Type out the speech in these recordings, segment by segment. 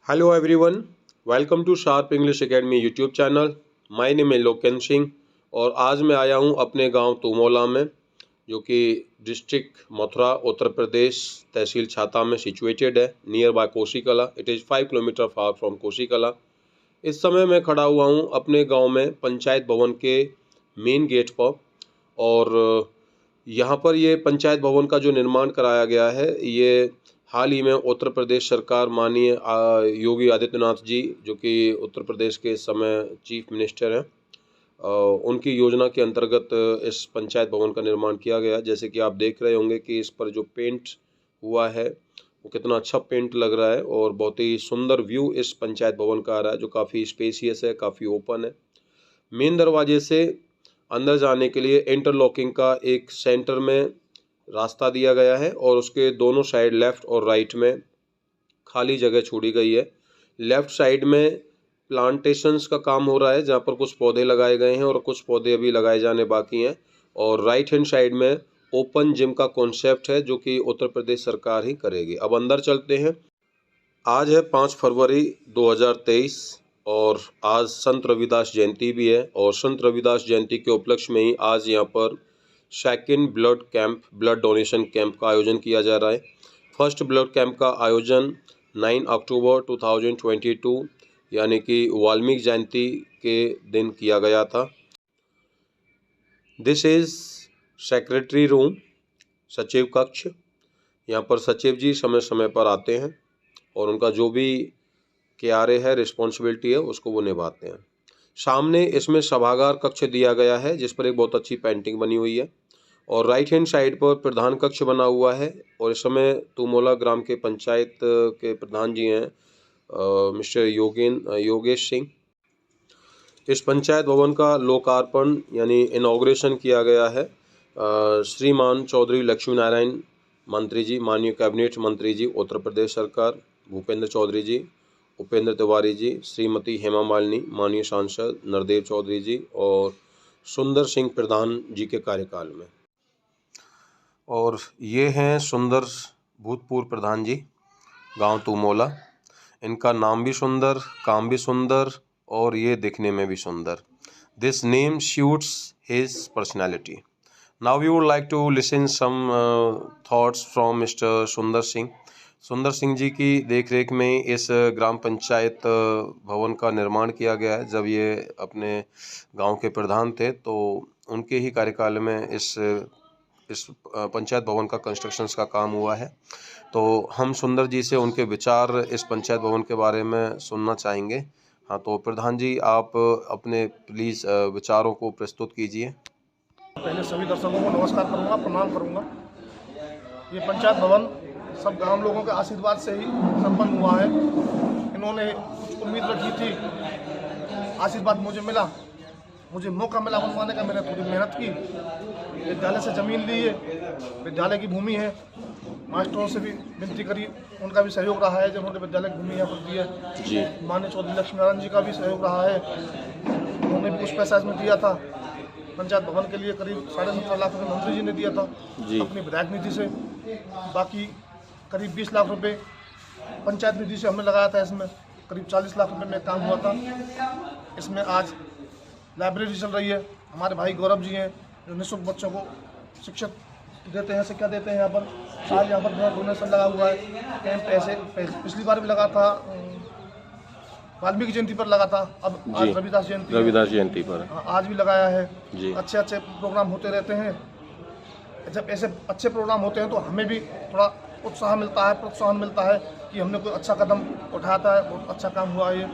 Hello everyone, welcome to sharp English academy YouTube channel. My name है लोकेन सिंह और आज मैं आया हूं अपने गांव तुमोला में, जो कि डिस्ट्रिक्ट मथुरा उत्तर प्रदेश, तहसील छाता में सिचुएटेड है, near by Kosikalan. It is 5 kilometre far from Kosikalan. इस समय मैं खड़ा हुआ हूं अपने गांव में पंचायत भवन के मेन गेट पर और यहाँ पर ये पंचायत भवन का जो निर्माण कराया गया है, ये हाल ही में उत्तर प्रदेश सरकार माननीय योगी आदित्यनाथ जी, जो कि उत्तर प्रदेश के इस समय चीफ मिनिस्टर हैं, उनकी योजना के अंतर्गत इस पंचायत भवन का निर्माण किया गया। जैसे कि आप देख रहे होंगे कि इस पर जो पेंट हुआ है वो कितना अच्छा पेंट लग रहा है और बहुत ही सुंदर व्यू इस पंचायत भवन का आ रहा है, जो काफ़ी स्पेसियस है, काफ़ी ओपन है। मेन दरवाजे से अंदर जाने के लिए इंटरलॉकिंग का एक सेंटर में रास्ता दिया गया है और उसके दोनों साइड लेफ़्ट और राइट में खाली जगह छोड़ी गई है। लेफ़्ट साइड में प्लांटेशंस का काम हो रहा है, जहाँ पर कुछ पौधे लगाए गए हैं और कुछ पौधे अभी लगाए जाने बाकी हैं। और राइट हैंड साइड में ओपन जिम का कॉन्सेप्ट है, जो कि उत्तर प्रदेश सरकार ही करेगी। अब अंदर चलते हैं। आज है 5 फरवरी 2023 और आज संत रविदास जयंती भी है और संत रविदास जयंती के उपलक्ष्य में ही आज यहाँ पर second blood camp, blood donation camp का आयोजन किया जा रहा है। फर्स्ट ब्लड कैंप का आयोजन 9 अक्टूबर 2022 यानी कि वाल्मीकि जयंती के दिन किया गया था। दिस इज़ सेक्रेटरी रूम, सचिव कक्ष। यहाँ पर सचिव जी समय समय पर आते हैं और उनका जो भी KRA है, रिस्पॉन्सिबिलिटी है, उसको वो निभाते हैं। सामने इसमें सभागार कक्ष दिया गया है, जिस पर एक बहुत अच्छी पेंटिंग बनी हुई है और राइट हैंड साइड पर प्रधान कक्ष बना हुआ है। और इस समय तुमोला ग्राम के पंचायत के प्रधान जी हैं मिस्टर योगेश सिंह। इस पंचायत भवन का लोकार्पण यानी इनॉग्रेशन किया गया है श्रीमान चौधरी लक्ष्मी नारायण मंत्री जी, माननीय कैबिनेट मंत्री जी उत्तर प्रदेश सरकार, भूपेंद्र चौधरी जी, उपेंद्र तिवारी जी, श्रीमती हेमा मालिनी, माननीय सांसद नरदेव चौधरी जी और सुंदर सिंह प्रधान जी के कार्यकाल में। और ये हैं सुंदर भूतपूर्व प्रधान जी गांव तुमोला। इनका नाम भी सुंदर, काम भी सुंदर और ये दिखने में भी सुंदर। This name suits his personality. Now we would like to listen some thoughts from mister Sundar Singh. सुंदर सिंह जी की देखरेख में इस ग्राम पंचायत भवन का निर्माण किया गया है। जब ये अपने गांव के प्रधान थे तो उनके ही कार्यकाल में इस पंचायत भवन का कंस्ट्रक्शंस का काम हुआ है। तो हम सुंदर जी से उनके विचार इस पंचायत भवन के बारे में सुनना चाहेंगे। हाँ, तो प्रधान जी आप अपने प्लीज़ विचारों को प्रस्तुत कीजिए। पहले सभी दर्शकों को नमस्कार करूंगा, प्रणाम करूंगा। ये पंचायत भवन सब ग्राम लोगों के आशीर्वाद से ही संपन्न हुआ है। इन्होंने कुछ उम्मीद रखी थी, आशीर्वाद मुझे मिला, मुझे मौका मिला बनवाने का। मैंने थोड़ी मेहनत की, विद्यालय से ज़मीन ली है, विद्यालय की भूमि है, मास्टरों से भी विनती करी, उनका भी सहयोग रहा है जब उन्होंने विद्यालय की भूमि यहाँ पर दी है जी। माननीय चौधरी लक्ष्मी नारायण जी का भी सहयोग रहा है, उन्होंने भी कुछ पैसा इसमें दिया था। पंचायत भवन के लिए करीब 17.5 लाख रुपये मंत्री जी ने दिया था जी, अपनी विधायक निधि से। बाकी करीब 20 लाख रुपये पंचायत निधि से हमने लगाया था। इसमें करीब 40 लाख रुपये में काम हुआ था। इसमें आज लाइब्रेरी चल रही है। हमारे भाई गौरव जी हैं जो निःशुल्क बच्चों को शिक्षा देते हैं, शिक्षा देते हैं। यहाँ पर आज यहाँ पर डोनेशन लगा हुआ है। कैंप ऐसे पिछली बार भी लगा था, वाल्मीकि जयंती पर लगा था, अब आज रविदास जयंती पर आज भी लगाया है जी। अच्छे अच्छे प्रोग्राम होते रहते हैं। जब ऐसे अच्छे प्रोग्राम होते हैं तो हमें भी थोड़ा उत्साह मिलता है, प्रोत्साहन मिलता है कि हमने कोई अच्छा कदम उठाता है, बहुत अच्छा काम हुआ है।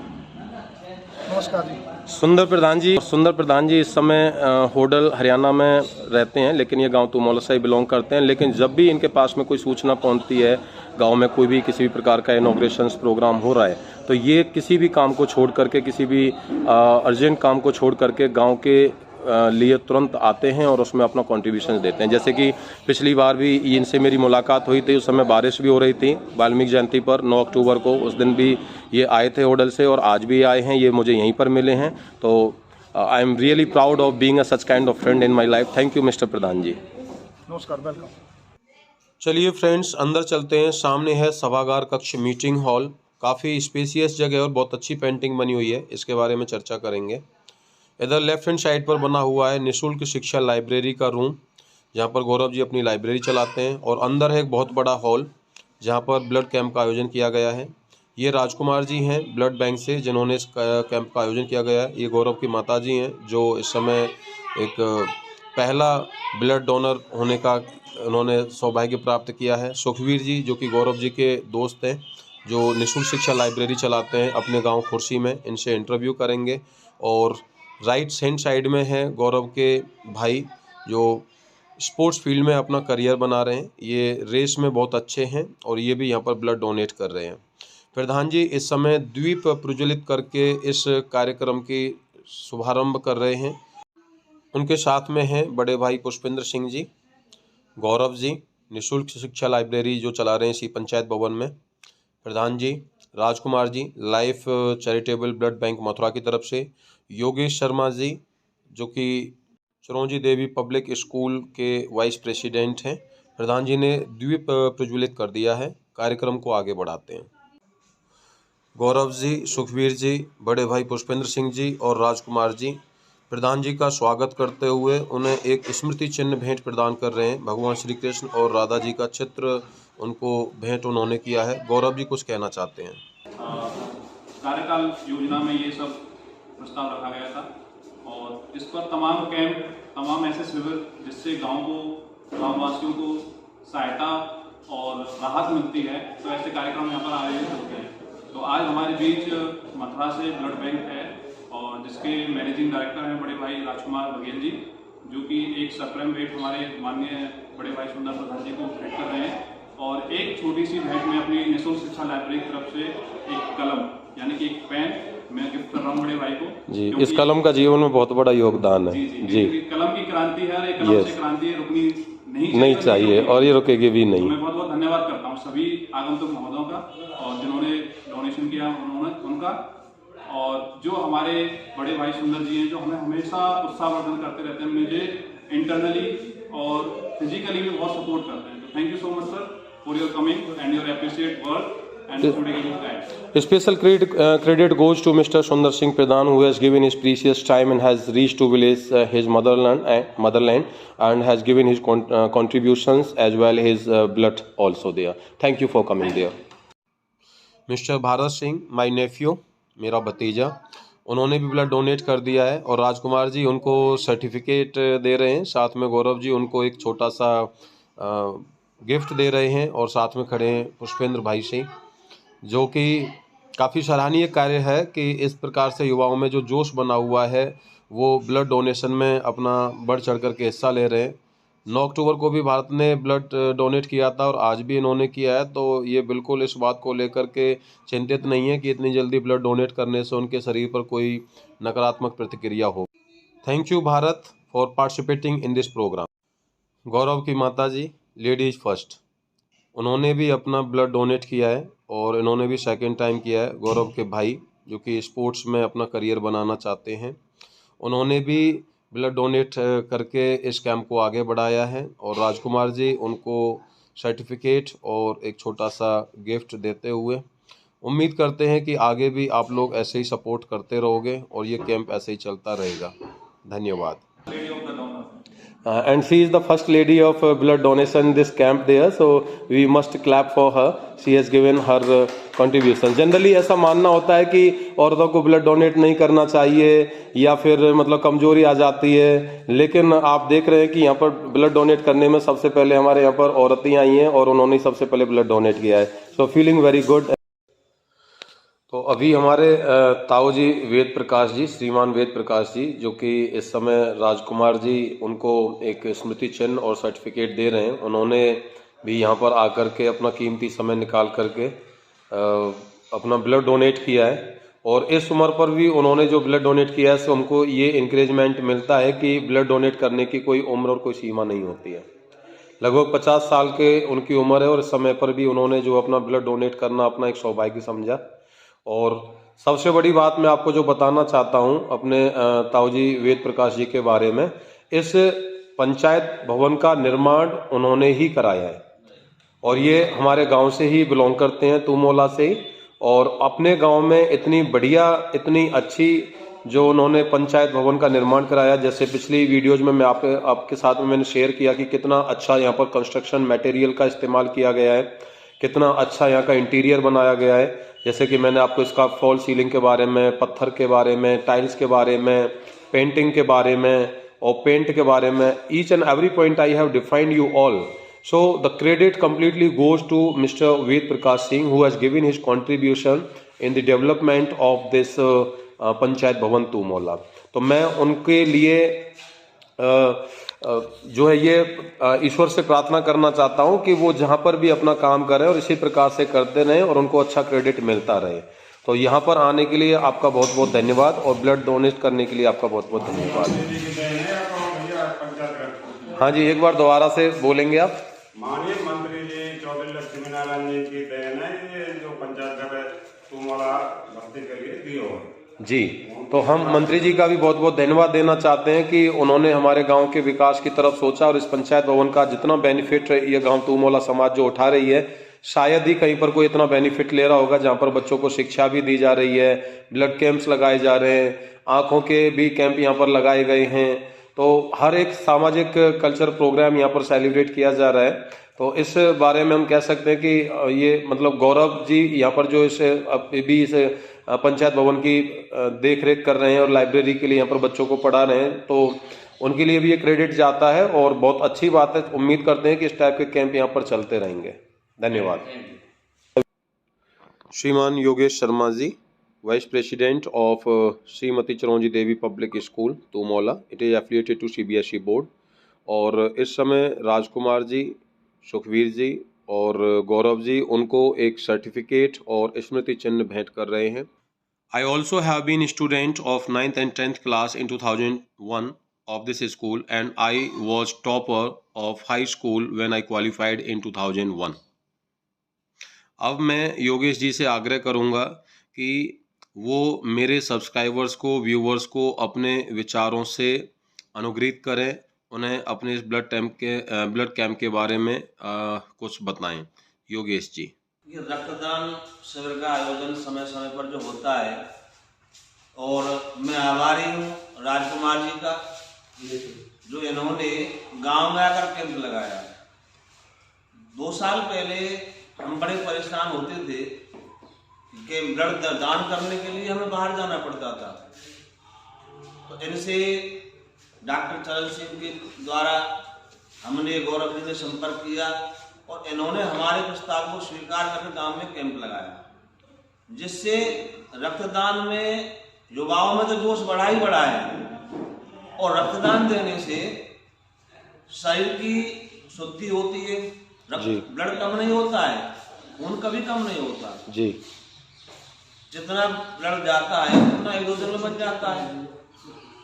नमस्कार जी। सुंदर प्रधान जी इस समय होडल हरियाणा में रहते हैं, लेकिन ये गांव तुमोला से ही बिलोंग करते हैं। लेकिन जब भी इनके पास में कोई सूचना पहुंचती है, गांव में कोई भी किसी भी प्रकार का इनॉग्रेशन प्रोग्राम हो रहा है, तो ये किसी भी काम को छोड़ करके, किसी भी अर्जेंट काम को छोड़ करके गाँव के लिए तुरंत आते हैं और उसमें अपना कंट्रीब्यूशन देते हैं। जैसे कि पिछली बार भी इनसे मेरी मुलाकात हुई थी, उस समय बारिश भी हो रही थी वाल्मीकि जयंती पर 9 अक्टूबर को। उस दिन भी ये आए थे होडल से और आज भी आए हैं, ये मुझे यहीं पर मिले हैं। तो I am really proud of being a such kind of friend in my life. Thank you mister Pradhan ji. नमस्कार, वेलकम। चलिए फ्रेंड्स, अंदर चलते हैं। सामने है सभागार कक्ष, मीटिंग हॉल, काफ़ी स्पेसियस जगह और बहुत अच्छी पेंटिंग बनी हुई है, इसके बारे में चर्चा करेंगे। इधर लेफ्ट हैंड साइड पर बना हुआ है निःशुल्क शिक्षा लाइब्रेरी का रूम, जहाँ पर गौरव जी अपनी लाइब्रेरी चलाते हैं। और अंदर है एक बहुत बड़ा हॉल जहाँ पर ब्लड कैंप का आयोजन किया गया है। ये राजकुमार जी हैं ब्लड बैंक से, जिन्होंने इस कैंप का आयोजन किया गया है। ये गौरव की माता जी हैं, जो इस समय एक पहला ब्लड डोनर होने का उन्होंने सौभाग्य प्राप्त किया है। सुखवीर जी, जो कि गौरव जी के दोस्त हैं, जो निःशुल्क शिक्षा लाइब्रेरी चलाते हैं अपने गांव खुर्सी में, इनसे इंटरव्यू करेंगे। और राइट हैंड साइड में है गौरव के भाई, जो स्पोर्ट्स फील्ड में अपना करियर बना रहे हैं। ये रेस में बहुत अच्छे हैं और ये भी यहाँ पर ब्लड डोनेट कर रहे हैं। प्रधान जी इस समय द्वीप प्रज्वलित करके इस कार्यक्रम की शुभारंभ कर रहे हैं। उनके साथ में हैं बड़े भाई पुष्पेंद्र सिंह जी, गौरव जी निःशुल्क शिक्षा लाइब्रेरी जो चला रहे हैं इसी पंचायत भवन में। प्रधान जी Rajkumar ji life charitable blood bank Mathura की तरफ से। योगेश शर्मा जी, जो कि चिरौंजी देवी पब्लिक स्कूल के वाइस प्रेसिडेंट हैं। प्रधान जी ने द्वीप प्रज्वलित कर दिया है, कार्यक्रम को आगे बढ़ाते हैं। गौरव जी, सुखवीर जी, बड़े भाई पुष्पेंद्र सिंह जी और राजकुमार जी प्रधान जी का स्वागत करते हुए उन्हें एक स्मृति चिन्ह भेंट प्रदान कर रहे हैं। भगवान श्री कृष्ण और राधा जी का चित्र उनको भेंट उन्होंने किया है। गौरव जी कुछ कहना चाहते हैं। कार्यकाल योजना में ये सब प्रस्ताव रखा गया था और इस पर तमाम कैंप, तमाम ऐसे शिविर जिससे गांववासियों को सहायता और राहत मिलती है, तो ऐसे कार्यक्रम यहाँ पर आयोजित होते हैं। तो आज हमारे बीच मथुरा से ब्लड बैंक है और जिसके मैनेजिंग डायरेक्टर हैं बड़े भाई राजकुमार बघेल जी, जो कि एक सप्रेम भेंट हमारे माननीय बड़े भाई सुंदर प्रधान जी को भेंट कर रहे हैं। और एक छोटी सी भेंट में अपनी निःशुल्क शिक्षा लाइब्रेरी की तरफ से एक कलम यानी कि एक पेन मैं गिफ्ट कर रहा हूँ बड़े भाई को जी। इस कलम का जीवन में बहुत बड़ा योगदान है। जी, कलम की क्रांति है, कलम से क्रांति रुकनी नहीं चाहिए और ये रुकेगी भी नहीं। मैं बहुत बहुत धन्यवाद करता हूँ सभी आगंतुक महोदयों का और जिन्होंने डोनेशन किया उनका, और जो हमारे बड़े भाई सुंदर जी हैं जो हमें हमेशा उत्साहवर्धन करते रहते हैं, मुझे इंटरनली और फिजिकली भी बहुत सपोर्ट करते हैं। Thank you so much sir for your coming and your appreciate work and special credit goes to Mr. Sundar Singh Pradhan, who has given his precious time and has reached to village his motherland and has given his contributions as well his blood also there. Thank you for coming there. Mr. Bharat Singh, my nephew, मेरा भतीजा, उन्होंने भी blood donate कर दिया है और राजकुमार जी उनको certificate दे रहे हैं। साथ में गौरव जी उनको एक छोटा सा गिफ्ट दे रहे हैं और साथ में खड़े हैं पुष्पेंद्र भाई सिंह, जो कि काफ़ी सराहनीय कार्य है कि इस प्रकार से युवाओं में जो जोश बना हुआ है वो ब्लड डोनेशन में अपना बढ़ चढ़ कर के हिस्सा ले रहे हैं। 9 अक्टूबर को भी भारत ने ब्लड डोनेट किया था और आज भी इन्होंने किया है, तो ये बिल्कुल इस बात को लेकर के चिंतित नहीं है कि इतनी जल्दी ब्लड डोनेट करने से उनके शरीर पर कोई नकारात्मक प्रतिक्रिया हो। Thank you Bharat for participating in this program. Gaurav की माता जी लेडीज फर्स्ट, उन्होंने भी अपना ब्लड डोनेट किया है और इन्होंने भी सेकंड टाइम किया है। गौरव के भाई जो कि स्पोर्ट्स में अपना करियर बनाना चाहते हैं, उन्होंने भी ब्लड डोनेट करके इस कैंप को आगे बढ़ाया है और राजकुमार जी उनको सर्टिफिकेट और एक छोटा सा गिफ्ट देते हुए उम्मीद करते हैं कि आगे भी आप लोग ऐसे ही सपोर्ट करते रहोगे और ये कैंप ऐसे ही चलता रहेगा। धन्यवाद। And she is the first lady of blood donation in this camp there, so we must clap for her. She has given her contribution. Generally ऐसा मानना होता है कि औरतों को ब्लड डोनेट नहीं करना चाहिए या फिर मतलब कमजोरी आ जाती है, लेकिन आप देख रहे हैं कि यहाँ पर ब्लड डोनेट करने में सबसे पहले हमारे यहाँ पर औरतें आई हैं और उन्होंने सबसे पहले ब्लड डोनेट किया है। So feeling very good. तो अभी हमारे ताऊ जी वेद प्रकाश जी, श्रीमान वेद प्रकाश जी, जो कि इस समय राजकुमार जी उनको एक स्मृति चिन्ह और सर्टिफिकेट दे रहे हैं। उन्होंने भी यहाँ पर आकर के अपना कीमती समय निकाल करके अपना ब्लड डोनेट किया है और इस उम्र पर भी उन्होंने जो ब्लड डोनेट किया है तो उनको ये इंकरेजमेंट मिलता है कि ब्लड डोनेट करने की कोई उम्र और कोई सीमा नहीं होती है। लगभग 50 साल के उनकी उम्र है और इस समय पर भी उन्होंने जो अपना ब्लड डोनेट करना अपना एक सौभाग्य समझा। और सबसे बड़ी बात मैं आपको जो बताना चाहता हूं अपने ताऊ जी वेद प्रकाश जी के बारे में, इस पंचायत भवन का निर्माण उन्होंने ही कराया है और ये हमारे गांव से ही बिलोंग करते हैं, तुमोला से ही। और अपने गांव में इतनी बढ़िया, इतनी अच्छी जो उन्होंने पंचायत भवन का निर्माण कराया। जैसे पिछली वीडियोज में मैं आपके साथ में मैंने शेयर किया कि कितना अच्छा यहाँ पर कंस्ट्रक्शन मटेरियल का इस्तेमाल किया गया है, कितना अच्छा यहाँ का इंटीरियर बनाया गया है। जैसे कि मैंने आपको इसका फॉल सीलिंग के बारे में, पत्थर के बारे में, टाइल्स के बारे में, पेंटिंग के बारे में और पेंट के बारे में, each and every point I have defined you all. So the credit completely goes to Mr. Ved Prakash Singh, who has given his contribution in the development of this panchayat भवन तुमौला. तो मैं उनके लिए जो है ये ईश्वर से प्रार्थना करना चाहता हूं कि वो जहां पर भी अपना काम करें और इसी प्रकार से करते रहें और उनको अच्छा क्रेडिट मिलता रहे. तो यहाँ पर आने के लिए आपका बहुत बहुत धन्यवाद और ब्लड डोनेट करने के लिए आपका बहुत बहुत धन्यवाद. हाँ जी, एक बार दोबारा से बोलेंगे आप. माननीय मंत्री जी चौधरी लक्ष्मी नारायण जी की देन है ये जो पंचायत घर तुमौला बस्ती के लिए दी हो जी. तो हम मंत्री जी का भी बहुत बहुत धन्यवाद देना चाहते हैं कि उन्होंने हमारे गांव के विकास की तरफ सोचा और इस पंचायत भवन का जितना बेनिफिट ये गांव तुमौला समाज जो उठा रही है, शायद ही कहीं पर कोई इतना बेनिफिट ले रहा होगा. जहां पर बच्चों को शिक्षा भी दी जा रही है, ब्लड कैंप्स लगाए जा रहे हैं, आंखों के भी कैंप यहाँ पर लगाए गए हैं. तो हर एक सामाजिक कल्चर प्रोग्राम यहाँ पर सेलिब्रेट किया जा रहा है. तो इस बारे में हम कह सकते हैं कि ये मतलब गौरव जी यहाँ पर जो इस पंचायत भवन की देख रेख कर रहे हैं और लाइब्रेरी के लिए यहाँ पर बच्चों को पढ़ा रहे हैं, तो उनके लिए भी ये क्रेडिट जाता है और बहुत अच्छी बात है. उम्मीद करते हैं कि इस टाइप के कैंप यहाँ पर चलते रहेंगे. धन्यवाद. श्रीमान योगेश शर्मा जी, Vice President of Shrimati Chiraunji Devi public school Tumaula. It is affiliated to CBSE board. और इस समय राजकुमार जी, सुखवीर जी और गौरव जी उनको एक सर्टिफिकेट और स्मृति चिन्ह भेंट कर रहे हैं. I also have been student of 9th and 10th class in 2001 of this school and I was topper of high school when I qualified in 2001. अब मैं योगेश जी से आग्रह करूँगा कि वो मेरे सब्सक्राइबर्स को, व्यूवर्स को अपने विचारों से अनुग्रहित करें, उन्हें अपने इस ब्लड कैंप के बारे में कुछ बताएं. योगेश जी. ये रक्तदान शिविर का आयोजन समय समय पर जो होता है और मैं आभारी हूँ राजकुमार जी का, जो इन्होंने गांव में आकर कैंप लगाया. 2 साल पहले हम बड़े परेशान होते थे कि ब्लड दान करने के लिए हमें बाहर जाना पड़ता था. तो इनसे डॉक्टर चरण सिंह के द्वारा हमने गौरव जी ने संपर्क किया और इन्होंने हमारे प्रस्ताव को स्वीकार करके गांव में कैंप लगाया, जिससे रक्तदान में युवाओं में तो जोश बढ़ा ही बढ़ा है. और रक्तदान देने से शरीर की शुद्धि होती है, ब्लड कम नहीं होता है, खून कभी कम नहीं होता जी. जितना ब्लड जाता है उतना इरोजन में बच जाता है.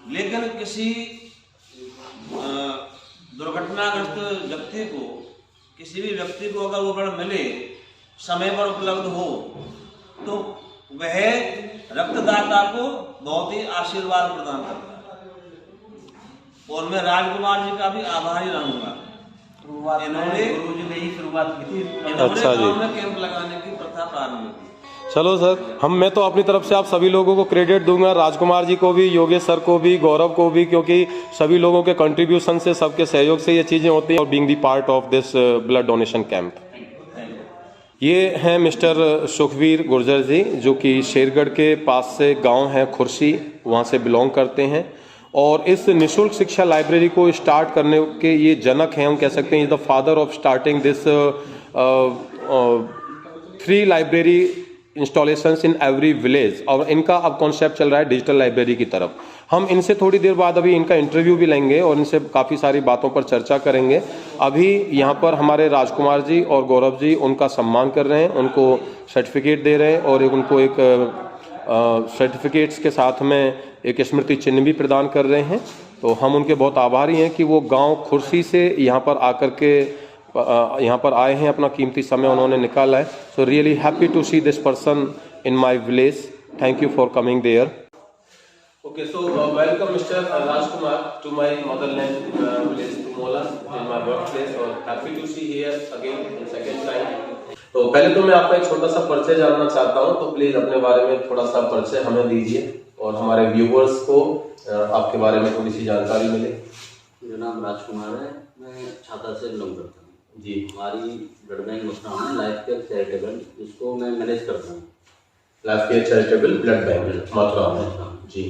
लेकिन किसी दुर्घटनाग्रस्त व्यक्ति को, किसी भी व्यक्ति को अगर वो ब्लड मिले, समय पर उपलब्ध हो, तो वह रक्तदाता को बहुत ही आशीर्वाद प्रदान करता है. और मैं राजकुमार जी का भी आभारी रहूंगा. इन्होंने गुरुजी ने ही शुरुआत की थी. अच्छा जी. गांव में कैंप लगाने की प्रथा प्रारंभ की. चलो सर, मैं तो अपनी तरफ से आप सभी लोगों को क्रेडिट दूंगा, राजकुमार जी को भी, योगेश सर को भी, गौरव को भी, क्योंकि सभी लोगों के कंट्रीब्यूशन से, सबके सहयोग से ये चीज़ें होती हैं और being the part of this blood donation camp. ये हैं मिस्टर सुखवीर गुर्जर जी, जो कि शेरगढ़ के पास से गांव है खुर्सी, वहाँ से बिलोंग करते हैं और इस निःशुल्क शिक्षा लाइब्रेरी को स्टार्ट करने के ये जनक हैं, हम कह सकते हैं the father of starting this 3 library installations in every village. और इनका अब कॉन्सेप्ट चल रहा है डिजिटल लाइब्रेरी की तरफ. हम इनसे थोड़ी देर बाद अभी इनका इंटरव्यू भी लेंगे और इनसे काफ़ी सारी बातों पर चर्चा करेंगे. अभी यहाँ पर हमारे राजकुमार जी और गौरव जी उनका सम्मान कर रहे हैं, उनको सर्टिफिकेट दे रहे हैं और उनको एक सर्टिफिकेट्स के साथ में एक स्मृति चिन्ह भी प्रदान कर रहे हैं. तो हम उनके बहुत आभारी हैं कि वो गाँव खुर्सी से यहाँ पर आकर के यहाँ पर आए हैं, अपना कीमती समय उन्होंने निकाला है. So really happy to see this person in my village. Thank you for coming there. Okay, so welcome mister Rajkumar to my motherland village Tumaula in my work place और happy to see here again in second time. तो पहले तो मैं आपका एक छोटा सा परिचय जानना चाहता हूँ, तो प्लीज अपने बारे में थोड़ा सा परिचय हमें दीजिए और हमारे व्यूवर्स को आपके बारे में थोड़ी सी जानकारी मिले। मेरा नाम राजकुमार है, मैं छाता से बिलोंग करता हूँ जी। हमारी ब्लड बैंक मथुरा में लाइफ केयर चैरिटेबल, जिसको मैं मैनेज करता हूँ। Life care charitable blood bank Mathura में जी।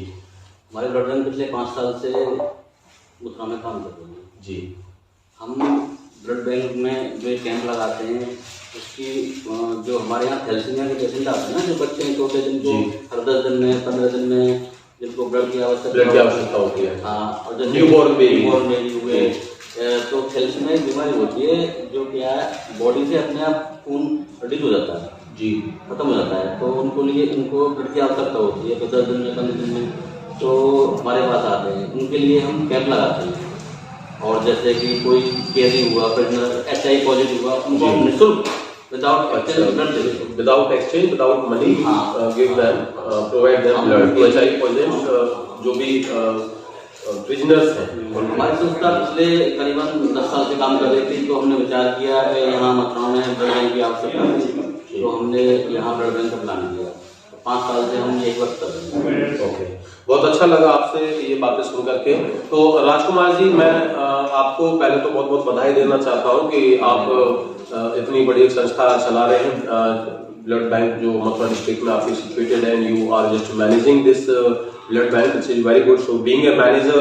हमारे ब्लड बैंक पिछले 5 साल से मथुरा में काम कर रहे हैं जी। हम ब्लड बैंक में जो कैंप लगाते हैं उसकी जो हमारे यहाँ थैलेसीमिया के पेशेंट आते हैं ना, जो बच्चे हैं छोटे, जिनको हर 10 दिन में 15 दिन में जिनको ब्लड की आवश्यकता होती है, हाँ, और जैसे न्यूबॉर्न बेबी हुए तो थैलेसीमिया की बीमारी होती है जो क्या है, बॉडी से अपने आप खून रिड्यूस हो जाता है जी, खत्म हो जाता है। तो उनको ब्लड की आवश्यकता होती है, तो 10 दिन में 15 दिन में तो हमारे पास आते हैं, उनके लिए हम कैंप लगाते हैं। और जैसे कि कोई कैदी हुआ, HIV पॉजिटिव हुआ, उनको हम निःशुल्क without exchange without money give them, provide them blood. HIV positive जो भी प्रिजनर्स हैं, हमारी संस्था पिछले करीबन 10 साल से काम कर रही थी, तो हमने विचार किया कि यहाँ मथुरा में ब्लड बैंक की आवश्यकता थी, तो हमने यहाँ ब्लड बैंक का प्लान किया। 5 साल से हम एक वक्त कर रहे हैं। ओके, बहुत अच्छा लगा आपसे ये बातें सुन करके। तो राजकुमार जी, मैं आपको पहले तो बहुत बहुत बधाई देना चाहता हूँ कि आप इतनी बड़ी संस्था चला रहे हैं, ब्लड बैंक जो मथुरा डिस्ट्रिक्ट में आपकी सिचुएटेड है, and you are just managing this blood bank, which is very good. So being a manager,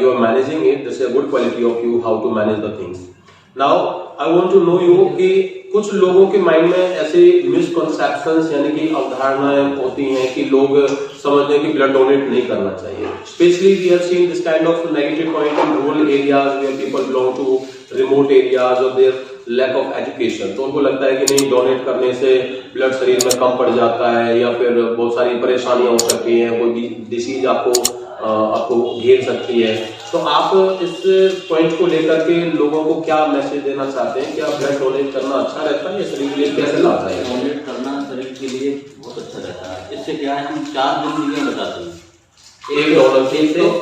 you are managing it, this is a good quality of you, how to manage the things. Now I want to know you कि कुछ लोगों के mind में ऐसे misconceptions यानी कि अवधारणाएं होती हैं कि लोग समझते हैं कि ब्लड डोनेट नहीं करना चाहिए। Specially we have seen this kind of negative point in rural areas where people belong to remote areas और देयर लैक ऑफ एजुकेशन। तो उनको लगता है कि नहीं, डोनेट करने से ब्लड शरीर में कम पड़ जाता है या फिर बहुत सारी परेशानियां हो सकती हैं, कोई डिसीज आपको घेर सकती है। तो आप इस पॉइंट को लेकर के लोगों को क्या मैसेज देना चाहते हैं? क्या ब्लड डोनेट करना अच्छा रहता है या शरीर के लिए कैसे लाता है? डोनेट करना शरीर के लिए बहुत अच्छा रहता है। इससे क्या है, हम 4 जिंदगियां बचाते हैं। एक डॉलर से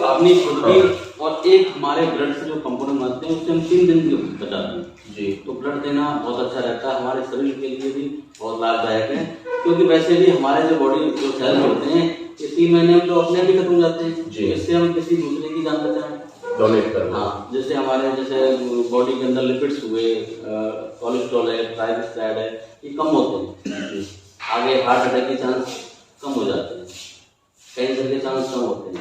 अपनी खुद की, और एक हमारे ब्लड से जो कंपोनेंट बनते हैं उससे हम 3 दिन बचाते हैं जी। तो ब्लड देना बहुत अच्छा रहता है, हमारे शरीर के लिए भी बहुत लाभदायक है, क्योंकि वैसे भी हमारे जो बॉडी जो सेल्स होते हैं ये 3 महीने में तो अपने भी खत्म हो जाते हैं जी। इससे हम किसी दूसरे की जान बचाएं, डोनेट करना। हाँ, जैसे हमारे बॉडी के अंदर लिपिड्स हुए, कोलेस्ट्रॉल है, ट्राइग्लिसराइड है, ये कम होते हैं, आगे हार्ट अटैक के चांस कम हो जाते हैं, कैंसर के चांस कम होते हैं।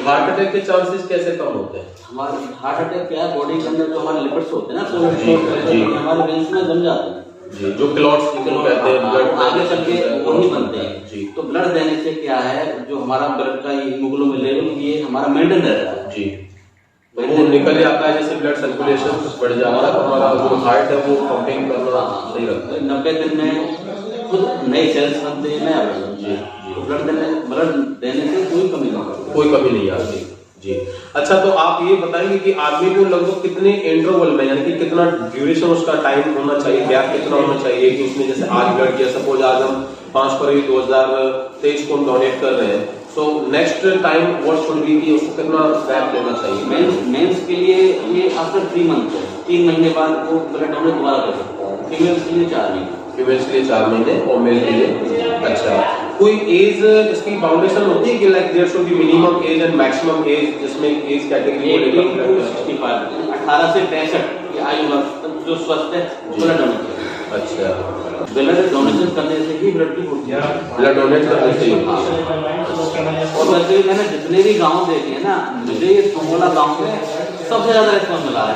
हार्ट अटैक के चांसेस कैसे कम होते हैं? हमारे हार्ट अटैक क्या है, बॉडी के अंदर जो हमारे लिपिड्स होते हैं ना, कोलेस्ट्रॉल हमारे वेन्स में जम जाते हैं जी, जो क्लॉट्स कहते हैं, ब्लड आगे चल के वही बनते हैं जी। तो ब्लड देने से क्या है, जो हमारा ब्लड का हीमोग्लोबिन लेवल ये हमारा मेंटेन रहता है जी, वो निकल जाता है, जैसे ब्लड सर्कुलेशन बढ़ जाता है, हमारा जो हार्ट है वो पंपिंग करना सही रहता है। 90 दिन में खुद नई सेल्स बनते हैं, नया जी। तो ब्लड देने से कोई कमी नहीं आती जी। अच्छा, तो आप ये बताएंगे कि आदमी को लगभग कितने इंटरवल में, यानी कि कितना ड्यूरेशन उसका टाइम होना चाहिए, गैप कितना होना चाहिए कि उसमें जैसे आज ब्लड किया, सपोज आज हम 5 फरवरी 2023 को डोनेट कर रहे हैं, so next time what should be कि उसको कितना गैप लेना चाहिए? मेंस के लिए ये आफ्टर 3 मंथ, 3 महीने बाद वो ब्लड डोनेट दोबारा कर सकता है। फीमेल्स के लिए 4 महीने, फीमेल्स के लिए 4 महीने और मेल के लिए। अच्छा, कोई एज इसकी बाउंडेशन होती है कि like there should be minimum age and maximum age, जिसमें एज कैटेगरी 18 से 65 की आयु वर्ग जो स्वस्थ है ब्लड डोनेट करें। अच्छा, ब्लड डोनेशन करने से ही ब्लड की पूर्ति, ब्लड डोनेट करने से ही। और वैसे भी मैंने जितने भी गांव देखे हैं ना, मुझे ये तुमोला गांव में सबसे ज्यादा रिस्पॉन्स मिला है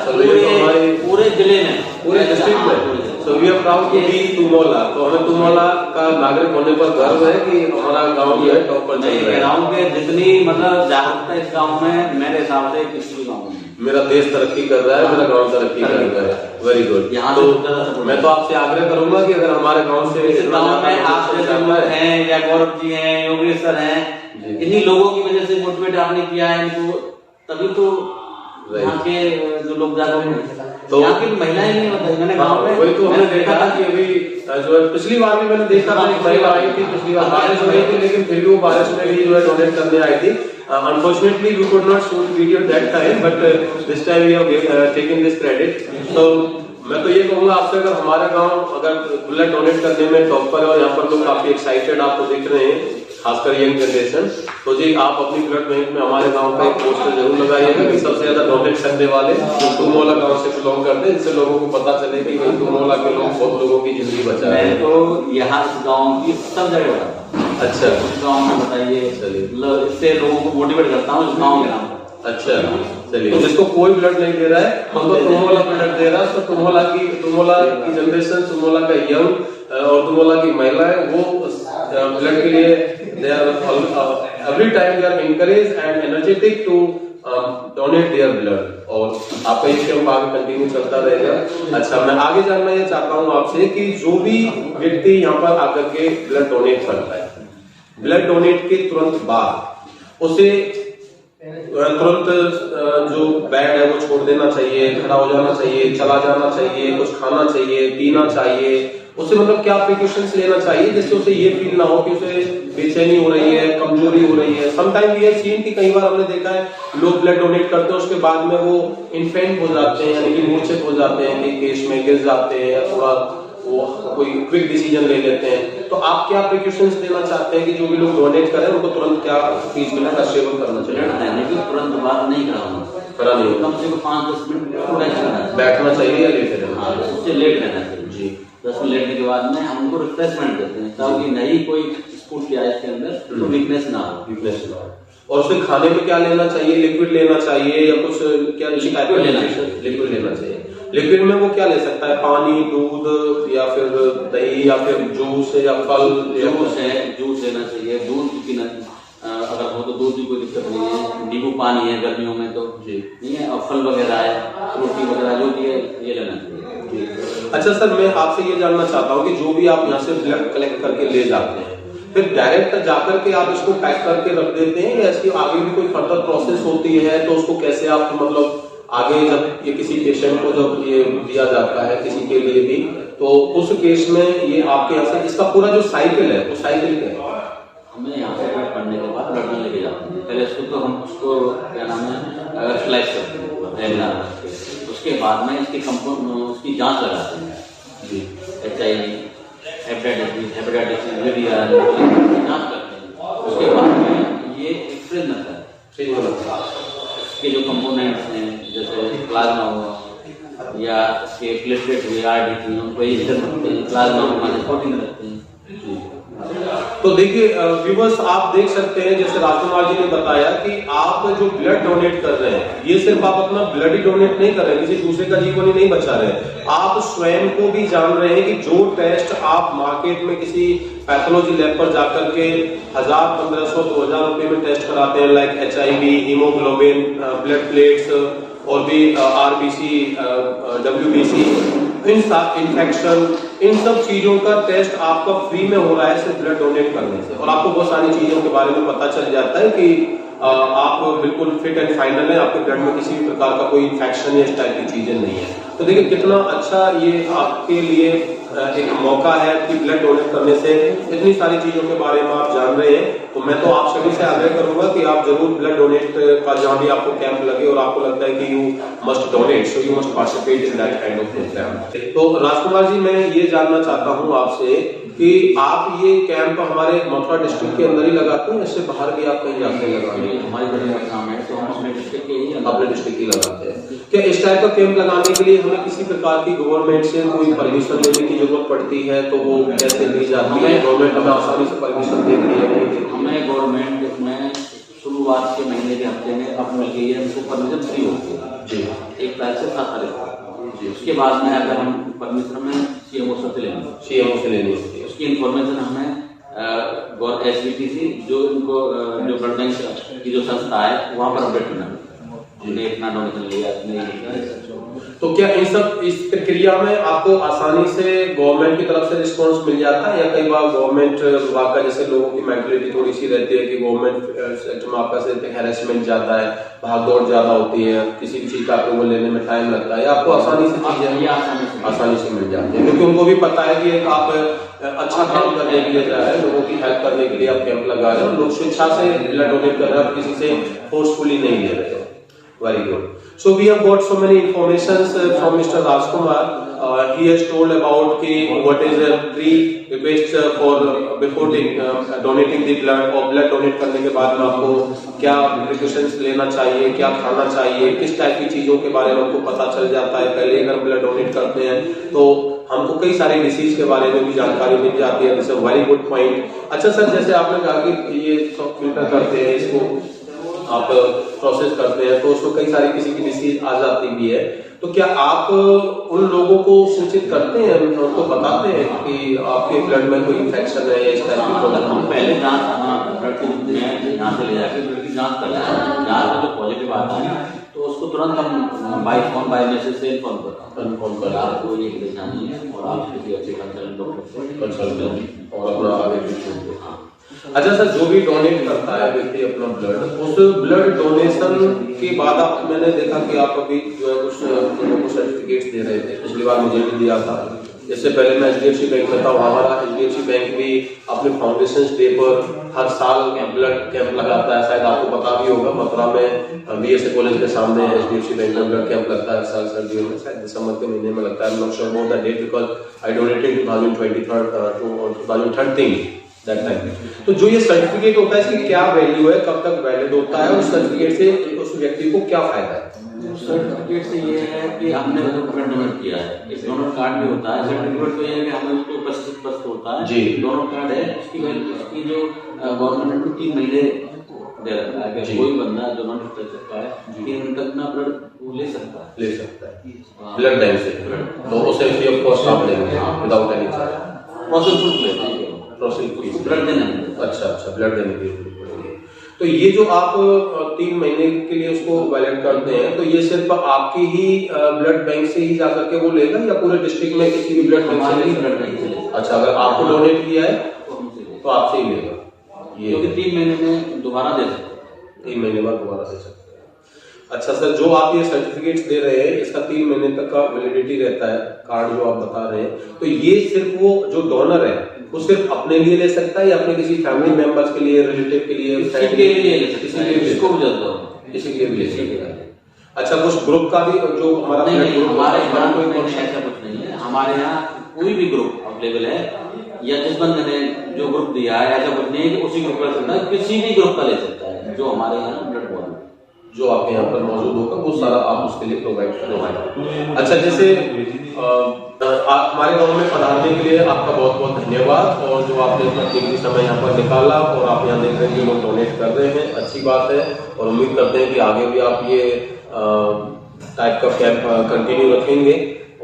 पूरे जिले में, पूरे डिस्ट्रिक्ट में। So we are proud to be तुमोला। तो हमें तुमोला का नागरिक होने पर गर्व है कि हमारा गांव जो है टॉप पर चल रहा है। गांव के जितनी मतलब जागरूकता इस गांव में मेरे हिसाब से किसी भी गांव में। मेरा देश तरक्की कर रहा है, मेरा गांव तरक्की कर रहा है। Very good. मैं तो आपसे आग्रह करूंगा कि अगर हमारे गांव से गांव में आप जैसे लोग हैं या गौरव जी हैं, योगेश सर हैं, इन्हीं लोगों की वजह से मोटिवेट आपने किया है इनको, तभी तो यहाँ के जो लोग जागरूक हैं। तो यहाँ की महिलाएं नहीं बताई मैंने गांव में, वही तो हमने देखा था कि अभी जो है पिछली बार भी मैंने देखा था, एक महिला आई थी, पिछली बार बारिश हो रही थी, लेकिन फिर भी वो बारिश में भी जो है डोनेट करने आई थी। Unfortunately, we could not shoot video that time, but this time we have taken this credit. So मैं तो ये कहूंगा आपसे, अगर हमारा गांव अगर ब्लड डोनेट करने में टॉप पर है और यहाँ पर लोग काफी एक्साइटेड आपको दिख रहे हैं, खासकर यंग जनरेशन, तो जी आप अपनी ब्लड बैंक में हमारे गांव का एक पोस्टर जरूर लगाइएगा कि सबसे ज्यादा डोनेट करने वाले जो तुमोला गांव से बिलोंग करते हैं, जिससे लोगों को पता चले कि भाई तुमोला के लोग बहुत लोगों की जिंदगी बचा रहे हैं। तो यहाँ इस गाँव की सब जगह बताता। अच्छा, इस गाँव में बताइए, मतलब इससे लोगों को मोटिवेट करता हूँ इस गाँव के नाम। अच्छा चलिए, तो जिसको कोई ब्लड नहीं दे रहा है हम तो तुमोला ब्लड दे रहा है, तो तुमोला की जनरेशन, तुमोला का यंग और तुमोला की महिलाएं वो ब्लड के लिए they are every time they are encourage and energetic to donate their blood, और आपका ये कैंप आगे कंटिन्यू चलता रहेगा। अच्छा, मैं आगे जानना ये चाहता हूँ आपसे कि जो भी व्यक्ति यहाँ पर आकर के ब्लड डोनेट करता है, ब्लड डोनेट के तुरंत बाद उसे तुरंत जो बेड है वो छोड़ देना चाहिए, खड़ा हो जाना चाहिए, चला जाना चाहिए, कुछ खाना चाहिए, पीना चाहिए, उसे मतलब क्या प्रिकॉशंस लेना चाहिए जिससे उसे ये फील ना हो कि उसे बेचैनी हो रही है, कमजोरी हो रही है। समटाइम ये सीन कि कई बार हमने देखा है लोग ब्लड डोनेट करते हैं, उसके बाद में वो इन्फेंट हो जाते हैं, यानी कि मूर्छित हो जाते हैं, कि केस में गिर जाते हैं, या थोड़ा वो कोई क्विक डिसीजन ले लेते हैं। तो आप क्या प्रिकॉशंस देना चाहते हैं कि जो भी लोग डोनेट करें उनको तुरंत क्या फीस मिला का सेवन करना चाहिए? देने की तुरंत बात नहीं करा नहीं, कम से कम 5-10 मिनट बैठना चाहिए या लेटे रहना? हाँ, उससे लेट रहना चाहिए जी। 10 मिनट लेटने के बाद में हम उनको रिफ्रेशमेंट देते हैं ताकि नहीं कोई स्पूट किया इसके अंदर तो वीकनेस ना हो। और उसे खाने में क्या लेना चाहिए? लिक्विड लेना चाहिए या कुछ क्या लिक्विड लेना चाहिए? लिक्विड में वो क्या ले सकता है? पानी, दूध, या फिर दही, या फिर जूस या फल? जूस लेना चाहिए, दूध पीना अगर हो तो दूध की कोई दिक्कत नहीं है, नींबू पानी है गर्मियों में तो जी नहीं है, और फल वगैरह है, रोटी वगैरह जो भी है ये लेना चाहिए। अच्छा सर, मैं आपसे ये जानना चाहता हूँ कि जो भी आप यहाँ से ब्लड कलेक्ट करके ले जाते हैं, फिर डायरेक्ट जाकर के आप इसको पैक करके रख देते हैं या इसकी आगे भी कोई फर्दर प्रोसेस होती है? तो उसको कैसे आप मतलब आगे जब ये किसी पेशेंट को जब ये दिया जाता है किसी के लिए भी, तो उस केस में ये आपके यहाँ से इसका पूरा जो साइकिल है वो साइकिल क्या है? हमें यहाँ से ब्लड पड़ने के बाद ब्लड लेके जाते हैं। पहले इसको तो हम उसको क्या नाम है फ्लैश करते हैं, उसके बाद में इसकी उसकी जांच लगाते हैं जी, HIV, हेपेटाइटिस जांच करते हैं। उसके बाद में ये एक्सप्रेस नंबर इसके जो कंपोनेंट्स हैं जैसे प्लाज्मा हुआ या इसके प्लेटलेट हुए, RBC, उनको प्लाज्मा हमारे प्रोटीन रखते हैं। तो देखिए व्यूअर्स, आप देख सकते हैं जैसे राजकुमार जी ने बताया कि आप जो ब्लड डोनेट कर रहे हैं, ये सिर्फ आप अपना ब्लड ही डोनेट नहीं कर रहे हैं, किसी दूसरे का जीवन ही नहीं बचा रहे हैं, आप स्वयं को भी जान रहे हैं कि जो टेस्ट आप मार्केट में किसी पैथोलॉजी लैब पर जाकर के 1000, 1500, 2000 रुपए में टेस्ट कराते हैं, like HIV, haemoglobin, blood plates और भी RBC, WBC, इन्फेक्शन, इन सब चीजों का टेस्ट आपका फ्री में हो रहा है सिर्फ ब्लड डोनेट करने से, और आपको बहुत सारी चीजों के बारे में पता चल जाता है कि आप बिल्कुल फिट एंड फाइनल है, आपके ब्लड में किसी भी प्रकार का कोई इन्फेक्शन या इस टाइप की चीजें नहीं है। तो देखिए कितना अच्छा ये आपके लिए एक मौका है कि ब्लड डोनेट करने से इतनी सारी चीजों के बारे में आप जान रहे हैं। तो मैं तो आप सभी से आग्रह करूंगा कि आप जरूर ब्लड डोनेट का जहां भी आपको कैंप लगे और आपको लगता है कि you must donate, so you must participate in that kind of program. तो राजकुमार जी, मैं ये जानना चाहता हूँ आपसे कि आप ये कैंप हमारे मथुरा डिस्ट्रिक्ट के अंदर ही लगाते हैं, इससे बाहर भी आप कहीं जाते हैं लगाने? हमारी काम है तो हम अपने डिस्ट्रिक्ट के ही लगाते हैं। क्या इस टाइप का कैंप लगाने के लिए हमें किसी प्रकार की गवर्नमेंट से कोई परमिशन लेने की जरूरत पड़ती है? तो वो कैसे ली जाती है? गवर्नमेंट हमें आसानी से परमिशन देती है? हमें गवर्नमेंट में शुरुआत के महीने के हफ्ते में अपने लिए हमको परमिशन फ्री होती है जी, 1 तारीख से 7 तारीख जी। उसके बाद में अगर हम परमिशन में CMO से लेनी होती है, उसकी इन्फॉर्मेशन हमें SBTC जो उनको जो ब्लड बैंक की जो संस्था है वहाँ पर अपडेट करना हमने इतना डोनेशन लिया। तो क्या इस प्रक्रिया में आपको आसानी से गवर्नमेंट की तरफ से रिस्पांस मिल जाता है, या कई बार गवर्नमेंट विभाग का जैसे लोगों की मेंटलिटी थोड़ी सी रहती है कि गवर्नमेंट सेक्टर में आपका सिर्फ हैरेसमेंट ज्यादा है, भागदौड़ ज्यादा होती है, किसी भी चीज का अप्रूवल लेने में टाइम लगता है, या आपको आसानी से आसानी से मिल जाती है क्योंकि उनको भी पता है कि एक आप अच्छा काम करने के लिए जा रहे हैं, लोगों की हेल्प करने के लिए आप कैंप लगा रहे हो, लोग स्वेच्छा से ब्लड डोनेट कर रहे हैं, किसी से फोर्सफुली नहीं ले रहे हो। Very good. So we have got so many informations from Mr. Rajkumar. he has told about कि what is the pre-request for before donating the blood और blood donate करने के बाद में आपको क्या precautions लेना चाहिए, क्या खाना चाहिए, किस टाइप की चीजों के बारे में आपको पता चल जाता है। पहले अगर ब्लड डोनेट करते हैं तो हमको कई सारी डिसीज के बारे में भी जानकारी मिल जाती है। This very good point. अच्छा सर, जैसे आपने कहा कि ये सब फिल्टर करते हैं, इसको आप प्रोसेस करते हैं तो उसमें कई सारी किसी की डिसीज आ जाती भी है, तो क्या आप उन लोगों को सूचित करते हैं, उनको बताते हैं कि आपके ब्लड में कोई इन्फेक्शन है या इस टाइप की प्रॉब्लम? हम पहले जांच ब्लड को यहाँ से ले जाकर ब्लड की जांच करते हैं। जांच में जो पॉजिटिव आता है तो उसको तुरंत हम बाय मैसेज से इन्फॉर्म करते हैं आपको ये परेशानी है और आप किसी अच्छे कंसल्टेंट डॉक्टर से कंसल्ट करें और अपना आगे ट्रीटमेंट दें। हाँ। अच्छा सर, जो भी डोनेट करता है व्यक्ति अपना ब्लड, उस ब्लड डोनेशन के बाद आप, मैंने देखा कि आप अभी जो है कुछ लोगों को सर्टिफिकेट्स दे रहे थे, पिछली बार मुझे भी दिया था। इससे पहले मैं HDFC बैंक में था, हमारा HDFC बैंक भी अपने फाउंडेशन डे पर हर साल ब्लड कैंप लगाता है। शायद आपको पता भी होगा, मथुरा में BSA कॉलेज के सामने HDFC बैंक में ब्लड कैंप लगता है हर साल सर्दियों में, शायद दिसंबर के महीने में लगता है। Not sure about the date because I donated 2013 that time. तो जो ये सर्टिफिकेट होता है इसकी क्या वैल्यू है, कब तक वैलिड होता है, उस सर्टिफिकेट से उस व्यक्ति को क्या फायदा है? सर्टिफिकेट से ये है कि हमने ब्लड डोनेट किया है, एक डोनर कार्ड भी होता है। सर्टिफिकेट तो ये है कि हमें उसको 25% होता है जी। डोनर कार्ड है, इसकी जो गवर्नमेंट ने 3 महीने दे रखा है कि कोई बंदा डोनेट कर सकता है, 3 महीने तक अपना ब्लड ले सकता है ब्लड बैंक से। तो उसे फ्री ऑफ कॉस्ट आप लेंगे without any charge? Process full लेते हैं, प्रोसेस फीस ब्लड देने। अच्छा, ब्लड देने की जरूरत पड़ेगी। तो ये जो आप 3 महीने के लिए उसको वैलिड करते हैं, तो ये सिर्फ आपके ही ब्लड बैंक से ही जाकर के वो लेगा या पूरे डिस्ट्रिक्ट में किसी भी ब्लड बैंक से? अच्छा, अगर आपको डोनेट किया है तो आपसे ही लेगा ये, क्योंकि 3 महीने में दोबारा दे सकते हैं, 3 महीने बाद दोबारा दे सकते हैं। अच्छा सर, जो आप ये सर्टिफिकेट्स दे रहे हैं इसका 3 महीने तक का वैलिडिटी रहता है, कार्ड जो आप बता रहे हैं, तो ये सिर्फ वो जो डोनर है वो सिर्फ अपने लिए ले सकता है या अपने किसी फैमिली मेंबर्स के लिए, रिलेटिव के लिए, किसी के लिए ले सकता है, किसको भी जरूरत हो किसी के लिए भी ले सकता है? अच्छा, कुछ ग्रुप का भी जो हमारा हमारे यहाँ कोई ऐसा कुछ नहीं है। हमारे यहाँ कोई भी ग्रुप अवेलेबल है, या जिस बंदे ने जो ग्रुप दिया है ऐसा कुछ नहीं है कि उसी ग्रुप का सकता है, किसी भी ग्रुप का ले सकता है जो हमारे यहाँ ब्लड मौजूद जो आपके यहाँ पर मौजूद होगा वो सारा आप उसके लिए प्रोवाइड करेंगे। अच्छा, जैसे हमारे गांव में पधारने के लिए आपका बहुत बहुत धन्यवाद, और जो आपने अपना कीमती समय यहाँ पर निकाला और आप यहाँ देख रहे हैं कि लोग डोनेट कर रहे हैं, अच्छी बात है। और उम्मीद करते हैं कि आगे भी आप ये टाइप का कैंप कंटिन्यू रखेंगे,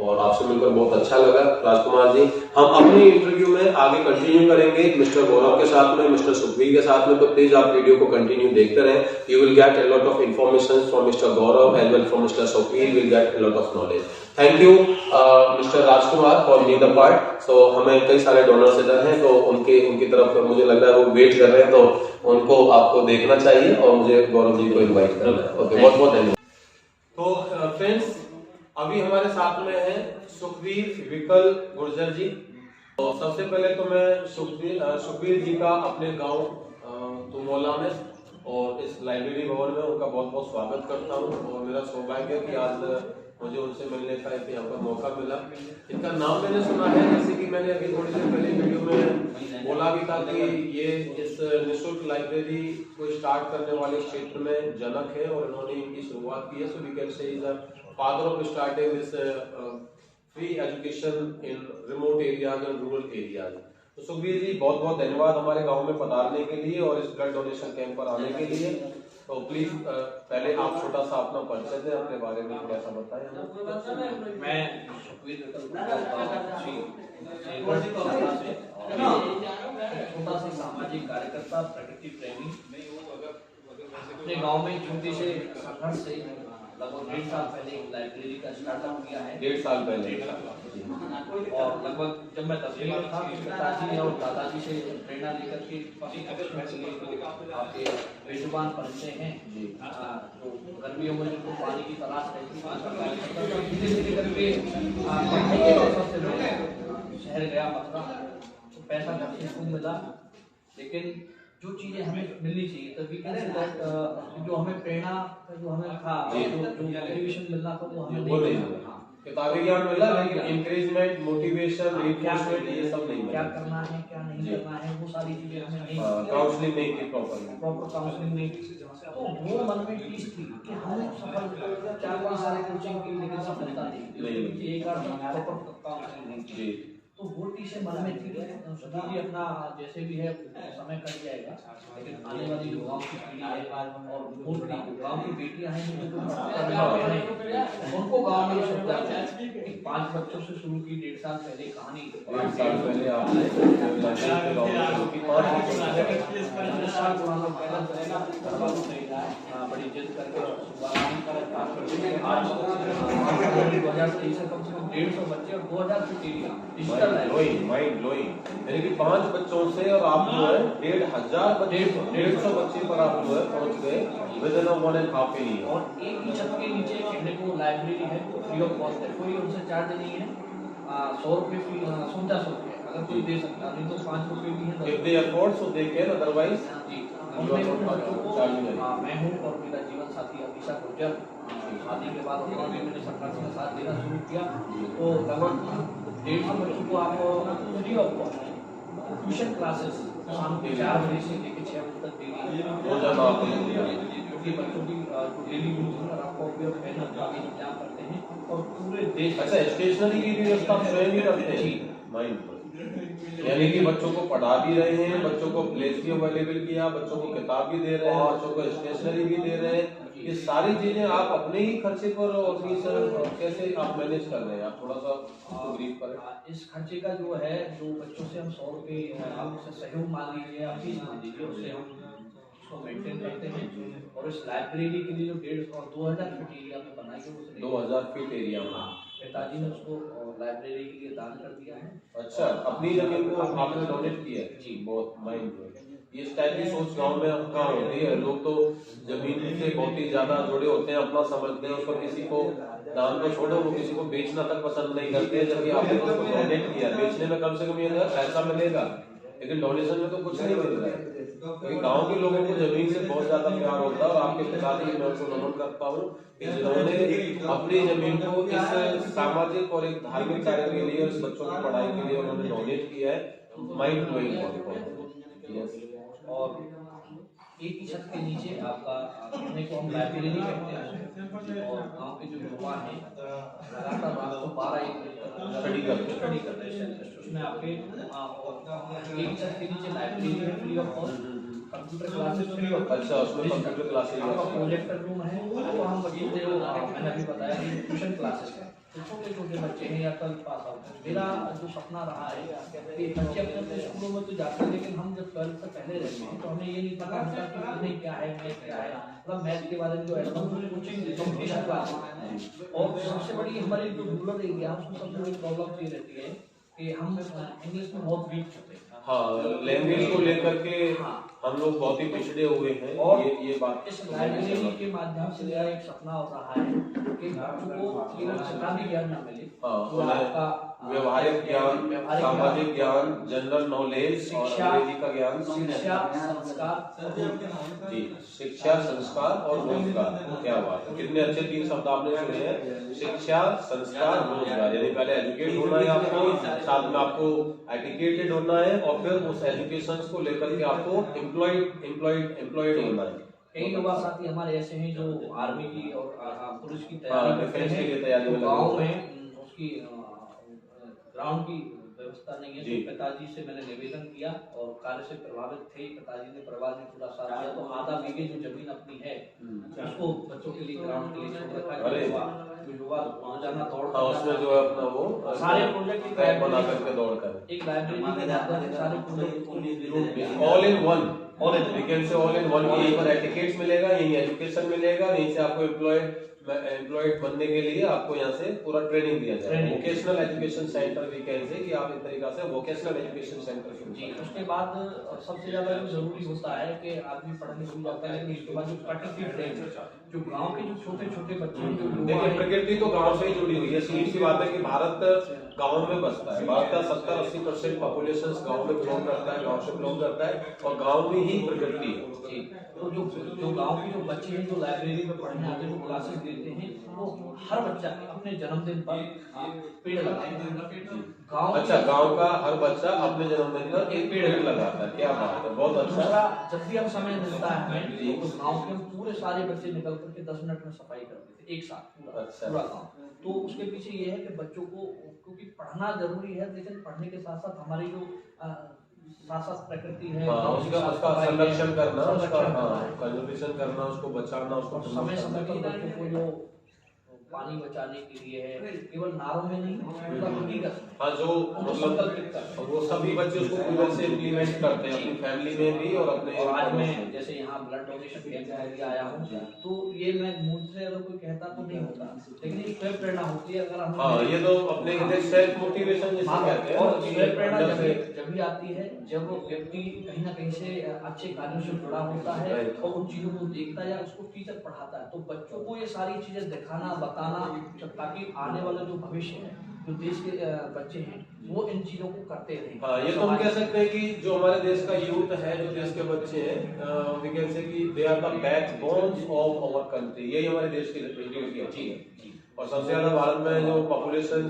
और आपसे मिलकर बहुत अच्छा लगा राजकुमार जी। हम अपने इंटरव्यू में आगे कंटिन्यू करेंगे मिस्टर गौरव के साथ में, मिस्टर सुखबीर के साथ में, तो प्लीज आप वीडियो को कंटिन्यू देखते रहें। You will get a lot of information from mister Gaurav as well from mister Sukhbir, will get a lot of knowledge. Thank you mister Rajkumar for being the part. So हमें कई सारे डोनर्स इधर हैं, तो उनकी तरफ मुझे लग रहा है वो वेट कर रहे हैं, तो उनको आपको देखना चाहिए और मुझे गौरव जी को इन्वाइट करना है। ओके, बहुत बहुत धन्यवाद। तो फ्रेंड्स, अभी हमारे साथ में है सुखबीर विकल गुर्जर जी। तो सबसे पहले तो मैं सुखबीर जी का अपने गांव तुमोला में और इस लाइब्रेरी भवन में उनका बहुत बहुत स्वागत करता हूं, और मेरा सौभाग्य है कि आज मुझे उनसे मिलने का एक यहाँ पर मौका मिला। इनका नाम मैंने सुना है, जैसे कि मैंने अभी थोड़ी देर पहले वीडियो में बोला भी था कि ये इस निःशुल्क लाइब्रेरी को स्टार्ट करने वाले क्षेत्र में जनक है और इन्होंने इनकी शुरुआत की है। So we can say is the father of starting this free education in remote areas and rural areas. तो सुखबीर जी, बहुत बहुत धन्यवाद हमारे गांव में पधारने के लिए और इस ब्लड डोनेशन कैंप पर आने के लिए। तो प्लीज पहले आप छोटा सा अपना परिचय दें, अपने बारे में थोड़ा सा बताएं। मैं सुखबीर छोटा सा सामाजिक कार्यकर्ता, प्रकृति प्रेमी। अपने गांव में छोटे से संघर्ष से लगभग 1.5 साल पहले एक लाइब्रेरी का स्टार्टअप किया है। 1.5 साल पहले। और लगभग जब मैं 10वीं में था, पिताजी और दादाजी से प्रेरणा लेकर के आपके बेजुबान परिचय हैं जो गर्मियों में जिनको पानी की तलाश रहती है, धीरे करके शहर गया मथुरा, तो पैसा घर से खूब मिला, लेकिन जो चीजें हमें मिलनी चाहिए, तो वी कैन से दैट जो हमें प्रेरणा जो हमें था, जो मोटिवेशन मिलना था वो हमें नहीं मिला। किताबी ज्ञान मिला, लेकिन इंकरेजमेंट, मोटिवेशन, रिइंफोर्समेंट ये सब नहीं क्या मिला। करना है क्या नहीं करना है वो सारी चीजें हमें नहीं काउंसलिंग नहीं की प्रॉपरली। प्रॉपर काउंसलिंग नहीं की। तो वो मन में चीज थी कि हम सफल 4-5 साल कोचिंग की, लेकिन सफलता नहीं मिली, एक बार प्रॉपर काउंसलिंग नहीं की। तो वो चीजें मन में थी कि सुधा जी अपना जैसे भी है समय कट जाएगा, लेकिन आने वाली जो गाँव की पीढ़ी है और वो गाँव की बेटियां हैं उनको गाँव में सुविधा है। 5 बच्चों से शुरू की 1.5 साल पहले कहानी, 1.5 साल पहले आपने बड़ी जिद करके आज 2023 से कम से कम 150 बच्चे और 2000 से डिजिटल माइंड ब्लोइंग, यानी कि 5 बच्चों से और आप जो है 1,500 बच्चे पर आप जो है पहुंच गए विदिन 1.5 ईयर। और एक ही छत के नीचे कहने को लाइब्रेरी है, फ्री ऑफ कॉस्ट है, कोई उनसे चार्ज नहीं है। 100 रुपये फी, 50 रुपये अगर कोई दे सकता, नहीं तो 5 रुपये भी है। If they afford, so they can, otherwise जी, हमने उन बच्चों को, मैं हूँ और मेरा जीवन साथी अमीशा गुर्जर, शादी के बाद उन्होंने मैंने सरकार का साथ देना शुरू किया। तो लगभग 150 बच्चों को आप free of cost tuition classes शाम के 4 बजे से लेकर 6 बजे तक देंगे। क्योंकि बच्चों की डेली यूज और आपको उपयोग पेन का भी इंतजाम करते हैं और पूरे देश। अच्छा, स्टेशनरी की भी व्यवस्था स्वयं ही करते हैं? माइंड, यानी कि बच्चों को पढ़ा भी रहे हैं, बच्चों को प्लेस भी अवेलेबल किया, बच्चों को किताब भी दे रहे हैं, बच्चों को स्टेशनरी भी दे रहे हैं। ये सारी चीजें आप अपने ही खर्चे पर और कैसे आप मैनेज कर रहे हैं? आप थोड़ा सा ब्रीफ करें। इस खर्चे का जो है, जो बच्चों से हम 100 रुपये आपसे सहयोग मान लीजिए, आप फीस मान लीजिए, उससे हम उसको मेंटेन करते हैं। और इस लाइब्रेरी के लिए जो 150 और 2000 फीट एरिया में बनाई है, 2000 फीट एरिया में पिताजी ने उसको लाइब्रेरी के लिए दान कर दिया है। अच्छा, अपनी जमीन को आपने डोनेट किया है? जी, बहुत माइंड। ये इस टाइप की सोच गांव में कहाँ होती है? लोग तो जमीन से बहुत ही ज्यादा जुड़े होते हैं, अपना समझते हैं, उसको किसी को दान को छोड़ो, वो किसी को बेचना तक पसंद नहीं करते हैं। जबकि आपने उसको डोनेट किया, बेचने में कम से कम ये पैसा मिलेगा, लेकिन डोनेशन में तो कुछ नहीं मिल रहा है। क्योंकि गांव के लोगों को जमीन से बहुत ज्यादा प्यार होता है। और आपके पिताजी, मैं उनको नमन करता हूँ कि जिन्होंने अपनी जमीन को इस सामाजिक और एक धार्मिक कार्य के लिए, उस बच्चों की पढ़ाई के लिए उन्होंने डोनेट किया है। Mind blowing. और एक ही छत के नीचे आपका कहने को हम लाइब्रेरी कहते हैं, और गांव के जो युवा हैं लगातार रात को 12-1 बजे तक स्टडी करते हैं। उसमें आपके एक ही छत के नीचे लाइब्रेरी है, free of cost, computer classes free of. अच्छा, उसमें कंप्यूटर क्लासेस, प्रोजेक्टर रूम है, तो हम बच्चों को मैंने अभी बताया कि ट्यूशन क्लासेस है, छोटे छोटे बच्चे हैं या 12 पास आउट हैं। मेरा जो सपना रहा है कि बच्चे अपने अपने स्कूलों में तो जाते हैं, लेकिन हम जब 12 से पहले रहते हैं तो हमें ये नहीं पता होता कि नहीं क्या है, मैथ क्या है, मतलब मैथ के बारे में जो एडवांस कोचिंग कॉम्पिटिशन क्लास है। और सबसे बड़ी हमारी जो रूरल एरिया उसमें सबसे बड़ी प्रॉब्लम ये रहती है कि हम इंग्लिश में बहुत वीक होते हैं। हाँ, लैंग्वेज को लेकर के हम लोग बहुत ही पिछड़े हुए हैं। और ये बात इस लाइब्रेरी के माध्यम से मेरा एक सपना हो रहा है कि बच्चों को केवल किताबी ज्ञान न मिले, व्यवहारिक ज्ञान, सामाजिक ज्ञान, जनरल नॉलेज, शिक्षा, अंग्रेजी का ज्ञान, शिक्षा, संस्कार। जी, शिक्षा, संस्कार और रोजगार। क्या बात है, कितने अच्छे 3 शब्द आपने सुने हैं। शिक्षा, संस्कार, रोजगार। यानी पहले एजुकेट होना है आपको, साथ में आपको एजुकेटेड होना है, और फिर उस एजुकेशन को लेकर के आपको एम्प्लॉयड होना है। कई युवा साथी हमारे ऐसे हैं जो आर्मी की और पुलिस की तैयारी करते डिफेंस के लिए हैं, तैयारी में तो लगे गाँव हुए हैं। में उसकी ग्राउंड की व्यवस्था नहीं है। तो पिताजी से मैंने निवेदन किया और कार्य से प्रभावित थे, पिताजी ने परिवार में पूरा साथ दिया। तो आधा बीघे जो जमीन अपनी है उसको बच्चों के लिए, ग्राउंड के लिए छोड़ रखा है। युवा रोजाना दौड़, उसमें जो है अपना वो सारे प्रोजेक्ट बना करके दौड़ कर, एक लाइब्रेरी के माध्यम से सारे project all in one, we can say all in one. यहीं पर एटिकेट्स मिलेगा, यहीं एजुकेशन मिलेगा, यहीं से आपको एम्प्लॉयड बनने के लिए आपको यहाँ से पूरा ट्रेनिंग दिया जाएगा। Vocational education centre we can say, कि आप इस तरीका से वोकेशनल एजुकेशन सेंटर शुरू जी। उसके बाद सबसे ज्यादा जो जरूरी होता है कि आदमी पढ़ने शुरू जाता है, लेकिन उसके बाद जो प्रकृति प्रेम, जो गांव के जो छोटे छोटे बच्चे हैं, देखिए प्रकृति तो गांव से ही जुड़ी हुई है। सीधी सी बात है कि भारत गांव में बसता है। भारत का 70-80% पॉपुलेशन गांव में बिलोंग करता है, गांव से बिलोंग करता है, और गांव में ही प्रकृति है। जी। तो जो जो गांव के जो बच्चे हैं जो लाइब्रेरी में पढ़ने आते हैं, जो क्लासेस लेते हैं, वो हर बच्चा अपने जन्मदिन पर पेड़ लगाता है। गांव अच्छा, गांव का हर बच्चा अपने जन्मदिन पर एक पेड़ लगाता है, क्या बात है, बहुत अच्छा। दूसरा, जब भी हम समय मिलता है हमें, तो गांव के हम पूरे सारे बच्चे निकल करके 10 मिनट में सफाई करते थे एक साथ पूरा पूरा गांव। तो उसके पीछे ये है कि बच्चों को, क्योंकि पढ़ना जरूरी है, लेकिन पढ़ने के साथ साथ हमारी जो साथ प्रकृति है, उसका संरक्षण करना, उसका कंजर्वेशन करना, उसको बचाना, उसको समय समय पर बच्चों को जो पानी बचाने के लिए है, केवल नारों में नहीं, हकीकत। हाँ, जो मतलब वो सभी बच्चे उसको पूरे से इम्प्लीमेंट करते हैं अपनी फैमिली में भी और अपने। और आज मैं जैसे यहाँ ब्लड डोनेशन कैंप के लिए आया हूँ, तो ये मैं मुझ से अगर कोई कहता तो नहीं होता, लेकिन ये स्वयं प्रेरणा होती है। अगर हम ये तो अपने सेल्फ मोटिवेशन जिसे कहते हैं, और स्वयं प्रेरणा जब भी आती है जब व्यक्ति कहीं ना कहीं से अच्छे कार्यों से जुड़ा होता है और उन चीजों को देखता है या उसको टीचर पढ़ाता है, तो बच्चों को ये सारी चीजें दिखाना, बताना, ताकि आने वाला जो भविष्य है, जो देश के बच्चे हैं, वो इन चीजों को करते रहें। हाँ, ये तो हम कह सकते हैं कि जो हमारे देश का यूथ है, जो देश के बच्चे हैं, वी कैन से कि they are the backbones of our country. यही हमारे देश की रिप्रेजेंटेटिव है। और सबसे ज्यादा भारत में जो पॉपुलेशन,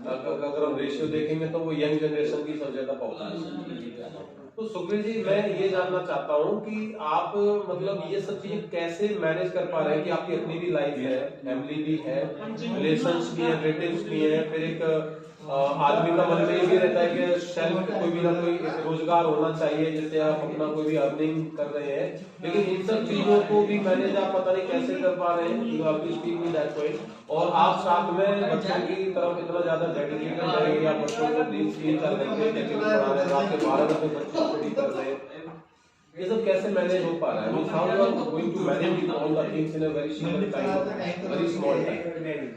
अगर हम रेशियो देखेंगे तो वो यंग जनरेशन की सबसे ज्यादा पॉपुलेशन है। तो सुखबीर जी, मैं ये जानना चाहता हूँ कि आप मतलब ये सब चीजें कैसे मैनेज कर पा रहे हैं कि आपकी अपनी भी लाइफ है, फैमिली भी है, रिलेशंस भी है, रिलेटिव्स भी है, फिर एक आदमी का मन में ये भी रहता है कि सेल्फ कोई भी ना कोई रोजगार होना चाहिए जिससे आप अपना कोई भी अर्निंग कर रहे हैं, लेकिन इन सब चीजों को भी मैनेज आप पता नहीं कैसे कर पा रहे हैं। You have to speak with that point. और आप साथ में बच्चों की तरफ इतना ज्यादा डेडिकेटेड है कि आप बच्चों को 3-4 घंटे टेक्निकल पढ़ा रहे हैं, रात के 12 बजे बच्चे स्टडी कर रहे हैं, ये सब कैसे मैनेज हो पा रहा है? Means how you are going to manage all the things in a very short time, very small time?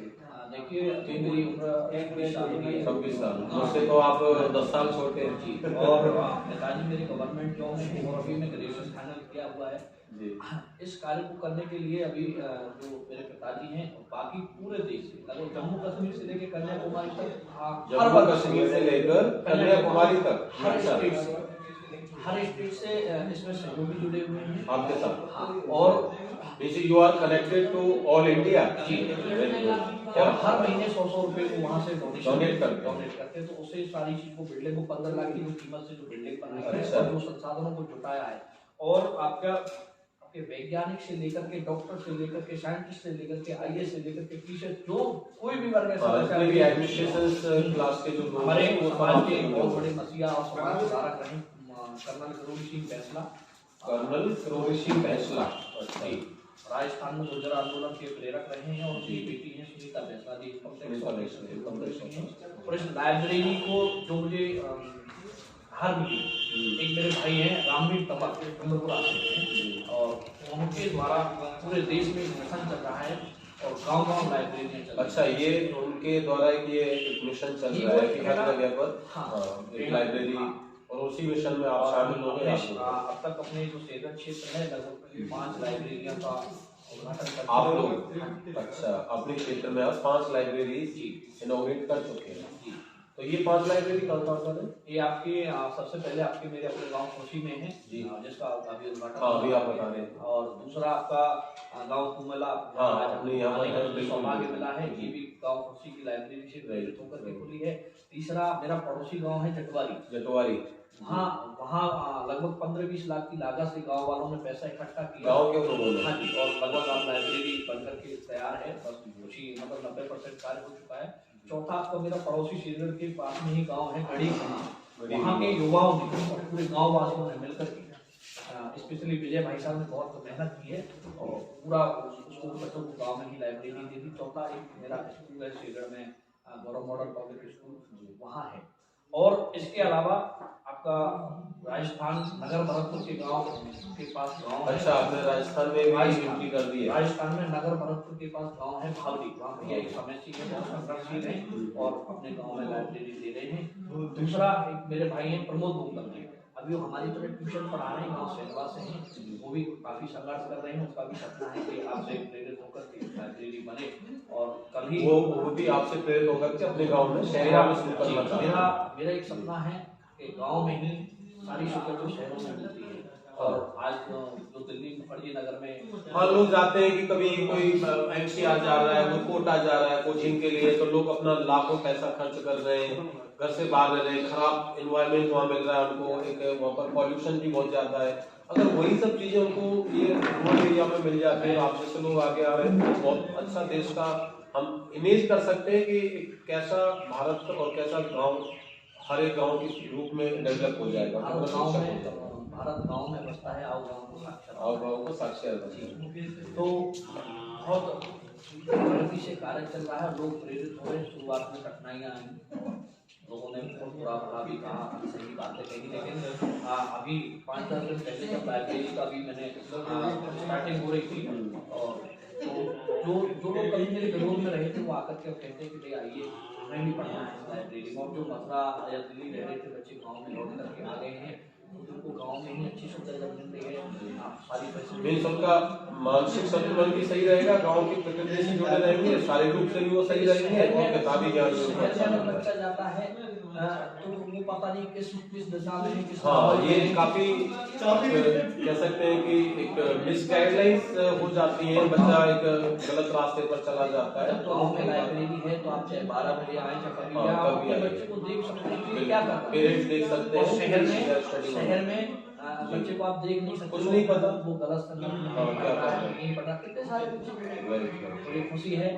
देखिए, अभी मेरी उम्र 26 साल की है। 26 साल, मुझसे तो आप 10 साल छोटे हैं जी। और पिताजी मेरे गवर्नमेंट जॉब में और अभी मैं ग्रेजुएशन फाइनल किया हुआ है जी। इस कार्य को करने के लिए अभी जो मेरे पिताजी हैं, बाकी पूरे देश से, लगभग जम्मू कश्मीर से लेकर कन्याकुमारी तक, जम्मू कश्मीर से लेकर कन्याकुमारी तक हर स्टेट से इसमें सहयोगी जुड़े हुए हैं आपके साथ। हाँ, और you are connected to all India जी। और हर महीने 100 रुपए को वहाँ से डोनेट करते हैं, तो उससे सारी चीज को बिल्डिंग को 15 लाख की जो कीमत से जो बिल्डिंग बनाई है और जो संसाधनों को जुटाया है, और आपके वैज्ञानिक से लेकर के, डॉक्टर से लेकर के, साइंटिस्ट से लेकर के, IAS से लेकर के, टीचर, जो कोई भी वर्ग है, एडमिनिस्ट्रेशन क्लास के जो हमारे समाज के बहुत बड़े मसीहा और समाज सुधारक रहे कर्नल करोड़ी सिंह बैंसला जी, राजस्थान में गुर्जर आंदोलन के प्रेरक रहे हैं, और उनकी बेटी हैं सुनीता बैंसला जी। और इस लाइब्रेरी को जो मुझे हर एक मेरे भाई हैं रामवीर तमक चंद्रपुरा से, और उनके द्वारा पूरे देश में मिशन चल रहा है और गांव-गांव लाइब्रेरी चल रही है। अच्छा, ये उनके द्वारा एक मिशन चल रहा है कि हर जगह पर एक लाइब्रेरी, और उसी मिशन में आप शामिल हो गए। अब तक अपने जो सेवन क्षेत्र है लगभग 5 लाइब्रेरियां का उद्घाटन कर आप लोग। अच्छा, अपने क्षेत्र में आप 5 लाइब्रेरी इनॉग्रेट कर चुके हैं। तो ये 5 लाइब्रेरी कहाँ है? ये आपके सबसे पहले आपके मेरे अपने गांव खुशी में है जी, जिसका अभी उद्घाटन अभी आप बता रहे हैं। और दूसरा आपका गांव कुमेला, अपने यहाँ सौभाग्य मिला है, ये भी गांव खुशी की लाइब्रेरी से प्रेरित होकर के खुली है। तीसरा मेरा पड़ोसी गांव है जटवारी, वहाँ लगभग 15-20 लाख की लागत से गांव वालों ने पैसा इकट्ठा किया, गांव के लोगों ने। हाँ जी, और लगभग आप लाइब्रेरी बनकर के तैयार है, बस कुछ ही मतलब 90% कार्य हो चुका है। चौथा आपका मेरा पड़ोसी श्रीगढ़ के पास में ही गांव है गढ़ी, वहाँ के युवाओं ने और पूरे गाँव वासियों ने मिलकर स्पेशली विजय भाई साहब ने बहुत मेहनत की है और पूरा उसको बच्चों को गाँव में ही लाइब्रेरी दे दी। चौथा एक मेरा स्कूल है श्रीगढ़ में, गौरव मॉडल पब्लिक स्कूल, वहाँ है। और इसके अलावा आपका राजस्थान नगर भरतपुर के गांव के पास गांव है। अच्छा, आपने राजस्थान में भी एंट्री कर दी है? राजस्थान में नगर भरतपुर के पास गांव है भावली, वहाँ भैया एक समस्या है, बहुत संघर्षशील है और अपने गांव में लाइब्रेरी दे रहे हैं। दूसरा एक मेरे भाई हैं प्रमोद गुप्ता जी, अभी वो हमारी तरह ट्यूशन पढ़ा रहे हैं, गाँव सेवा से हैं, वो भी काफी संघर्ष कर रहे हैं। उसका भी सपना है कि आपसे प्रेरित होकर के लाइब्रेरी बने, और कल ही वो भी आपसे प्रेरित होकर के अपने गाँव में शहर में शुरू करना चाहते हैं। मेरा एक सपना है कि गांव में ही सारी सुविधा शहरों में मिलती है, और आज जो दिल्ली फर्जी नगर में। हाँ, लोग जाते हैं कि कभी कोई एनसीआर जा रहा है, कोई कोटा जा रहा है कोचिंग के लिए, तो लोग अपना लाखों पैसा खर्च कर रहे हैं, घर से बाहर रह रहे हैं, खराब एनवायरनमेंट वहाँ मिल रहा है उनको, एक वहाँ पर पॉल्यूशन भी बहुत ज्यादा है। अगर वही सब चीजें उनको ये रूरल एरिया में मिल जाती है, आप जैसे लोग आगे आ रहे हैं, तो बहुत अच्छा देश का हम इमेज कर सकते हैं कि कैसा भारत और कैसा गाँव हर एक गाँव के रूप में डेवलप हो जाएगा। भारत गाँव में बसता है, आओ गाँव को साक्षर, आओ गाँव को साक्षर। तो बहुत प्रगति से कार्य चल रहा है, लोग प्रेरित हो रहे हैं। शुरुआत में कठिनाइयाँ आई, लोगों ने बहुत बुरा भला भी कहा, सही बातें कही, लेकिन अभी 5-10 दिन पहले जब लाइब्रेरी का भी मैंने स्टार्टिंग हो रही थी, और तो जो लोग कभी मेरे विरोध में रहे थे वो आकर के कहते कि भाई आइए हमें भी पढ़ना है लाइब्रेरी में। और जो मथुरा या दिल्ली रह रहे थे बच्चे गाँव में लौट करके आ गए हैं, उनको गाँव में ही अच्छी सुविधा मिल रही है, सारी फैसिलिटी। उनका मानसिक संतुलन भी सही रहेगा, गांव की प्रकृति से जुड़े रहेंगे, शारीरिक रूप से भी वो सही रहेंगे, और किताबी ज्ञान भी अच्छा में बच्चा जाता है तो वो पता नहीं किस दिशा में किस। हाँ, ये काफी कह सकते हैं कि एक मिस गाइडलाइंस हो जाती है, बच्चा एक गलत रास्ते पर चला जाता है। तो गाँव में लाइब्रेरी है, तो आप चाहे 12 बजे आए चाहे कभी आए, बच्चे को देख सकते हैं कि क्या कर रहा है, पेरेंट्स देख सकते हैं। शहर में बच्चे को आप देख नहीं सकते, कुछ नहीं पता वो गलत संगत में नहीं पता, कितने सारे बच्चे। बड़ी खुशी है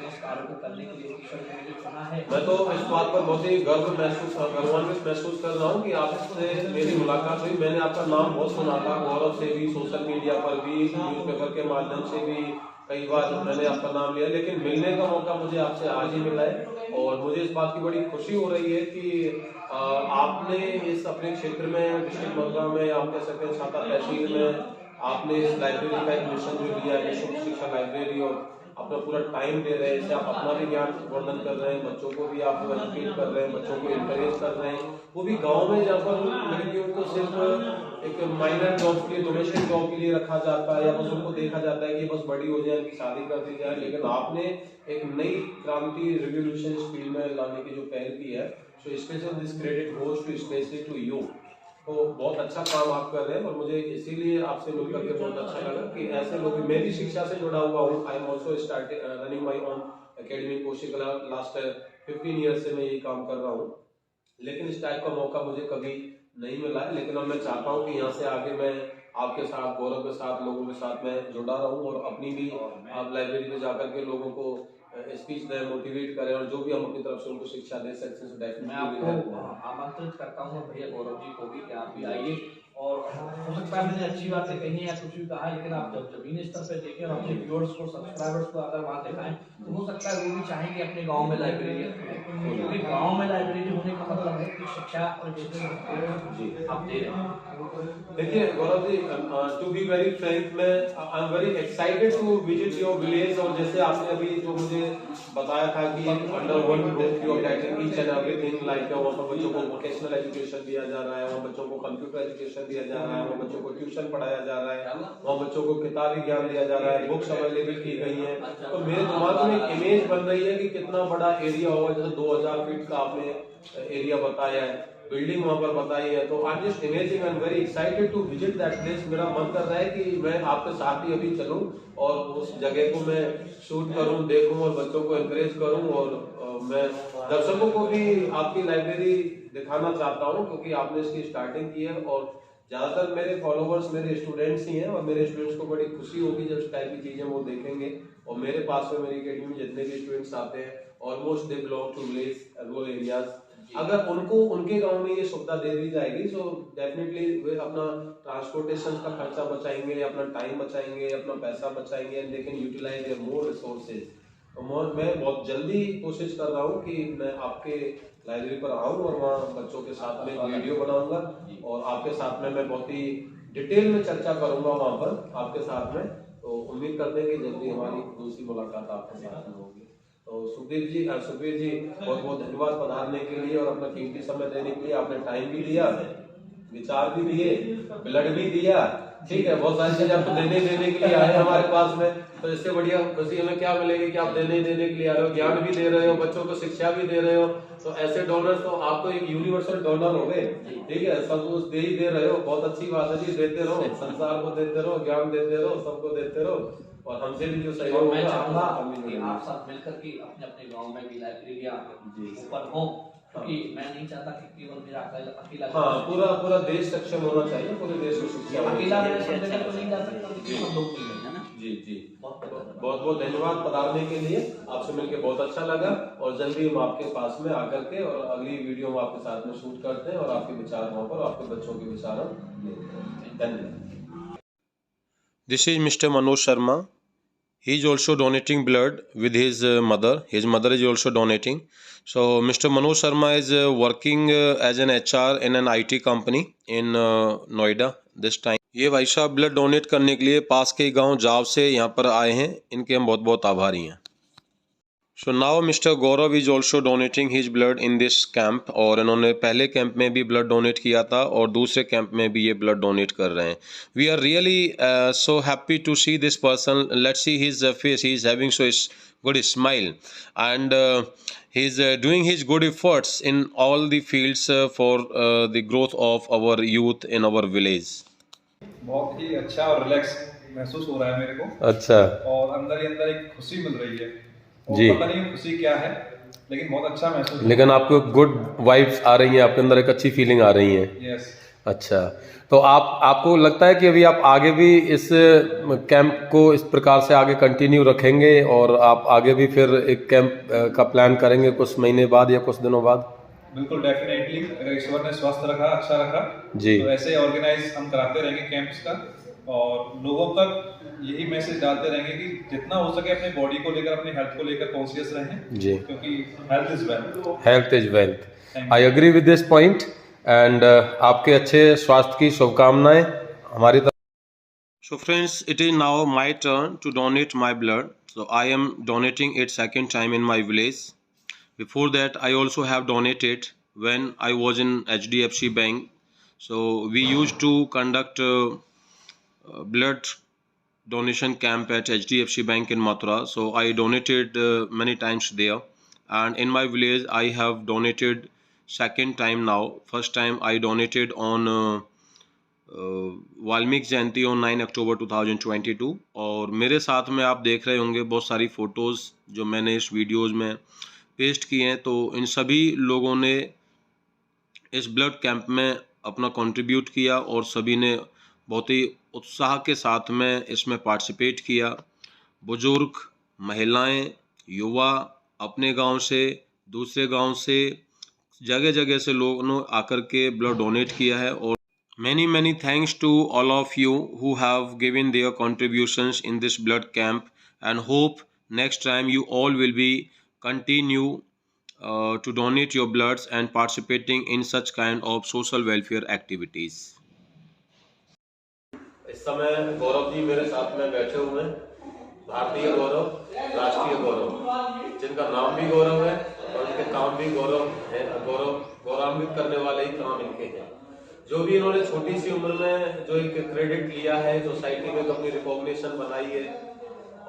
इस कार्य को करने के लिए ईश्वर ने मुझे चुना है। मैं तो इस बात पर बहुत ही गौरवान्वित महसूस कर रहा हूँ कि आपसे मेरी मुलाकात हुई। मैंने आपका नाम बहुत सुना था, गौरव से भी, सोशल मीडिया पर भी, न्यूज़पेपर के माध्यम से भी कई बार मैंने आपका नाम लिया, लेकिन मिलने का मौका मुझे आपसे आज ही मिला है। और मुझे इस बात की बड़ी खुशी हो रही है कि आपने इस अपने क्षेत्र में, डिस्ट्रिक्ट मथुरा में, आप कह सकते हैं छाता तहसील में, आपने इस लाइब्रेरी का एक मिशन जो लिया है, निःशुल्क शिक्षा लाइब्रेरी, और अपना पूरा टाइम दे रहे हैं, इससे आप अपना भी ज्ञान वर्धन कर रहे हैं, बच्चों को भी आप एजुकेट कर रहे हैं, बच्चों को इंकरेज कर रहे हैं, वो भी गांव में, जहाँ पर लड़कियों को सिर्फ एक माइनर जॉब के लिए, डोमेस्टिक जॉब के लिए रखा जाता है, या बस उनको देखा जाता है कि बस बड़ी हो जाए, उनकी शादी कर दी जाए। लेकिन आपने एक नई क्रांति, रिवोल्यूशन इस फील्ड में लाने की जो पहल की है, so special this credit goes to specially to you. तो बहुत अच्छा काम आप कर रहे हैं, और मुझे इसीलिए आपसे मिल करके बहुत अच्छा लगा कि ऐसे लोग, मैं भी शिक्षा से जुड़ा हुआ हूँ। I am also started running my own academy Koshikala, last 15 years से मैं यही काम कर रहा हूँ, लेकिन इस टाइप का मौका मुझे कभी नहीं मिला है। लेकिन अब मैं चाहता हूँ कि यहाँ से आगे मैं आपके साथ, गौरव के साथ, लोगों के साथ मैं जुड़ा रहूँ, और अपनी भी आप लाइब्रेरी में जाकर के लोगों को स्पीच दें, मोटिवेट करें, और जो भी हम अपनी तरफ से उनको शिक्षा दे सकते हैं। मैं आपको आमंत्रित करता हूँ भैया गौरव जी को भी कि आप भी आइए, और हो सकता है मैंने अच्छी बातें कही है या कुछ भी कहा, लेकिन आप जब जमीनी स्तर पर देखें और अपने व्यूअर्स को, सब्सक्राइबर्स को अगर वहाँ दिखाएं, तो हो सकता है वो भी चाहेंगे अपने गाँव में लाइब्रेरी, क्योंकि गाँव में लाइब्रेरी होने का मतलब है कि शिक्षा और आप दे रहे हैं। देखिए Gaurav ji, to be very frank, मैं I am very excited to visit your village. और जैसे आपने अभी जो मुझे बताया था कि under one roof you are getting each and everything, like वहाँ पर बच्चों को वोकेशनल एजुकेशन दिया जा रहा है, वहाँ बच्चों को कंप्यूटर एजुकेशन दिया जा रहा है, वहाँ बच्चों को ट्यूशन पढ़ाया जा रहा है, वहाँ बच्चों को किताबी ज्ञान दिया जा रहा है, बुक्स अवेलेबल की गई है। तो मेरे दिमाग में एक इमेज बन रही है कि कितना बड़ा एरिया होगा, जैसे 2000 फीट का आपने एरिया बताया है, बिल्डिंग वहां पर बताई है। तो I am just imaging, I am very excited to visit that place. मेरा मन कर रहा है कि मैं आपके साथ ही अभी चलूं और उस जगह को मैं शूट करूं, देखूं, और बच्चों को एनकरेज करूं, और मैं दर्शकों को भी आपकी लाइब्रेरी दिखाना चाहता हूं, क्योंकि आपने इसकी स्टार्टिंग की है, और ज्यादातर मेरे फॉलोवर्स मेरे स्टूडेंट्स ही हैं, और मेरे स्टूडेंट्स को बड़ी खुशी होगी जब इस टाइप की चीजें वो देखेंगे। और मेरे पास में, मेरी अकेडमी में जितने भी स्टूडेंट्स आते हैं, almost they belong to village, rural areas. अगर उनको उनके गांव में ये सुविधा दे दी जाएगी, तो डेफिनेटली वे अपना ट्रांसपोर्टेशन का खर्चा बचाएंगे, अपना टाइम बचाएंगे, अपना पैसा बचाएंगे, and they can utilise their more resources. तो मैं बहुत जल्दी कोशिश कर रहा हूँ कि मैं आपके लाइब्रेरी पर आऊँ और वहाँ बच्चों के साथ में वीडियो बनाऊंगा, और आपके साथ में मैं बहुत ही डिटेल में चर्चा करूंगा वहाँ पर आपके साथ में। तो उम्मीद करते हैं कि जल्दी हमारी दूसरी मुलाकात आपके साथ में होगी। तो सुखबीर जी बहुत बहुत धन्यवाद पधारने के लिए और अपना कीमती समय देने के लिए। आपने टाइम भी दिया, विचार भी दिए, ब्लड भी दिया, ठीक है, बहुत सारी चीजें आपको देने के लिए आए हैं हमारे पास में, तो इससे बढ़िया खुशी हमें क्या मिलेगी कि आप देने के लिए आ रहे हो, ज्ञान भी दे रहे हो, बच्चों को शिक्षा भी दे रहे हो। तो ऐसे डोनर्स तो आप तो एक यूनिवर्सल डोनर हो गए, ठीक है, सब कुछ दे ही दे रहे हो, बहुत अच्छी बात है जी। देते रहो, संसार को देते रहो, ज्ञान देते रहो, सबको देते रहो, और हमसे भी जो सहयोग मैं होगा चाहूंगा कि आप सब मिलकर के अपने अपने गांव में भी लाइब्रेरियां ओपन हो, क्योंकि मैं नहीं चाहता कि केवल मेरा अकेला हाँ, पूरा देश सक्षम होना चाहिए, पूरे देश को शिक्षा अकेला सब जगह तो नहीं जा सकता, लेकिन हम लोग मिल है ना। जी बहुत धन्यवाद पधारने के लिए, आपसे मिलकर बहुत अच्छा लगा, और जल्दी हम आपके पास में आकर के और अगली वीडियो हम आपके साथ में शूट करते हैं, और आपके विचार वहाँ पर, आपके बच्चों के विचार हम लेते हैं। धन्यवाद। This is Mr. Manoj Sharma. He is also donating blood with his mother. His mother is also donating. So Mr. Manoj Sharma is working as an HR in an IT company in Noida this time. ये भाई साहब blood donate करने के लिए पास के गांव जाव से यहाँ पर आए हैं, इनके हम बहुत बहुत आभारी हैं। So now Mr. Gaurav is also donating his blood in this camp, और इन्होंने पहले कैंप में भी ब्लड डोनेट किया था और दूसरे कैंप में भी ये ब्लड डोनेट कर रहे हैं। We are really so happy to see this person. Let's see his face. He is having so good smile, and he is doing his good efforts in all the fields for the growth of our youth in our village. बहुत ही अच्छा और relax महसूस हो रहा है मेरे को। अच्छा। और अंदर ही अंदर एक खुशी मिल रही है, और जी। पता नहीं खुशी क्या है, लेकिन बहुत अच्छा महसूस। लेकिन आपको गुड वाइब्स आ रही हैं, आपके अंदर एक अच्छी फीलिंग आ रही है। यस। अच्छा, तो आपको लगता है कि अभी आप आगे भी इस कैंप को इस प्रकार से आगे कंटिन्यू रखेंगे, और आप आगे भी फिर एक कैंप का प्लान करेंगे कुछ महीने बाद या कुछ दिनों बाद? बिल्कुल, डेफिनेटली, अगर ईश्वर ने स्वस्थ रखा, अच्छा रखा जी, तो ऐसे ऑर्गेनाइज हम कराते रहेंगे कैंप्स का, और लोगों तक यही मैसेज डालते रहेंगे कि जितना हो सके अपने बॉडी को लेकर, अपनी हेल्थ को लेकर कॉन्शियस रहें जी, क्योंकि health is wealth. Health is wealth. I agree with this point, and आपके अच्छे स्वास्थ्य की शुभकामनाएं हमारी तरफ। So friends, it is now my turn to donate my blood. So I am donating it second time in my village. Before that, I also have donated when I was in HDFC Bank. So we used to conduct blood donation camp at HDFC Bank in Mathura. So I donated many times there, and in my village I have donated second time now. First time I donated on Valmiki Jayanti on 9 अक्टूबर 2022, और मेरे साथ में आप देख रहे होंगे बहुत सारी फ़ोटोज़ जो मैंने इस वीडियोज़ में पेस्ट किए हैं। तो इन सभी लोगों ने इस ब्लड कैंप में अपना कंट्रीब्यूट किया, और सभी ने बहुत ही उत्साह के साथ में इसमें पार्टिसिपेट किया। बुजुर्ग, महिलाएं, युवा, अपने गांव से, दूसरे गांव से, जगह जगह से लोगों ने आकर के ब्लड डोनेट किया है। और many thanks to all of you who have given their contributions in this blood camp, and hope next time you all will be continue to donate your bloods and participating in such kind of social welfare activities. इस समय गौरव जी मेरे साथ में बैठे हुए हैं, भारतीय गौरव, राष्ट्रीय गौरव, जिनका नाम भी गौरव है और उनके काम भी गौरव है। गौरवान्वित करने वाले ही काम इनके हैं। जो भी इन्होंने छोटी सी उम्र में जो एक क्रेडिट लिया है, सोसाइटी में अपनी रिकॉग्निशन बनाई है,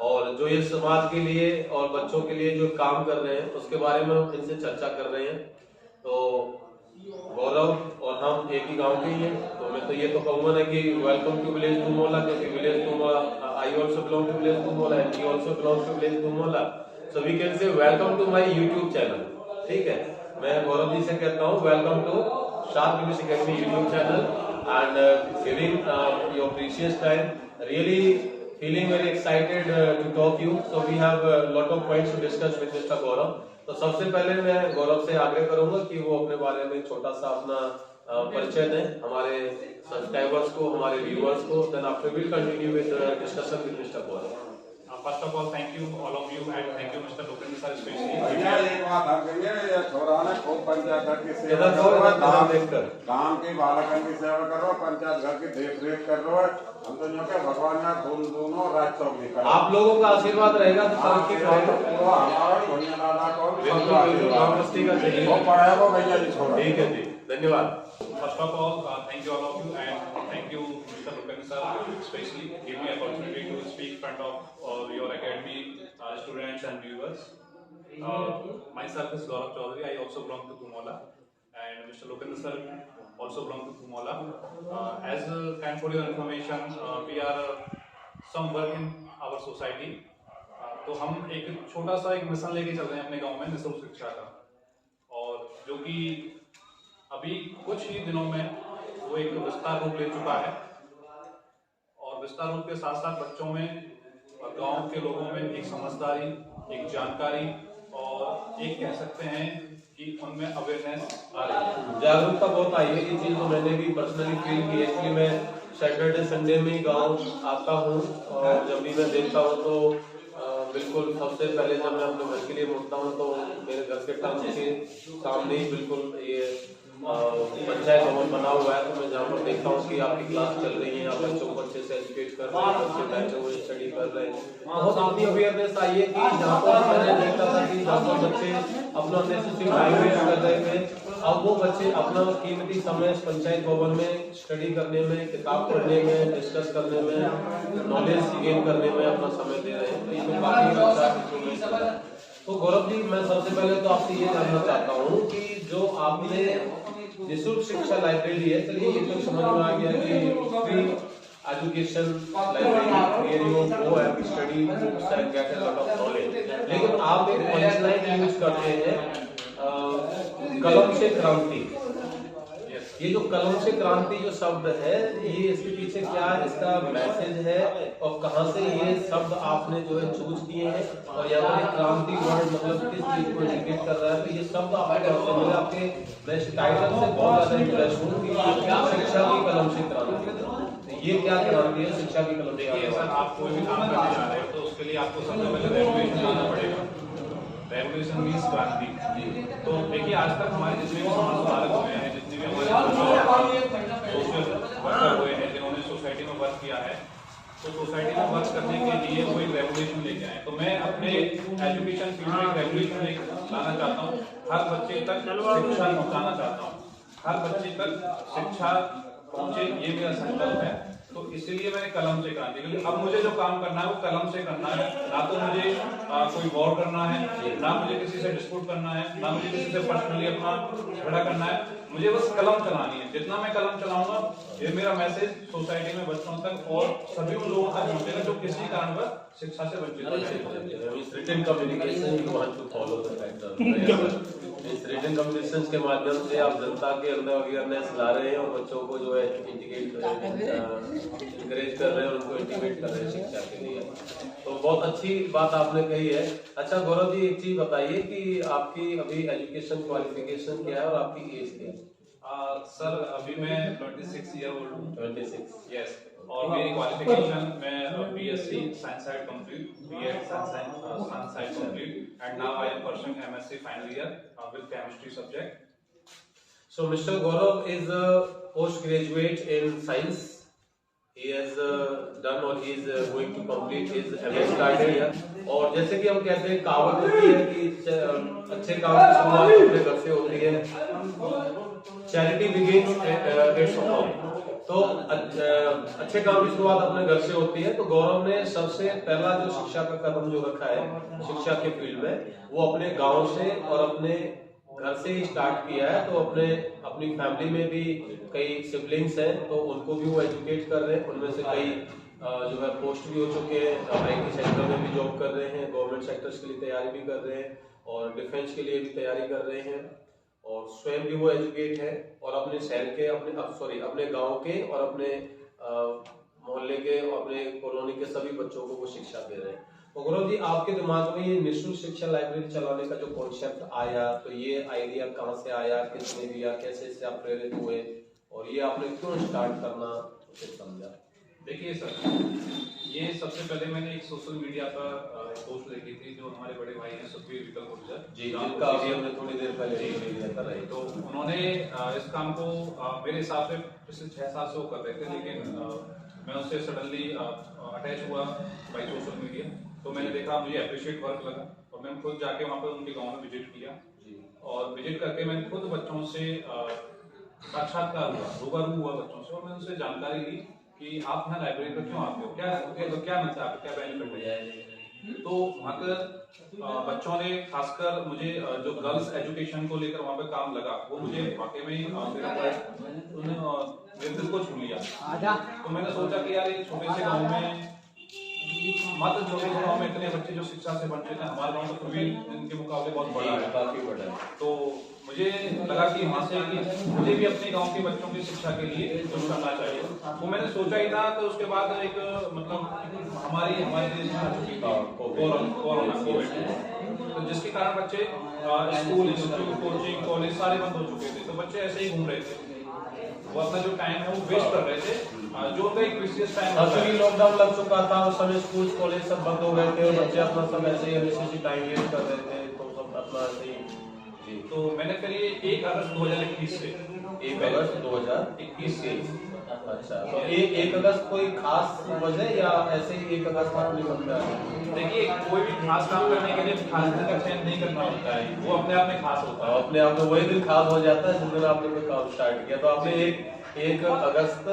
और जो ये समाज के लिए और बच्चों के लिए जो काम कर रहे हैं, उसके बारे में हम इनसे चर्चा कर रहे हैं। तो गौरव और हम एक ही गांव के ही हैं, तो मैं तो ये तो कहूँगा ना कि वेलकम टू विलेज तुमोला, क्योंकि village Tumola, I also belong to village Tumola and he also belong to village Tumola, so we can say welcome to my YouTube channel. ठीक है, मैं गौरव जी से कहता हूँ welcome to Sharp English Academy YouTube channel, and giving your precious time. Really feeling very excited to talk to you. So we have a lot of points to discuss with Mr. Gaurav. तो सबसे पहले मैं गौरव से आग्रह करूंगा कि वो अपने बारे में छोटा सा अपना परिचय दें हमारे सब्सक्राइबर्स को, हमारे व्यूअर्स को। Then after we'll continue with the discussion with Mr. Gaurav. First of all, thank you all of you, and thank you Mr. Loken sir especially. भैया एक बात आप कहिए, ये छोरा ने खूब पंचायत घर की सेवा करो, गांव के बालकन की सेवा करो, पंचायत घर की देख रेख कर रहे हो, हम तो जो के भगवान ने दोनों राज चौक निकाल। आप लोगों का आशीर्वाद रहेगा तो तरक्की करेगा। वो हमारा भैया दादा को गांव बस्ती का चाहिए, वो पढ़ाया वो भैया जी छोड़ा। ठीक है जी, धन्यवाद। First of all, thank you all of you, and thank you Mr. Loken sir, especially give me opportunity to speak in front of your academy students and viewers. Myself is Gaurav Chaudhary. I also belong to Tumola, and Mr. Lokendra sir also belong to Tumola. As kind for your information, we are some work in our society. तो हम एक छोटा सा एक mission लेके चल रहे हैं अपने गांव में निःशुल्क शिक्षा का, और जो कि अभी कुछ ही दिनों में वो एक विस्तार रूप ले चुका है, और विस्तार रूप के साथ साथ बच्चों में और गांव के लोगों में एक समझदारी, एक जानकारी और एक कह सकते हैं कि उनमें अवेयरनेस आ रही है, जागरूकता बहुत आई है। ये चीज़ तो मैंने भी पर्सनली फील की है, इसलिए मैं सैटरडे संडे में ही गाँव आता हूँ, और जब भी मैं देखता हूँ तो बिल्कुल सबसे पहले जब मैं अपने घर के लिए मुड़ता हूँ तो मेरे घर के टाउन के सामने ही बिल्कुल ये पंचायत भवन बना हुआ है। तो मैं जहाँ पर देखता हूँ कि आपकी क्लास चल रही है, आप बच्चों को अच्छे से एजुकेट कर रहे हैं, बच्चे बैठे हुए स्टडी कर रहे हैं। बहुत अपनी अवेयरनेस आई है कि जहाँ पर मैंने देखा था कि जहाँ पर बच्चे अपना नेसेसरी टाइम वेस्ट कर रहे थे, अब वो बच्चे अपना कीमती समय पंचायत भवन में स्टडी करने में, किताब पढ़ने में, डिस्कस करने में, नॉलेज गेन करने में अपना समय दे रहे हैं। तो ये तो काफी अच्छा है। तो गौरव जी, मैं सबसे पहले तो आपसे ये जानना चाहता हूँ कि जो आपने निःशुल्क शिक्षा लाइब्रेरी है, चलिए ये तो समझ में आ गया कि फ्री एजुकेशन लाइब्रेरी वो है, study books and gate a lot of knowledge, लेकिन आप एक पंचलाइन यूज करते हैं कलम से क्रांति। ये जो कलम से क्रांति जो शब्द है, ये इसके पीछे क्या इसका मैसेज है और कहाँ से ये शब्द आपने जो है चूज किए हैं, और यहाँ पर क्रांति वर्ड मतलब किस चीज को इंडिकेट कर रहा है? तो ये शब्द आपके मुझे आपके टाइटल से बहुत ज्यादा इंटरेस्ट हूँ कि शिक्षा की कलम से क्रांति, ये क्या क्रांति है शिक्षा की कलम से? देखिए सर, आप कोई भी काम करने जा रहे हो तो उसके लिए आपको सबसे पहले रेगुलेशन लाना पड़ेगा। रेगुलेशन मीन्स क्रांति। तो देखिए, आज तक हमारे जितने भी समाज सुधारक हुए हैं, जितने भी हमारे सोशल वर्कर हुए हैं जिन्होंने सोसाइटी में वर्क किया है, तो सोसाइटी में वर्क करने के लिए वो एक रेगुलेशन लेके आए। तो मैं अपने एजुकेशन फील्ड में एक रेगुलेशन लाना चाहता हूँ, हर बच्चे तक शिक्षा पहुँचाना चाहता हूँ, हर बच्चे तक शिक्षा पहुँचे, ये मेरा संकल्प है। तो इसीलिए मैंने कलम से क्रांति, क्योंकि अब मुझे जो काम करना है वो कलम से करना है, ना तो मुझे कोई वॉर करना है, ना मुझे किसी से डिस्प्यूट करना है, ना मुझे किसी से पर्सनली अपना झगड़ा करना है, मुझे बस कलम चलानी है। जितना मैं कलम चलाऊंगा, ये मेरा मैसेज सोसाइटी में बच्चों तक और सभी उन लोगों तक पहुंचेगा जो किसी कारणवश शिक्षा से वंचित हैं। Written communication you want to follow the factor. इस रिटन कम्युनिकेशन के माध्यम से आप जनता के अंदर अवेयरनेस ला रहे हैं और बच्चों को जो है इंटीग्रेट इंकरेज कर रहे हैं, उनको इंटीग्रेट कर रहे हैं शिक्षा के लिए। तो बहुत अच्छी बात आपने कही है। अच्छा गौरव जी, एक चीज बताइए कि आपकी अभी एजुकेशन क्वालिफिकेशन क्या है और आपकी एज क्या है? सर, अभी मैं 26 ईयर ओल्ड हूँ। 26? यस। और मेरी क्वालिफिकेशन मैं BSc science side complete, BEd science side complete, and now I am pursuing MSc final year with chemistry subject. So Mr. Gaurav is a postgraduate in science. He has done or he is going to complete his MA started here. और जैसे कि हम कहते हैं, कहावत होती है कि अच्छे काम की शुरुआत अपने घर से होती है। Charity begins at home. तो अच्छे काम की शुरुआत अपने घर से होती है। तो गौरव ने सबसे पहला जो शिक्षा का कदम जो रखा है शिक्षा के फील्ड में, वो अपने गांव से और अपने घर से ही स्टार्ट किया है। तो अपनी फैमिली में भी कई सिबलिंग्स हैं, तो उनको भी वो एजुकेट कर रहे हैं। उनमें से कई जो है पोस्ट भी हो चुके हैं, आईटी सेक्टर में भी जॉब कर रहे हैं, गवर्नमेंट सेक्टर्स के लिए तैयारी भी कर रहे हैं और डिफेंस के लिए भी तैयारी कर रहे हैं, और स्वयं भी वो एजुकेट है और अपने शहर के अपने गांव के और अपने मोहल्ले के और अपने कॉलोनी के सभी बच्चों को वो शिक्षा दे रहे हैं। तो गौरव जी, आपके दिमाग में ये निःशुल्क शिक्षा लाइब्रेरी चलाने का जो कॉन्सेप्ट आया, तो ये आइडिया कहाँ से आया, किसने दिया, कैसे इससे आप प्रेरित हुए और ये आपने क्यों स्टार्ट करना समझा? देखिए सर, ये सबसे पहले मैंने एक सोशल मीडिया पर पोस्ट देखी थी, जो हमारे बड़े भाई हैं सुखबीर विकल गुर्जर जी, जिनका अभी हमने थोड़ी देर पहले तो उन्होंने इस काम को मेरे हिसाब से पिछले 6 साल से वो कर रहे थे, लेकिन मैं उससे सडनली अटैच हुआ बाई सोशल मीडिया। तो मैंने देखा, मुझे अप्रिशिएट वर्क लगा और मैंने खुद जाके वहाँ पर उनके गाँव में विजिट किया और विजिट करके मैंने खुद बच्चों से साक्षात्कार हुआ, रूबरू हुआ बच्चों से, और मैंने उनसे जानकारी ली कि आप यहाँ लाइब्रेरी पर क्यों आते हो, क्या मिलता है आपको, क्या बेनिफिट है। तो वहाँ के बच्चों ने खासकर मुझे जो गर्ल्स एजुकेशन को लेकर वहाँ पे काम लगा, वो मुझे वाकई में मेरे दिल को छू लिया। तो मैंने सोचा कि यार ये छोटे से गाँव में मात्र छोटे से गाँव में इतने बच्चे जो शिक्षा से वंचित हैं, हमारे गाँव तो फिर भी इनके मुकाबले बहुत बड़ा है, काफी बड़ा है। तो मुझे लगा कि वहाँ से कि मुझे भी अपने गांव के बच्चों की शिक्षा के लिए कुछ करना चाहिए। वो मैंने सोचा ही था। तो उसके बाद एक मतलब हमारे देश में आ चुकी कोरोना कोविड, तो जिसके कारण बच्चे स्कूल, इंस्टीट्यूट, कोचिंग, कॉलेज सारे बंद हो चुके थे। तो बच्चे ऐसे ही घूम रहे थे, वो अपना जो टाइम है वो वेस्ट कर रहे थे, जो उनका एक प्रीशियस टाइम था। क्योंकि लॉकडाउन लग चुका था, उस समय स्कूल कॉलेज सब बंद हो गए थे और बच्चे अपना सब ऐसे ही अननेसेसरी टाइम वेस्ट कर रहे थे, तो सब अपना ऐसे ही। तो मैंने फिर ये 1 अगस्त 2021 से 1 अगस्त 2021 से। अच्छा, तो 1 अगस्त कोई खास वजह या ऐसे ही 1 अगस्त आपने बताया? देखिए, कोई भी खास काम करने के लिए खास दिन का चयन नहीं करना होता है, वो अपने आप में खास होता है। अपने आप में वही दिन खास हो जाता है जिस दिन आपने कोई काम स्टार्ट किया। तो आपने 1 अगस्त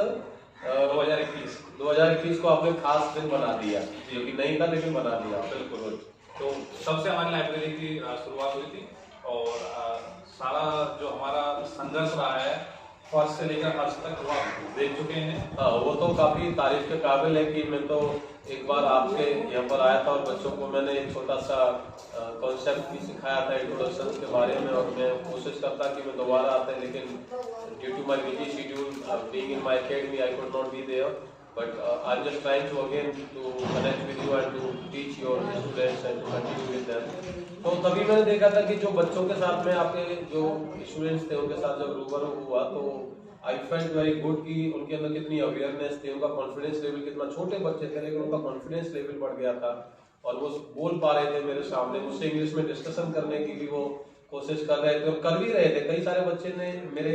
2021 को आपने खास दिन बना दिया, जो कि नहीं था लेकिन बना दिया। बिल्कुल। तो सबसे हमारी लाइब्रेरी की शुरुआत हुई थी और सारा जो हमारा संघर्ष रहा है फर्स्ट से लेकर आज तक वो आप देख चुके हैं। हाँ, वो तो काफी तारीफ के काबिल है कि मैं तो एक बार आपके यहाँ पर आया था और बच्चों को मैंने एक छोटा सा कॉन्सेप्ट भी सिखाया था इंट्रोडक्शन के बारे में, और मैं कोशिश करता कि मैं दोबारा आता है, लेकिन due to my busy schedule being in my academy I could not be there, but I'm just trying to again to connect with you and to teach your students and to continue with them। तो तभी मैंने देखा था कि जो बच्चों के साथ में आपके जो स्टूडेंट्स थे उनके साथ जब रूबरू हुआ, तो आई फेल्ट वेरी गुड कि उनके अंदर कितनी अवेयरनेस थी, उनका कॉन्फिडेंस लेवल कितना, छोटे बच्चे थे लेकिन उनका कॉन्फिडेंस लेवल बढ़ गया था और वो बोल पा रहे थे मेरे सामने, मुझसे इंग्लिश में डिस्कशन करने की भी वो कोशिश कर रहे थे और कर भी रहे थे। कई सारे बच्चे ने मेरे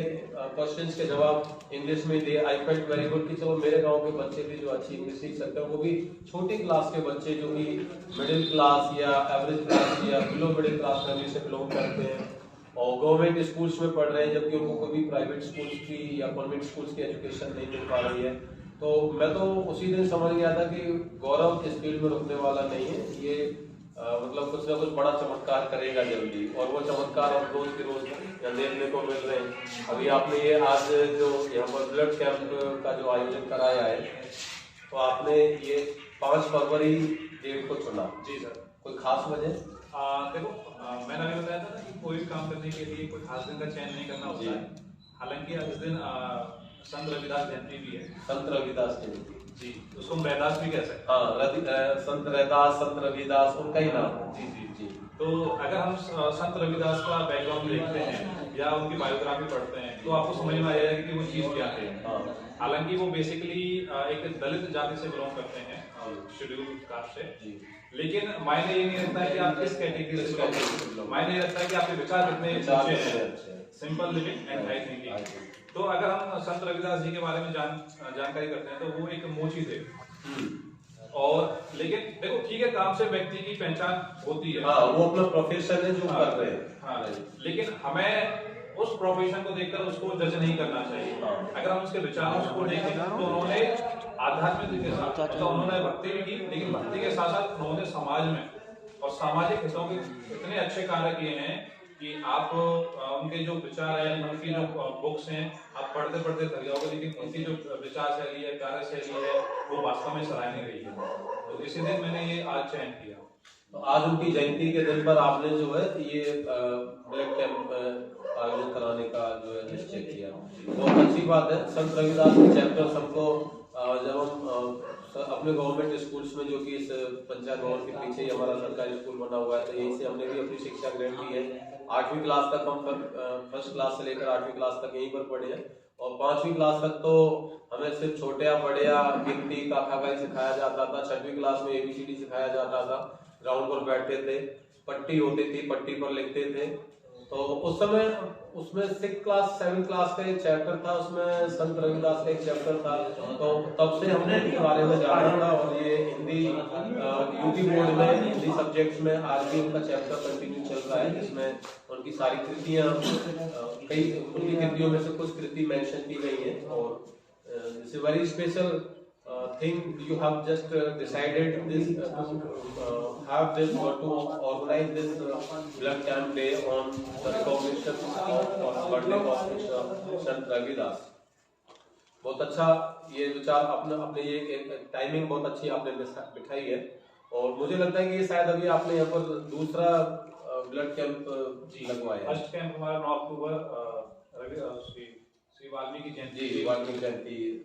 क्वेश्चंस के जवाब इंग्लिश में दिए। आई फेल्ट वेरी गुड कि चलो मेरे गांव के बच्चे भी जो अच्छी इंग्लिश सीख सकते हैं, वो भी छोटी क्लास के बच्चे जो कि मिडिल क्लास या एवरेज क्लास या बिलो मिडिल क्लास फैमिली से बिलोंग करते हैं और गवर्नमेंट स्कूल्स में पढ़ रहे हैं, जबकि उनको कोई भी प्राइवेट स्कूल्स की या कॉन्वेंट स्कूल्स की एजुकेशन नहीं मिल पा रही है। तो मैं तो उसी दिन समझ गया था कि गौरव इस फील्ड में रुकने वाला नहीं है, ये मतलब कुछ ना कुछ बड़ा चमत्कार करेगा जल्दी, और वो चमत्कार अब रोज के रोज देखने को मिल रहे हैं। अभी आपने ये आज जो यहाँ पर ब्लड कैंप का जो आयोजन कराया है, तो आपने ये 5 फरवरी डेट को चुना। जी सर। कोई खास वजह? देखो, मैंने अभी बताया था ना कि कोई भी काम करने के लिए कोई खास दिन का चयन नहीं करना होता है। हालांकि इस दिन संत रविदास जयंती भी है। संत रविदास जयंती, जी, उसको हम रैदास भी कह सकते हैं। हाँ, संत रैदास, संत रविदास, उनका ही नाम। जी जी जी। तो अगर हम संत रविदास का बैकग्राउंड देखते हैं या उनकी बायोग्राफी पढ़ते हैं, तो आपको समझ में आ जाएगा कि वो चीज क्या है। हालांकि वो बेसिकली एक दलित जाति से बिलोंग करते हैं, शेड्यूल कास्ट से, लेकिन मायने ये नहीं रखता है कि आप किस कैटेगरी से बिलोंग, मायने रखता है कि आपके विचार कितने अच्छे हैं। Simple living and high thinking. तो अगर हम संत रविदास जी के बारे में जानकारी करते हैं, तो वो एक मोची थे, और लेकिन देखो ठीक है, काम से व्यक्ति की पहचान होती है। हाँ, वो अपना प्रोफेशन है जो कर रहे हैं। हाँ, लेकिन हमें उस प्रोफेशन को देखकर उसको जज नहीं करना चाहिए। अगर हम उसके विचारों को देखें, तो उन्होंने आध्यात्मिक के साथ मतलब उन्होंने भक्ति भी की, लेकिन भक्ति के साथ साथ उन्होंने समाज में और सामाजिक हितों के इतने अच्छे कार्य किए हैं कि आप उनके जो विचार है, उनकी जो बुक्स हैं, आप पढ़ते पढ़ते थक जाओगे, लेकिन उनकी जो विचार शैली है, कार्य शैली है, वो वास्तव में सराहनीय रही है। तो इसी दिन मैंने ये आज चयन किया। तो आज उनकी जयंती के दिन पर आपने जो है ये ब्लड कैंप आयोजन कराने का जो है निश्चय किया, बहुत अच्छी बात है। संत रविदास के चैप्टर हमको जब हम अपने गवर्नमेंट स्कूल्स में, जो कि इस पंचायत भवन के पीछे ही हमारा सरकारी स्कूल बना हुआ है, तो यहीं से हमने भी अपनी शिक्षा ग्रहण की है। 8वीं क्लास तक हम फर्स्ट क्लास से लेकर 8वीं क्लास तक यहीं पर पढ़े हैं, और 5वीं क्लास तक तो हमें सिर्फ छोटे या बड़े या गिनती का खाका सिखाया जाता था। 6वीं क्लास में ABCD सिखाया जाता था, ग्राउंड पर बैठते थे, पट्टी होती थी, पट्टी पर लिखते थे। तो उस समय उसमें 6th क्लास 7th क्लास का एक चैप्टर था, उसमें संत रविदास का एक चैप्टर था। तो तब से हमने इनके बारे में जाना था, और ये हिंदी यूपी बोर्ड में हिंदी सब्जेक्ट्स में आज भी उनका चैप्टर कंटिन्यू चल रहा है, जिसमें उनकी सारी कृतियां, कई उनकी कृतियों में से कुछ कृति मेंशन की गई हैं, और it's very special thing you have just decided this to have this or to organize this blood camp day on the recognition of birthday of Sant Ravidas? बहुत अच्छा ये विचार अपने ये टाइमिंग बहुत अच्छी आपने बिठाई है और मुझे लगता है कि ये शायद अभी आपने यहाँ पर दूसरा ब्लड कैंप लगवाया है। फर्स्ट कैंप हमारा 9 अक्टूबर श्री वाल्मीकि जयंती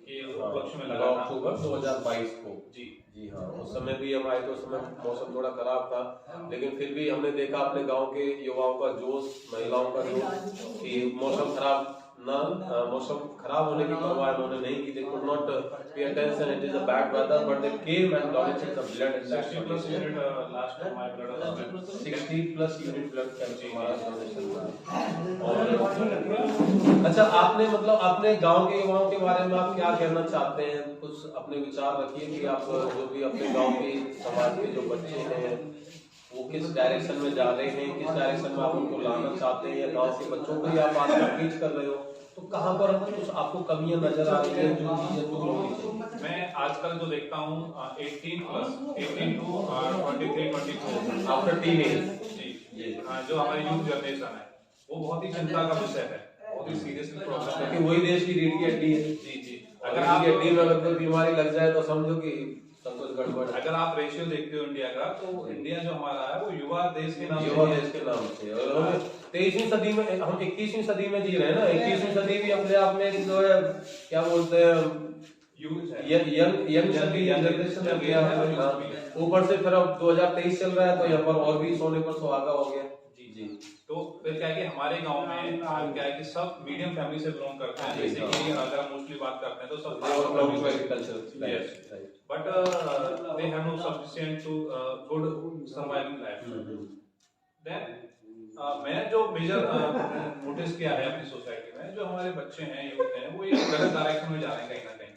के उपलक्ष्य में लगा 9 अक्टूबर 2022 को। जी जी हाँ, उस समय भी हम आए तो उस समय मौसम थोड़ा खराब था, लेकिन फिर भी हमने देखा अपने गांव के युवाओं का जोश, महिलाओं का जोश कि मौसम खराब होने की परवाह उन्होंने नहीं की। They could not pay attention, it is a bad weather, but they came and donated the blood in that 60+ unit last my blood 60+ unit blood camp हमारा डोनेशन था। और अच्छा, आपने मतलब अपने गांव के युवाओं के बारे में आप क्या कहना चाहते हैं? कुछ अपने विचार रखिए कि आप जो भी अपने गांव के समाज के जो बच्चे हैं वो किस डायरेक्शन में जा रहे हैं, किस डायरेक्शन में आप उनको लाना चाहते हैं, या गांव के बच्चों को ही आप आजकल टीच कर रहे हो, तो कहाँ पर कुछ आपको कमियां नजर आ रही हैं जो चीजें दूर होनी चाहिए? मैं आजकल जो देखता हूँ 18 to 23-24 आफ्टर टीनेज जी जो हमारी यूथ जनरेशन है वो बहुत ही चिंता का विषय है, बहुत ही सीरियसली प्रॉब्लम है क्योंकि वही देश की रीढ़ की हड्डी है। जी अगर आप हड्डी में अगर कोई बीमारी लग जाए तो समझो कि सब कुछ गड़बड़ है। अगर आप रेशियो देखते हो इंडिया का, तो इंडिया जो हमारा है वो युवा देश के नाम से और हम 23वीं सदी में, हम 21वीं सदी में जी रहे हैं ना। 21वीं सदी भी अपने आप में जो है क्या बोलते हैं यंग सदी जनरेशन चल गया है, ऊपर से फिर अब 2023 चल रहा है तो यहाँ पर और भी सोने पर सुहागा हो गया। जी तो फिर क्या है कि हमारे गांव में क्या है कि सब मीडियम फैमिली से बिलोंग करते हैं, जैसे कि अगर हम मोस्टली बात करते हैं तो सब agriculture, but they have no sufficient to good surviving life. Then मैंने जो मेजर नोटिस किया है अपनी सोसाइटी में, जो हमारे बच्चे हैं, यूथ हैं, वो एक गलत डायरेक्शन में जा रहे हैं कहीं ना कहीं,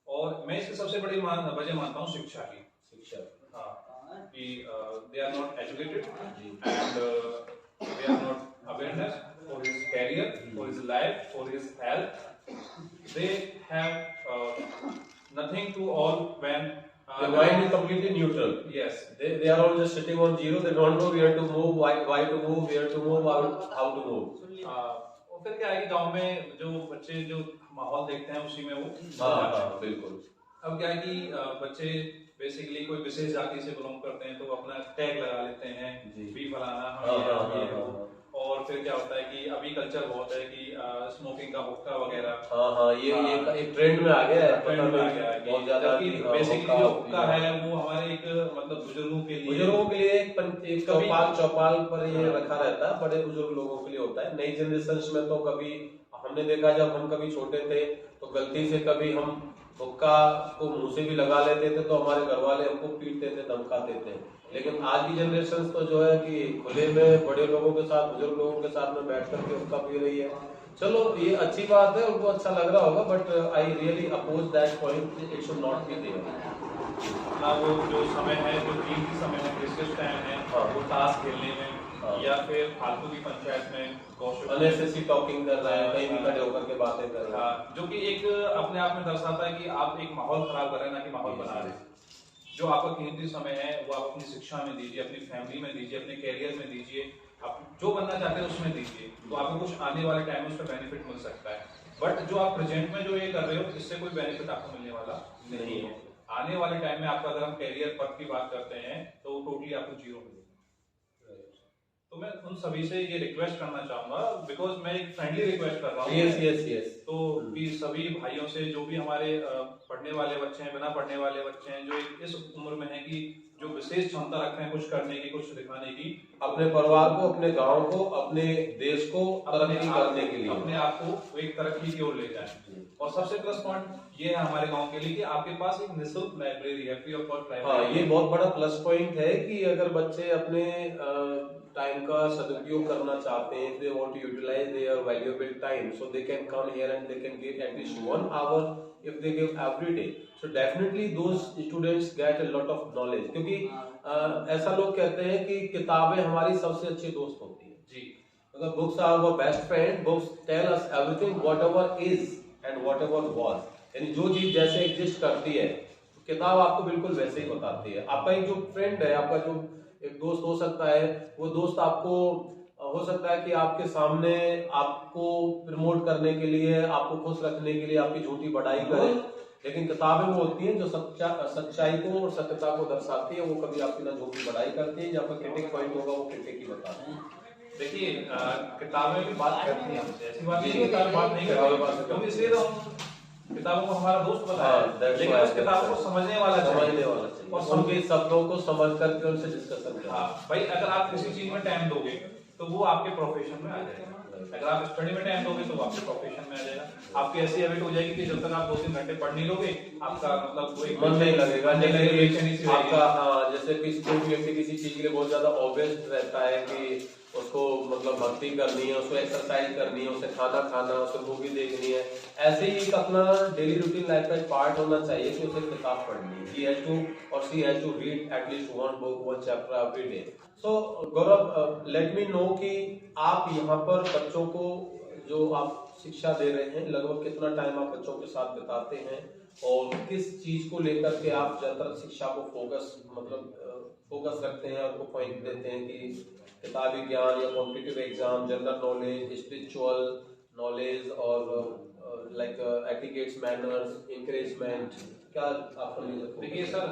और मैं इसकी सबसे बड़ी वजह मानता हूँ शिक्षा की। हाँ कि they are not educated and they are not awareness for his career, for his life, for his health. They have nothing to all when the mind is completely neutral. Yes, they are all just sitting on zero. They don't know where to move, why to move, where to move, how to move. और फिर क्या है कि गांव में जो बच्चे जो माहौल देखते हैं उसी में वो बिल्कुल। अब क्या है कि बच्चे बेसिकली कोई विशेष जाति से बिलोंग करते हैं तो अपना टैग लगा लेते हैं, बी फलाना, और फिर क्या होता है कि अभी कल्चर बहुत है कि स्मोकिंग का हुक्का वगैरह, ये एक ट्रेंड में आ गया है, बहुत ज्यादा। बेसिकली जो हुक्का है वो हमारे एक मतलब बुजुर्गों के लिए एक चौपाल पर ये रखा रहता है, बड़े बुजुर्ग लोगों के लिए होता है। नई जनरेशन में तो कभी हमने देखा, जब हम कभी छोटे थे तो गलती से कभी हम हुक्का को मुंह से भी लगा लेते थे तो हमारे घर वाले हमको पीटते थे, धमकाते थे। लेकिन आज की जनरेशन तो जो है कि खुले में बड़े लोगों के साथ, बुजुर्ग लोगों के साथ में बैठ करके हुक्का पी रही है। चलो ये अच्छी बात है, उनको अच्छा लग रहा होगा, but I really oppose that point, it should not be there. ना वो जो समय है, जो कीमती समय है, प्रेशियस टाइम है, वो ताश खेलने में या फिर फालतू की पंचायत में अननेसेसरी टॉकिंग कर रहे हैं, कहीं भी खड़े होकर के बातें कर रहे हैं, जो कि एक अपने आप में दर्शाता है कि आप एक माहौल खराब कर रहे हैं, ना कि माहौल बना रहे हैं। जो आपका कीमती समय है वो आप अपनी शिक्षा में दीजिए, अपनी फैमिली में दीजिए, अपने कैरियर में दीजिए, आप जो बनना चाहते हैं उसमें दीजिए, तो आपको कुछ आने वाले टाइम में उसका बेनिफिट मिल सकता है। बट जो आप प्रेजेंट में जो ये कर रहे हो, इससे कोई बेनिफिट आपको मिलने वाला नहीं है। आने वाले टाइम में आपका, अगर हम कैरियर पथ की बात करते हैं, तो टोटली आपको जीरो मिलेगा। तो मैं उन सभी से ये रिक्वेस्ट करना चाहूंगा, बिकॉज मैं एक फ्रेंडली रिक्वेस्ट कर रहा हूँ। yes. तो भी सभी भाइयों से, जो भी हमारे पढ़ने वाले बच्चे हैं, बिना पढ़ने वाले बच्चे हैं, जो इस उम्र में है कि जो विशेष क्षमता रखते हैं कुछ करने की, कुछ दिखाने की, अपने परिवार को, अपने गांव को, अपने देश को तरक्की करने के लिए, अपने आप को एक तरक्की की ओर ले जाए। और सबसे प्लस पॉइंट ये है हमारे गांव के लिए कि आपके पास एक निःशुल्क लाइब्रेरी है, फ्री ऑफ कॉस्ट लाइब्रेरी। ये बहुत बड़ा प्लस पॉइंट है कि अगर बच्चे अपने टाइम का सदुपयोग करना चाहते हैं, they want to utilize their valuable time, so they can come here and they can give at least 1 hour if they give every day. So definitely those students get a lot of knowledge, क्योंकि ऐसा लोग कहते हैं कि किताबें हमारी सबसे अच्छी दोस्त होती है जी। अगर books are our best friend, books tell us everything whatever is and whatever was, यानी जो चीज जैसे एग्जिस्ट करती है किताब आपको बिल्कुल वैसे ही बताती है। आपका एक जो फ्रेंड है, आपका जो एक दोस्त हो सकता है, वो दोस्त आपको हो सकता है कि आपके सामने आपको प्रमोट करने के लिए, आपको खुश रखने के लिए आपकी झूठी बढ़ाई करे, लेकिन किताबें वो होती हैं जो सच्चाई को और सत्यता को दर्शाती है। वो कभी आपकी ना झूठी बढ़ाई करती है, या आपका क्रिटिक पॉइंट होगा वो क्रिटिक ही बताती है। देखिए किताबें भी बात करती हैं हमसे, ऐसी बात नहीं है किताबें बात नहीं करती, क्योंकि इसलिए तो हम किताबों को हमारा दोस्त बताया है, लेकिन उस किताब को समझने वाला चाहिए और उनके शब्दों को समझ करके उनसे डिस्कशन करें। हाँ भाई, अगर आप किसी चीज में टाइम दोगे तो वो आपके प्रोफेशन में आ जाएगा। अगर आप स्टडी में टाइम दोगे तो वो आपके प्रोफेशन में आ जाएगा। आपकी ऐसी हैबिट हो जाएगी कि जब तक आप 2-3 घंटे पढ़ नहीं लोगे, आपका मतलब कोई मन नहीं लगेगा। आपका हाँ, जैसे कोई व्यक्ति किसी चीज के लिए बहुत ज्यादा ऑब्सेस्ड रहता है कि उसको मतलब भक्ति करनी है, उसको एक्सरसाइज करनी है, उसे खाना खाना, उसे मूवी देखनी है, ऐसे ही एक अपना डेली रूटीन लाइफ का पार्ट होना चाहिए कि उसे किताब पढ़नी है। He has to or she has to read at least one book, one chapter every day. So Gaurav, let me know कि आप यहाँ पर बच्चों को जो आप शिक्षा दे रहे हैं, लगभग कितना टाइम आप बच्चों के साथ बिताते हैं और किस चीज को लेकर के आप ज्यादातर शिक्षा को फोकस रखते हैं और उनको पॉइंट देते हैं कि किताबी ज्ञान या competitive exam, general knowledge, spiritual knowledge और लाइक एटिकेट्स, मैनर्स, एनकरेजमेंट, क्या आप देखिए सर,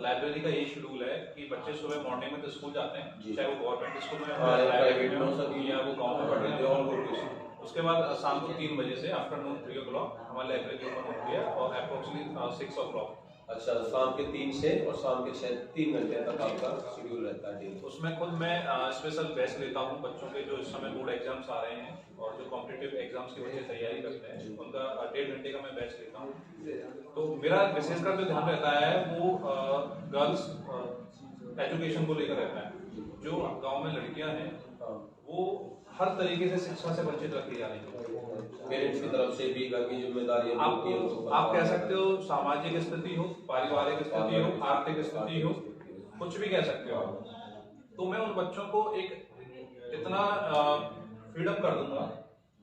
लाइब्रेरी का यही शेड्यूल है कि बच्चे सुबह मॉर्निंग में तो स्कूल जाते हैं, चाहे वो गवर्नमेंट स्कूल में प्राइवेट में या वो गाँव में पढ़ रहे हैं और उसके बाद शाम को 3 बजे से आफ्टरनून 3 o'clock हमारी लाइब्रेरी ओपन होती है और अप्रोक्सीमेटली 6 o'clock। अच्छा, शाम के 3 से और शाम के 3 घंटे तक आपका शेड्यूल रहता है। उसमें खुद मैं स्पेशल बैच लेता हूँ बच्चों के जो इस समय बोर्ड एग्जाम्स आ रहे हैं और जो कॉम्पिटिटिव एग्जाम्स की बच्चे तैयारी करते हैं, उनका 1.5 घंटे का मैं बैच लेता हूँ। तो मेरा विशेषकर जो ध्यान रहता है वो गर्ल्स एजुकेशन को लेकर रहता है। जो गाँव में लड़कियाँ हैं वो हर तरीके से शिक्षा से वंचित रखी जा रही है। पेरेंट्स की तरफ से भी घर की जिम्मेदारी आप कह सकते हो, सामाजिक स्थिति हो, पारिवारिक स्थिति हो, आर्थिक स्थिति हो, कुछ भी कह सकते हो आप। तो मैं उन बच्चों को एक इतना फ्रीडम कर दूंगा,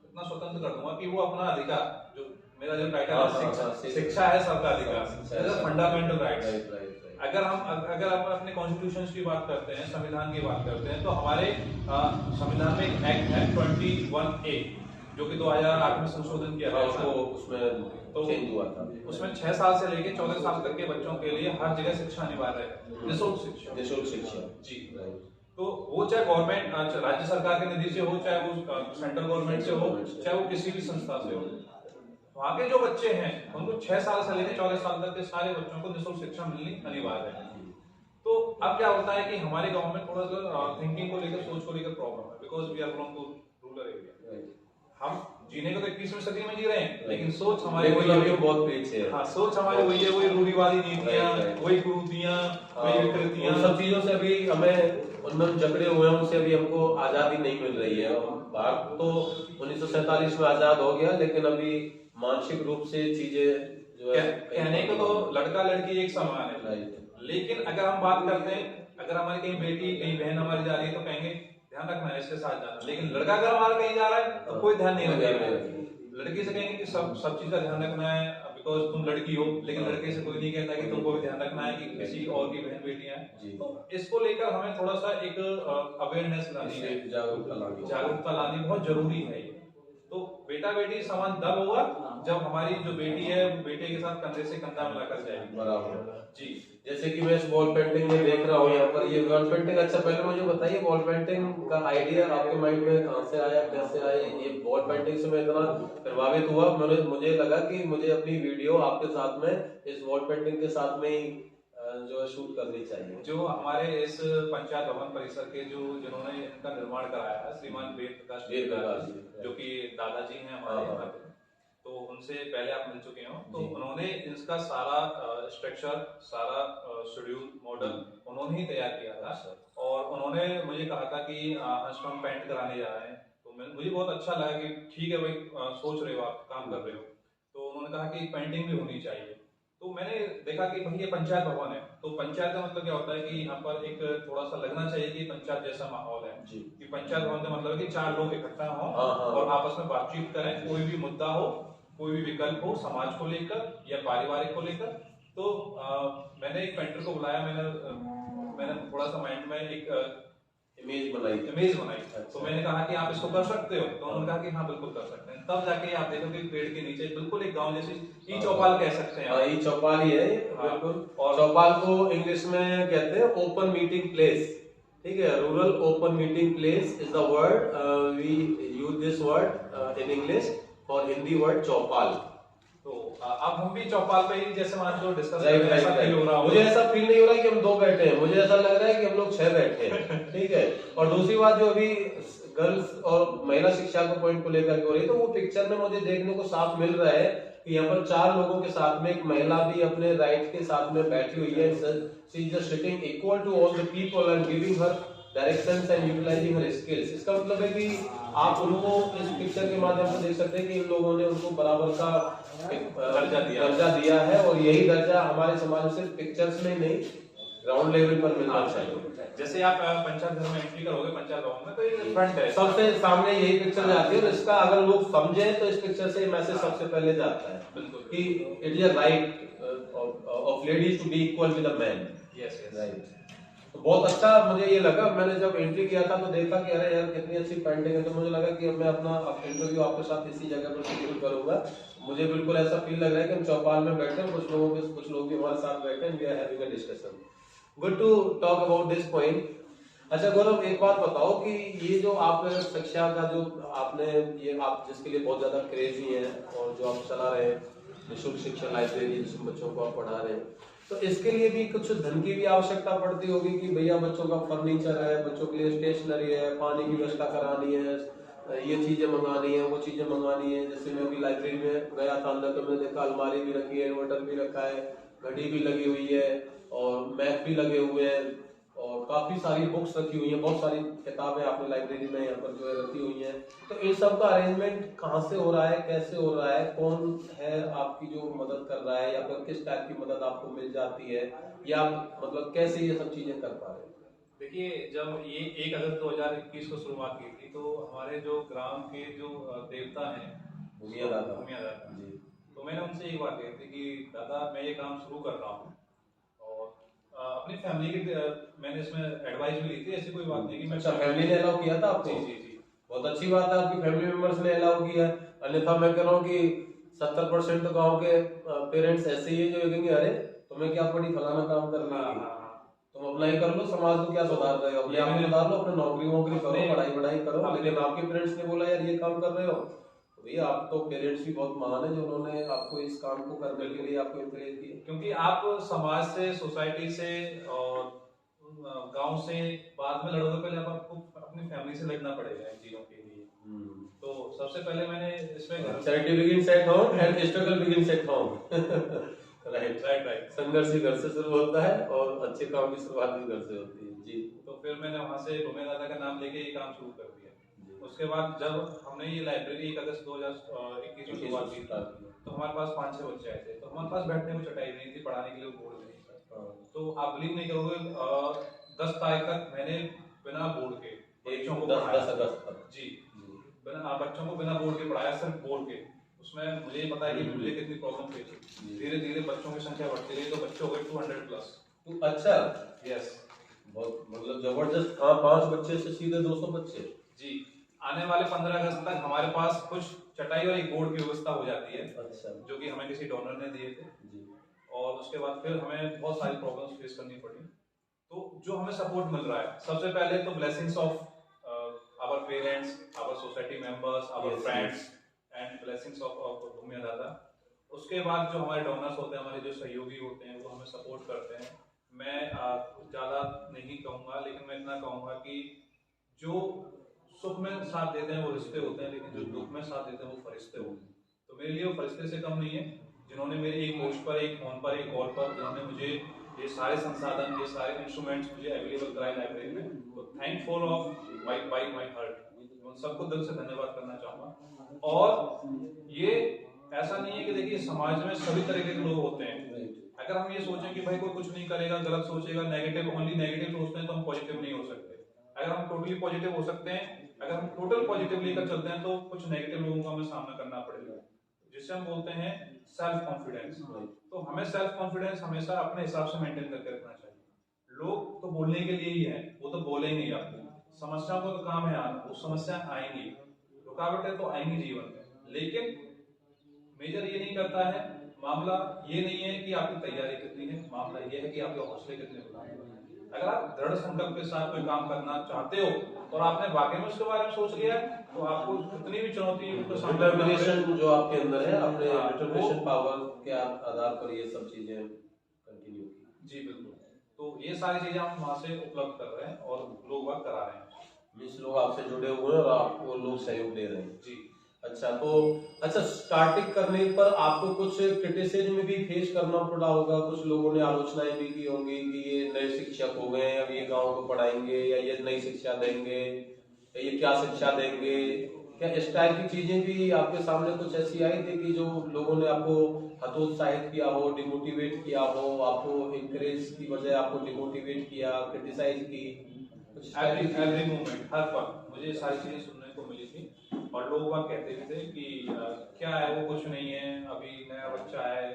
इतना स्वतंत्र कर दूंगा कि वो अपना अधिकार, जो मेरा जो टाइटल है शिक्षा है सबका अधिकार, फंडामेंटल राइट्स। अगर हम अपने कॉन्स्टिट्यूशन की बात करते हैं, संविधान की बात करते हैं, तो हमारे संविधान में एक एक्ट है 21A जो कि 2008 में संशोधन किया गया था। उसमें तो चेंज हुआ था। उसमें 6 साल से लेकर 14 साल तक के बच्चों के लिए हर जगह शिक्षा अनिवार्य है, निःशुल्क शिक्षा जी। तो वो चाहे गवर्नमेंट राज्य सरकार के निधि से हो, चाहे वो सेंट्रल गवर्नमेंट से हो, चाहे वो किसी भी संस्था से हो, वहाँ के जो बच्चे हैं उनको 6 साल से लेकर 14 साल तक के सारे बच्चों को निःशुल्क शिक्षा मिलनी अनिवार्य है। तो अब क्या होता है कि हमारे गांव में थोड़ा सा थिंकिंग को लेकर, सोच को लेकर प्रॉब्लम है, because we are from to rural area. हम जीने को तो 21वीं सदी में जी रहे हैं, लेकिन सोच हमारी बहुत पीछे है। हाँ, सोच हमारी वही है, वही रूढ़िवादी नीतियाँ, वही कुरीतियाँ, वही विकृतियाँ, सब चीजों से अभी हमें उनमें जकड़े हुए हैं, उनसे अभी हमको आजादी नहीं मिल रही है। भारत तो 1947 में आजाद हो गया, लेकिन अभी मानसिक रूप से चीजें जो है, कहने को तो लड़का लड़की एक समान है, लेकिन अगर हम बात करते हैं, अगर हमारी कहीं बेटी कहीं बहन हमारी जा रही है तो कहेंगे ध्यान रखना है, इसके साथ जाना। लेकिन लड़का अगर हमारा कहीं जा रहा है तो कोई ध्यान नहीं रखेगा। लड़की से कहेंगे कि सब चीज का ध्यान रखना है बिकॉज तुम लड़की हो, लेकिन लड़के से कोई नहीं कहता कि तुमको भी ध्यान रखना है कि किसी और की बहन बेटियां हैं। तो इसको लेकर हमें थोड़ा सा एक अवेयरनेस लानी है, जागरूकता लानी बहुत जरूरी है। तो बेटा बेटी समान तब होगा जब हमारी जो बेटी है वो बेटे के साथ कंधे से कंधा मिलाकर जाएगी। बराबर जी। जैसे कि मैं इस वॉल पेंटिंग में देख रहा हूँ यहाँ पर, ये वॉल पेंटिंग, अच्छा पहले मुझे बताइए वॉल पेंटिंग का आइडिया आपके माइंड में कहाँ से आया, कैसे आया? ये वॉल पेंटिंग से मैं इतना प्रभावित हुआ, मुझे लगा कि मुझे अपनी वीडियो आपके साथ में इस वॉल पेंटिंग के साथ में ही जो है शूट करनी चाहिए। जो हमारे इस पंचायत भवन परिसर के जिन्होंने इनका निर्माण कराया है, श्रीमान वेद प्रकाश जी, जो कि दादाजी हैं हमारे, तो उनसे पहले आप मिल चुके हो। तो उन्होंने इसका सारा स्ट्रक्चर, सारा शेड्यूल, मॉडल उन्होंने ही तैयार किया था। और उन्होंने मुझे कहा था कि हम पेंट कराने जा रहे हैं, तो मुझे बहुत अच्छा लगा कि ठीक है भाई, सोच रहे हो आप, काम कर रहे हो। तो उन्होंने कहा कि पेंटिंग भी होनी चाहिए। तो मैंने देखा कि भाई ये पंचायत भवन है, तो पंचायत का मतलब क्या होता है कि यहाँ पर एक थोड़ा सा लगना चाहिए कि पंचायत जैसा माहौल है जी। कि पंचायत भवन का मतलब है कि 4 लोग इकट्ठा हो और आपस में बातचीत करें, कोई भी मुद्दा हो, कोई भी विकल्प हो, समाज को लेकर या पारिवारिक को लेकर, तो मैंने एक पेंटर को बुलाया, मैंने थोड़ा सा माइंड में एक इमेज बनाई। तो मैंने कहा कि आप इसको कर सकते हो, तो उन्होंने कहा कि हाँ बिल्कुल कर सकते हैं। तब जाके आप देखोगे पेड़ के नीचे बिल्कुल एक गांव जैसी ई चौपाल कह सकते हैं। ई चौपाल ही है बिल्कुल। और चौपाल को इंग्लिश में कहते हैं ओपन मीटिंग प्लेस, ठीक है। Rural open meeting place is the word, we use this word in English for Hindi word chaupal. तो अब हम भी चौपाल पे ही जैसे मान लो डिस्कस कर रहे हैं। मुझे ऐसा फील नहीं हो रहा है कि हम 2 बैठे हैं, मुझे ऐसा लग रहा है कि हम लोग 6 बैठे हैं, ठीक है। और दूसरी बात जो अभी गर्ल्स और महिला शिक्षा के पॉइंट को लेकर के हो रही है, तो वो पिक्चर में मुझे देखने को साफ मिल रहा है कि यहाँ पर 4 लोगों के साथ में एक महिला भी अपने राइट के साथ में बैठी हुई है। She is just sitting equal to all the people and giving her directions and utilising her skills. इसका मतलब है कि आप उनको इस पिक्चर के माध्यम से देख सकते हैं कि इन लोगों ने उनको बराबर का दर्जा दिया है, और यही दर्जा हमारे समाज में सिर्फ पिक्चर्स में नहीं ग्राउंड लेवल पर मिलना चाहिए। जैसे आप पंचायत घर में एंट्री करोगे, पंचायत भवन में, तो ये फ्रंट है, सबसे सामने यही पिक्चर जाती है, और इसका अगर लोग समझे तो इस पिक्चर से मैसेज सबसे पहले जाता है बिल्कुल कि it is a right of ladies to be equal with the man. Yes right. तो बहुत अच्छा मुझे ये लगा, मैंने जब एंट्री किया था तो देखा कि अरे यार कितनी अच्छी पेंटिंग है, तो मुझे लगा कि अब मैं अपना इंटरव्यू आपके साथ इसी जगह पर शेड्यूल करूंगा। मुझे बिल्कुल ऐसा फील लग रहा है कि हम चौपाल में बैठे हैं, कुछ लोग भी हमारे साथ बैठे हैं, we are having a discussion. Good to talk about this point. अच्छा गौरव, एक बात बताओ कि ये जो आप शिक्षा का जो आपने ये आप जिसके लिए बहुत ज्यादा क्रेजी है और जो आप चला रहे हैं निःशुल्क शिक्षा लाइब्रेरी जिसमें बच्चों को आप पढ़ा रहे हैं, तो इसके लिए भी कुछ धन की भी आवश्यकता पड़ती होगी कि भैया बच्चों का फर्नीचर है, बच्चों के लिए स्टेशनरी है, पानी की व्यवस्था करानी है, ये चीजें मंगानी है, वो चीजें मंगानी है। जैसे मैं अभी लाइब्रेरी में गया था अंदर, तो मैंने देखा अलमारी भी रखी है, इन्वर्टर भी रखा है, घड़ी भी लगी हुई है और मैप भी लगे हुए हैं, और काफी सारी बुक्स रखी हुई हैं, बहुत सारी किताबें आपने लाइब्रेरी में यहाँ पर जो है रखी हुई हैं। तो इन सब का अरेंजमेंट कहाँ से हो रहा है, कैसे हो रहा है, कौन है आपकी जो मदद कर रहा है, या फिर किस टाइप की मदद आपको मिल जाती है, या मतलब कैसे ये सब चीजें कर पा रहे हैं? देखिए, जब ये 1 अगस्त 2021 को शुरुआत की थी, तो हमारे जो ग्राम के जो देवता हैं भूमिया दादा जी, तो मैंने उनसे एक बात कही थी कि दादा मैं ये काम शुरू कर रहा हूँ, और अपनी फैमिली की मैंने इसमें एडवाइस भी ली थी, ऐसी कोई बात नहीं कि मैं फैमिली ने अलाउ किया था आपको? जी, बहुत अच्छी बात है, आपकी फैमिली मेंबर्स ने अलाउ किया। अन्यथा मैं कह रहा हूँ कि 70% तो गाँव के पेरेंट्स ऐसे ही है जो कहेंगे अरे तुम्हें क्या पड़ी फलाना काम करना है, तुम अपना ही कर लो, समाज को क्या सुधार रहे हो, अपने आप को सुधार लो, अपने नौकरी करो, पढ़ाई करो। लेकिन आपके पेरेंट्स ने बोला यार ये काम कर रहे हो, तो भैया आप तो पेरेंट्स भी बहुत महान है जो उन्होंने आपको इस काम को करने के लिए आपको इंकरेज किया। क्योंकि आप समाज से, सोसाइटी से और गांव से बाद में लड़ोगे, पहले आपको अपनी फैमिली से लड़ना पड़ेगा इन चीजों के लिए। तो सबसे पहले मैंने इसमें charity begins at home and struggle begins at home. Right. संघर्ष ही घर से शुरू होता है और अच्छे काम की शुरुआत भी घर से होती है जी। तो फिर मैंने वहाँ से भूमिया दादा का नाम लेके ये काम शुरू कर दिया। उसके बाद जब हमने ये लाइब्रेरी 1 अगस्त 2021 में शुरुआत की तो हमारे पास 5-6 बच्चे आए थे, तो हमारे पास बैठने को चटाई नहीं थी, पढ़ाने के लिए बोर्ड नहीं था। तो आप बिलीव नहीं करोगे, 10 तारीख तक मैंने बिना बोर्ड के बच्चों को 10 अगस्त तक जी बच्चों को बिना बोर्ड के पढ़ाया, सिर्फ बोर्ड के। उसमें मुझे ये पता है कि मुझे कितनी प्रॉब्लम थी। धीरे धीरे बच्चों की संख्या बढ़ती गई, तो बच्चे हो गए 200+। अच्छा, यस, बहुत मतलब जबरदस्त। 5 बच्चे से सीधे 200 बच्चे जी। आने वाले 15 अगस्त तक हमारे पास कुछ चटाई और एक बोर्ड की व्यवस्था हो जाती है। अच्छा। जो कि हमें किसी डोनर ने दिए थे जी। और उसके बाद फिर हमें बहुत सारी प्रॉब्लम्स फेस करनी पड़ी। तो जो हमें सपोर्ट मिल रहा है, सबसे पहले तो blessings of our parents, our society members, our friends and blessings of Bhumiya Dada. उसके बाद जो हमारे डोनर्स होते हैं, हमारे जो सहयोगी होते हैं, वो हमें सपोर्ट करते हैं। मैं ज़्यादा नहीं कहूँगा, लेकिन मैं इतना कहूँगा कि जो सुख में साथ देते हैं वो रिश्ते होते हैं, लेकिन जो दुख में साथ देते हैं वो फरिश्ते होते हैं। तो मेरे लिए वो फरिश्ते से कम नहीं है, जिन्होंने मेरे एक पोस्ट पर, एक फोन पर, एक कॉल पर, जिन्होंने मुझे ये सारे संसाधन, ये सारे इंस्ट्रूमेंट्स मुझे अवेलेबल कराए लाइब्रेरी में। तो थैंकफुल ऑफ माई हार्ट, उन सबको दिल से धन्यवाद करना चाहूँगा। और ये ऐसा नहीं है कि देखिए समाज में सभी तरीके के लोग होते हैं। अगर हम ये सोचें कि भाई कोई कुछ नहीं करेगा, गलत सोचेगा, नेगेटिव, ओनली नेगेटिव सोचते हैं, तो हम पॉजिटिव नहीं हो सकते। अगर हम टोटली पॉजिटिव हो सकते हैं, अगर हम टोटल पॉजिटिव लेकर चलते हैं, तो कुछ नेगेटिव लोगों का हमें सामना करना पड़ेगा, जिससे हम बोलते हैं सेल्फ कॉन्फिडेंस। तो हमें सेल्फ कॉन्फिडेंस हमेशा अपने हिसाब से मेंटेन करके रखना चाहिए। लोग तो बोलने के लिए ही है, वो तो बोलेंगे ही आपको, समस्याओं का तो काम है यार, वो समस्या आएंगी, रुकावटें तो आएंगी जीवन में, लेकिन मेजर ये नहीं करता है। मामला ये नहीं है कि आपकी तैयारी कितनी है, मामला ये है कि आपके हौसले कितने बुलंद हैं। अगर आप दृढ़ संकल्प के साथ कोई काम करना चाहते हो और आपने वाकई में उसके बारे में सोच लिया है, तो आपको कितनी भी चुनौती डिटर्मिनेशन जो आपके अंदर है, आपने डिटर्मिनेशन पावर के आधार पर ये सब चीजें कंटिन्यू की। जी बिल्कुल। तो ये सारी चीजें हम वहाँ से उपलब्ध कर रहे हैं और लोग वर्क करा रहे हैं। मीन्स लोग आपसे जुड़े हुए हैं और आपको लोग सहयोग दे रहे हैं। जी अच्छा, तो स्टार्टिंग करने पर आपको कुछ क्रिटिसिज्म भी फेस करना पड़ा होगा, कुछ लोगों ने आलोचनाएं भी की होंगी कि ये नए शिक्षक हो गए, अब ये गांव को पढ़ाएंगे या ये नई शिक्षा देंगे या ये क्या शिक्षा देंगे, क्या इस टाइप की चीजें भी आपके सामने कुछ ऐसी आई थी कि जो लोगों ने आपको हतोत्साहित किया हो, डिमोटिवेट किया हो, आपको इंकरेज की बजाय आपको डिमोटिवेट किया, क्रिटिसाइज की? एवरी मोमेंट, हर पल मुझे सारी चीजें सुनने को मिली थी और लोग वहाँ कहते भी थे कि क्या है वो, कुछ नहीं है, अभी नया बच्चा है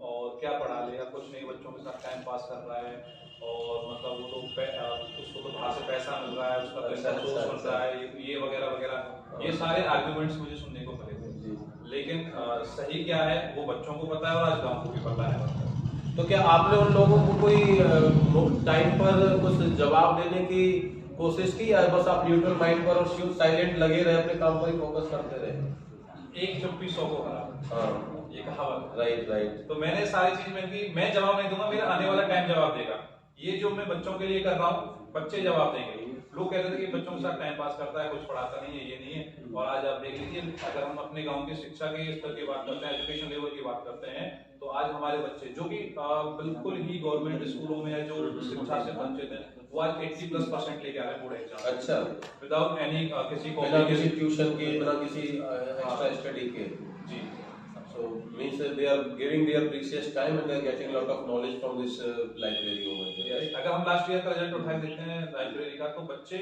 और क्या पढ़ा लेगा, कुछ नहीं, बच्चों के साथ टाइम पास कर रहा है और मतलब वो तो उसको तो बाहर से पैसा मिल रहा है, उसका पैसा सोर्स मिल रहा है, ये वगैरह वगैरह, ये सारे आर्ग्यूमेंट्स मुझे सुनने को मिले थे। लेकिन सही क्या है वो बच्चों को पता है और आज गाँव को भी पता है। तो क्या आपने उन लोगों को कोई टाइम पर कुछ जवाब देने की कोशिश की या बस आप न्यूट्रल माइंड पर और साइलेंट लगे रहे, अपने काम पर ही फोकस करते रहे? एक चुप्पी 100 को हरा, हाँ, ये कहावत। राइट। तो मैंने सारी चीज में की, मैं जवाब नहीं दूंगा, मेरा आने वाला टाइम जवाब देगा। ये जो मैं बच्चों के लिए कर रहा हूँ, बच्चे जवाब देंगे। लोग कहते थे कि बच्चों के साथ टाइम पास करता है, कुछ पढ़ाता नहीं है, ये नहीं है। और आज आप देख लीजिए, अगर हम अपने गांव की शिक्षा के स्तर की बात करते हैं, एजुकेशन लेवल की बात करते हैं, तो आज हमारे बच्चे जो कि बिल्कुल ही गवर्नमेंट स्कूलों में है, जो शिक्षा से वंचित है, वो आज 80+% लेके आ रहे हैं बोर्ड एग्जाम। अच्छा, विदाउट एनी बिना किसी ट्यूशन के, बिना किसी एक्स्ट्रा स्टडी के। जी। So means that they are giving their precious time and they are getting a lot of knowledge from this library over there. Yes. अगर हम लास्ट ईयर का रिजल्ट उठा के देखते हैं लाइब्रेरी का, तो बच्चे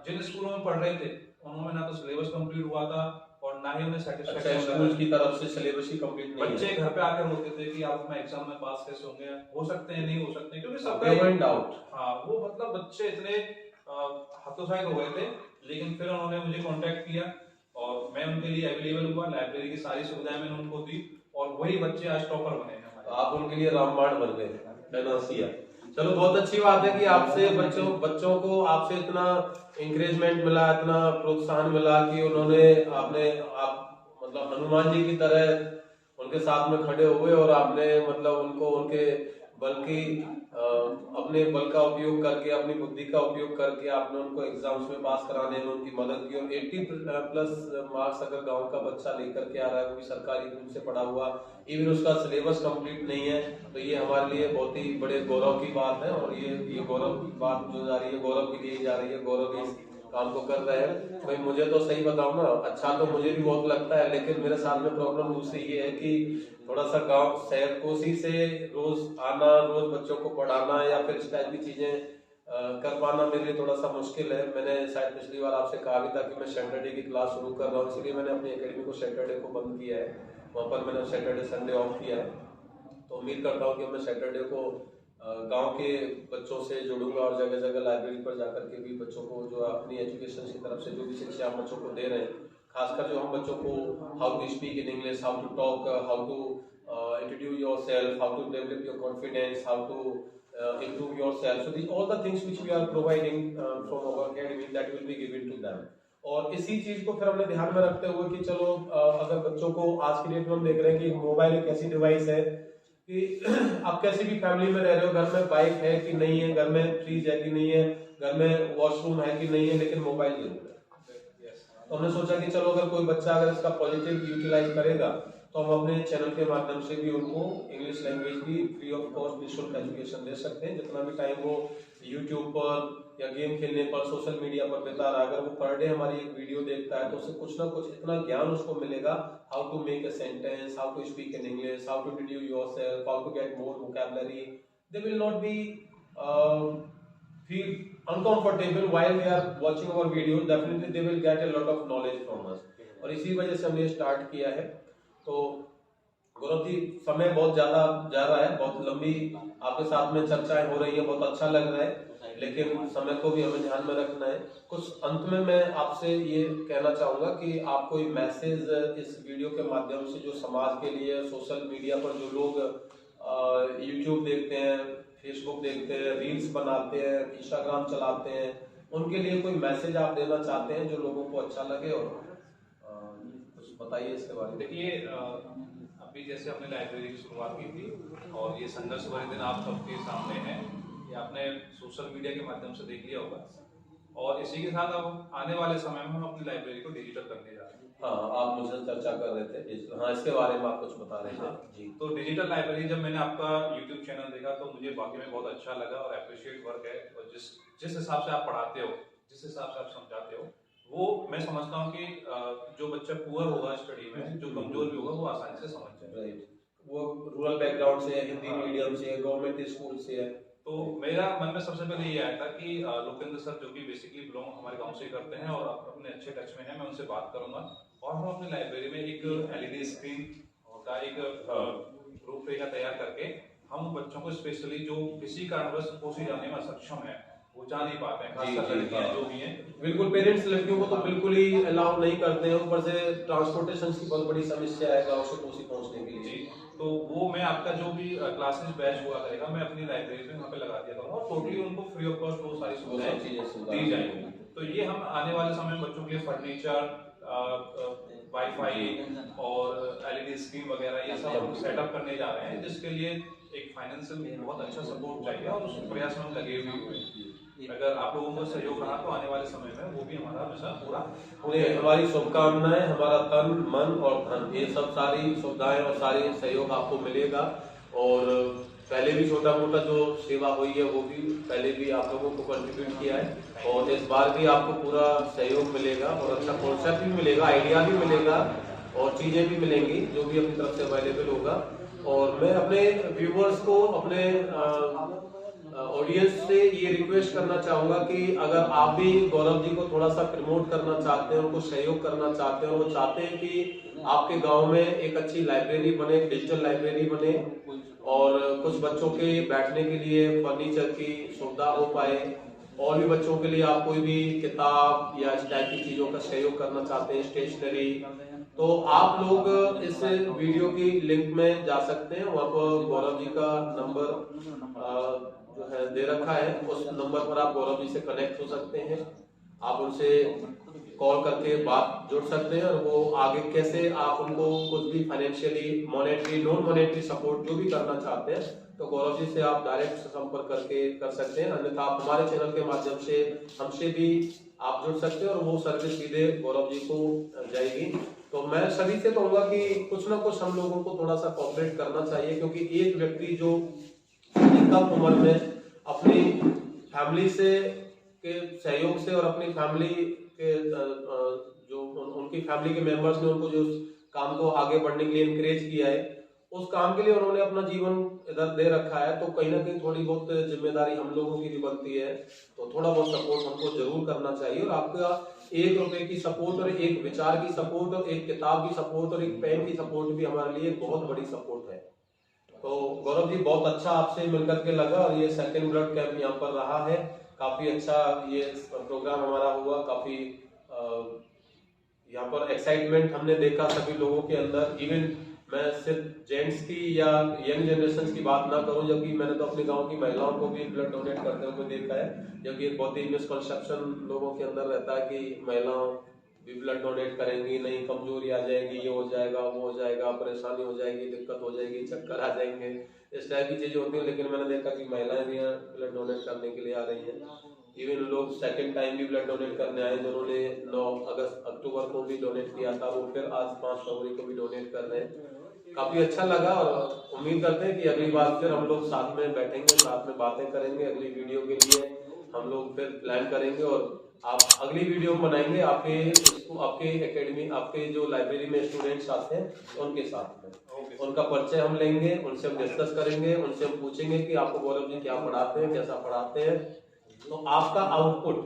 जिन स्कूलों में पढ़ रहे थे उन्होंने ना तो सिलेबस कंप्लीट हुआ था और ना ही उन्हें सेटिस्फैक्शन स्कूल की तरफ से सिलेबस ही कंप्लीट नहीं है। बच्चे घर पे आकर रोते थे कि आप अपना एग्जाम में पास कैसे होंगे, हो सकते हैं, नहीं हो सकते, क्योंकि सबका डाउट। हाँ, वो मतलब बच्चे इतने हतोत्साहित हो गए थे। लेकिन फिर उन्होंने मुझे कांटेक्ट किया और मैं उनके लिए अवेलेबल हुआ, लाइब्रेरी की सारी सुविधाएं मैंने उनको दी और वही बच्चे आज टॉपर बने हैं। तो आप उनके लिए रामबाण बन गए। चलो, बहुत अच्छी बात है कि आपसे बच्चों को आपसे इतना इंकरेजमेंट मिला, इतना प्रोत्साहन मिला कि उन्होंने आप मतलब हनुमान जी की तरह उनके साथ में खड़े हुए और आपने मतलब उनको उनके बल्कि अपने बल का उपयोग करके, अपनी बुद्धि का उपयोग करके आपने उनको एग्जाम्स में पास कराने में उनकी मदद की। और 80+ मार्क्स अगर गांव का बच्चा लेकर के आ रहा है, वो भी सरकारी स्कूल से पढ़ा हुआ, इवन उसका सिलेबस कंप्लीट नहीं है, तो ये हमारे लिए बहुत ही बड़े गौरव की बात है। और ये गौरव की बात जो जा रही है, गौरव की दी जा रही है, गौरव इस काम को कर रहे हैं। भाई मुझे तो सही बताऊं ना, अच्छा तो मुझे भी बहुत लगता है, लेकिन मेरे साथ में प्रॉब्लम मुझसे ये है कि थोड़ा सा गांव शहर कोसी से रोज आना, रोज बच्चों को पढ़ाना या फिर इस टाइप की चीजें कर पाना मेरे लिए थोड़ा सा मुश्किल है। मैंने शायद पिछली बार आपसे कहा भी था कि मैं सैटरडे की क्लास शुरू कर रहा हूँ, इसलिए मैंने अपनी एकेडमी को सैटरडे को बंद किया है, वहाँ पर मैंने सैटरडे संडे ऑफ किया है। तो उम्मीद करता हूँ कि मैं सैटरडे को गांव के बच्चों से जुड़ूंगा और जगह जगह लाइब्रेरी पर जाकर के भी बच्चों को जो अपनी एजुकेशन की तरफ से जो भी शिक्षा हम बच्चों को दे रहे हैं, खासकर जो हम बच्चों को how to speak in English, how to talk, how to introduce yourself, how to develop your confidence, how to improve yourself. So these all the things which we are providing from our academy, that will be given to them. और इसी चीज को फिर हमने ध्यान में रखते हुए कि चलो अगर बच्चों को आज की डेट में हम देख रहे हैं कि मोबाइल एक ऐसी डिवाइस है कि आप कैसी भी फैमिली में रह रहे हो, घर में बाइक है कि नहीं है, घर में फ्रिज है कि नहीं है, घर में वॉशरूम है कि नहीं है, लेकिन मोबाइल जरूर है। तो हमने सोचा कि चलो अगर कोई बच्चा अगर इसका पॉजिटिव यूटिलाइज करेगा तो हम अपने चैनल के माध्यम से भी उनको इंग्लिश लैंग्वेज की फ्री ऑफ कॉस्ट निःशुल्क एजुकेशन दे सकते हैं। जितना भी टाइम वो यूट्यूब पर या गेम खेलने पर, सोशल मीडिया पर बिता रहा है, अगर वो पर डे हमारी एक वीडियो देखता है तो उससे कुछ ना कुछ इतना ज्ञान उसको मिलेगा, how to make a sentence, how to speak in English, how to introduce yourself, how to get more vocabulary. They will not be feel uncomfortable while they are watching our videos. Definitely they will get a lot of knowledge from us. और इसी वजह से हमने start किया है। तो गौरव जी, समय बहुत ज्यादा जा रहा है, बहुत लंबी आपके साथ में चर्चाएं हो रही है, बहुत अच्छा लग रहा है, लेकिन समय को भी हमें ध्यान में रखना है। कुछ अंत में मैं आपसे ये कहना चाहूंगा कि आप कोई मैसेज इस वीडियो के माध्यम से जो समाज के लिए, सोशल मीडिया पर जो लोग यूट्यूब देखते हैं, फेसबुक देखते हैं, रील्स बनाते हैं, इंस्टाग्राम चलाते हैं, उनके लिए कोई मैसेज आप देना चाहते हैं जो लोगों को अच्छा लगे, और कुछ बताइए इसके बारे में। देखिए, अभी जैसे हमने लाइब्रेरी की शुरुआत की थी और ये संघर्ष भरे दिन आप सबके सामने हैं, ये आपने सोशल मीडिया के माध्यम से देख लिया होगा, और इसी के साथ अब आने वाले समय में हम अपनी लाइब्रेरी को डिजिटल करने जा रहे हैं। हाँ, आप मुझसे चर्चा कर रहे थे डिजिटल, हाँ, इसके बारे में आप कुछ बता रहे थे। जी, तो डिजिटल लाइब्रेरी जब मैंने आपका यूट्यूब चैनल देखा तो मुझे वाकई में बहुत अच्छा लगा और अप्रिशिएट वर्क है, और जिस हिसाब से आप पढ़ाते हो, जिस हिसाब से आप समझाते हो, वो मैं समझता हूँ कि जो बच्चा पुअर होगा स्टडी में, जो कमजोर भी होगा, वो आसानी से समझ जाए। राइट, वो रूरल बैकग्राउंड से है, हिंदी मीडियम से है, गवर्नमेंट स्कूल से है। तो मेरा मन में सबसे पहले ये आया था कि लोकेंद्र सर जो कि बेसिकली बिलोंग हमारे गांव से करते हैं और अपने अच्छे टच में हैं, मैं उनसे बात करूंगा और हम अपनी लाइब्रेरी में एक एलईडी स्क्रीन का एक रूपरेखा तैयार करके हम बच्चों को स्पेशली जो किसी कारणवश कोसी जाने में सक्षम है, वो जा नहीं पाते हैं, खासकर लड़कियां जो भी हैं। बिल्कुल, पेरेंट्स लड़कियों को तो बिल्कुल ही अलाउ नहीं करते हैं, ऊपर से ट्रांसपोर्टेशन की बहुत बड़ी समस्या है गांव से कोसी पहुंचने के लिए। तो वो मैं आपका जो भी क्लासेस बैच हुआ करेगा, मैं अपनी लाइब्रेरी में वहाँ पे लगा दिया करूँगा और टोटली उनको फ्री ऑफ कॉस्ट वो सारी सुविधाएं दी जाएंगी। तो ये हम आने वाले समय में बच्चों के लिए फर्नीचर, वाईफाई और एलईडी स्क्रीन वगैरह ये सब हम सेटअप करने जा रहे हैं, जिसके लिए एक फाइनेंशियल बहुत अच्छा सपोर्ट चाहिए और उस प्रयास में हम लगे हुए हैं। अगर आप लोगों को सहयोग रहा तो आने वाले समय में वो भी हमारा मिशन पूरा हमारी शुभकामनाएं, हमारा तन, मन और धन, ये सब सारी सुविधाएं और सारी सहयोग आपको मिलेगा। और पहले भी छोटा मोटा जो सेवा हुई है वो भी पहले भी आप लोगों को कंट्रीब्यूट किया है, और इस बार भी आपको पूरा सहयोग मिलेगा और अच्छा कॉन्सेप्ट भी मिलेगा, आइडिया भी मिलेगा और चीजें भी मिलेंगी जो भी अपनी तरफ से अवेलेबल होगा। और मैं अपने व्यूवर्स को, अपने ऑडियंस से ये रिक्वेस्ट करना चाहूंगा कि अगर आप भी गौरव जी को थोड़ा सा प्रमोट करना चाहते हैं, उनको सहयोग करना चाहते हैं, और वो चाहते हैं कि आपके गांव में एक अच्छी लाइब्रेरी बने, डिजिटल लाइब्रेरी बने, और कुछ बच्चों के बैठने के लिए फर्नीचर की सुविधा हो पाए, और भी बच्चों के लिए आप कोई भी किताब या इस टाइप की चीजों का सहयोग करना चाहते हैं, स्टेशनरी, तो आप लोग इस वीडियो की लिंक में जा सकते हैं। वहाँ पर गौरव जी का नंबर जो है दे रखा है, उस नंबर पर आप गौरव जी से कनेक्ट हो सकते हैं, आप उनसे कॉल करके बात जुड़ सकते हैं, और वो आगे कैसे आप उनको कुछ भी financially, monetary, non monetary support जो भी करना चाहते हैं, तो गौरव जी से आप डायरेक्ट संपर्क करके कर सकते हैं। अन्यथा आप हमारे चैनल के माध्यम से हमसे भी आप जुड़ सकते हैं और वो सर्विस सीधे गौरव जी को जाएगी। तो मैं सभी से कहूंगा कि कुछ ना कुछ हम लोगों को थोड़ा सा कोऑपरेट करना चाहिए, क्योंकि एक व्यक्ति जो कम उम्र में अपनी फैमिली से के सहयोग से और अपनी फैमिली के जो उनकी फैमिली के मेंबर्स ने उनको जो काम को आगे बढ़ने के लिए इनकरेज किया है, उस काम के लिए उन्होंने अपना जीवन इधर दे रखा है, तो कहीं ना कहीं थोड़ी बहुत जिम्मेदारी हम लोगों की भी बनती है, तो थोड़ा बहुत सपोर्ट हमको जरूर करना चाहिए। और आपका 1 रुपए की सपोर्ट और एक विचार की सपोर्ट और एक किताब की सपोर्ट और एक पेन की सपोर्ट भी हमारे लिए बहुत बड़ी सपोर्ट है। तो गौरव जी, बहुत अच्छा आपसे मिलकर के लगा, और ये सेकंड ब्लड कैंप यहाँ पर रहा है, काफी अच्छा ये प्रोग्राम हमारा हुआ, काफी यहाँ पर एक्साइटमेंट हमने देखा सभी लोगों के अंदर। इवन मैं सिर्फ जेंट्स की या यंग जनरेशन की बात ना करूं, जबकि मैंने तो अपने गांव की महिलाओं को भी ब्लड डोनेट करते हुए देखा है, जबकि एक बहुत ही मिसकंसेप्शन लोगों के अंदर रहता है कि महिलाओं भी ब्लड डोनेट करेंगी, नहीं कमजोरी आ जाएगी, ये हो जाएगा, वो हो जाएगा, परेशानी हो जाएगी, दिक्कत हो जाएगी, चक्कर आ जाएंगे, इस टाइप की चीजें होती है। लेकिन मैंने देखा कि महिलाएं भी यहाँ ब्लड डोनेट करने के लिए आ रही हैं। इवन लोग सेकंड टाइम भी ब्लड डोनेट करने आए, जिन्होंने 9 अक्टूबर को भी डोनेट किया था, वो फिर आज 5 फरवरी को भी डोनेट कर रहे हैं। काफी अच्छा लगा, और उम्मीद करते हैं कि अगली बार फिर हम लोग साथ में बैठेंगे, साथ में बातें करेंगे, अगली वीडियो के लिए हम लोग फिर प्लान करेंगे, और आप अगली वीडियो बनाएंगे आपके एकेडमी, आपके जो लाइब्रेरी में स्टूडेंट्स आते हैं उनके साथ में, उनका परिचय हम लेंगे, उनसे हम डिस्कस करेंगे, उनसे हम पूछेंगे कि आपको गौरव जी क्या पढ़ाते हैं, कैसा पढ़ाते हैं, तो आपका आउटपुट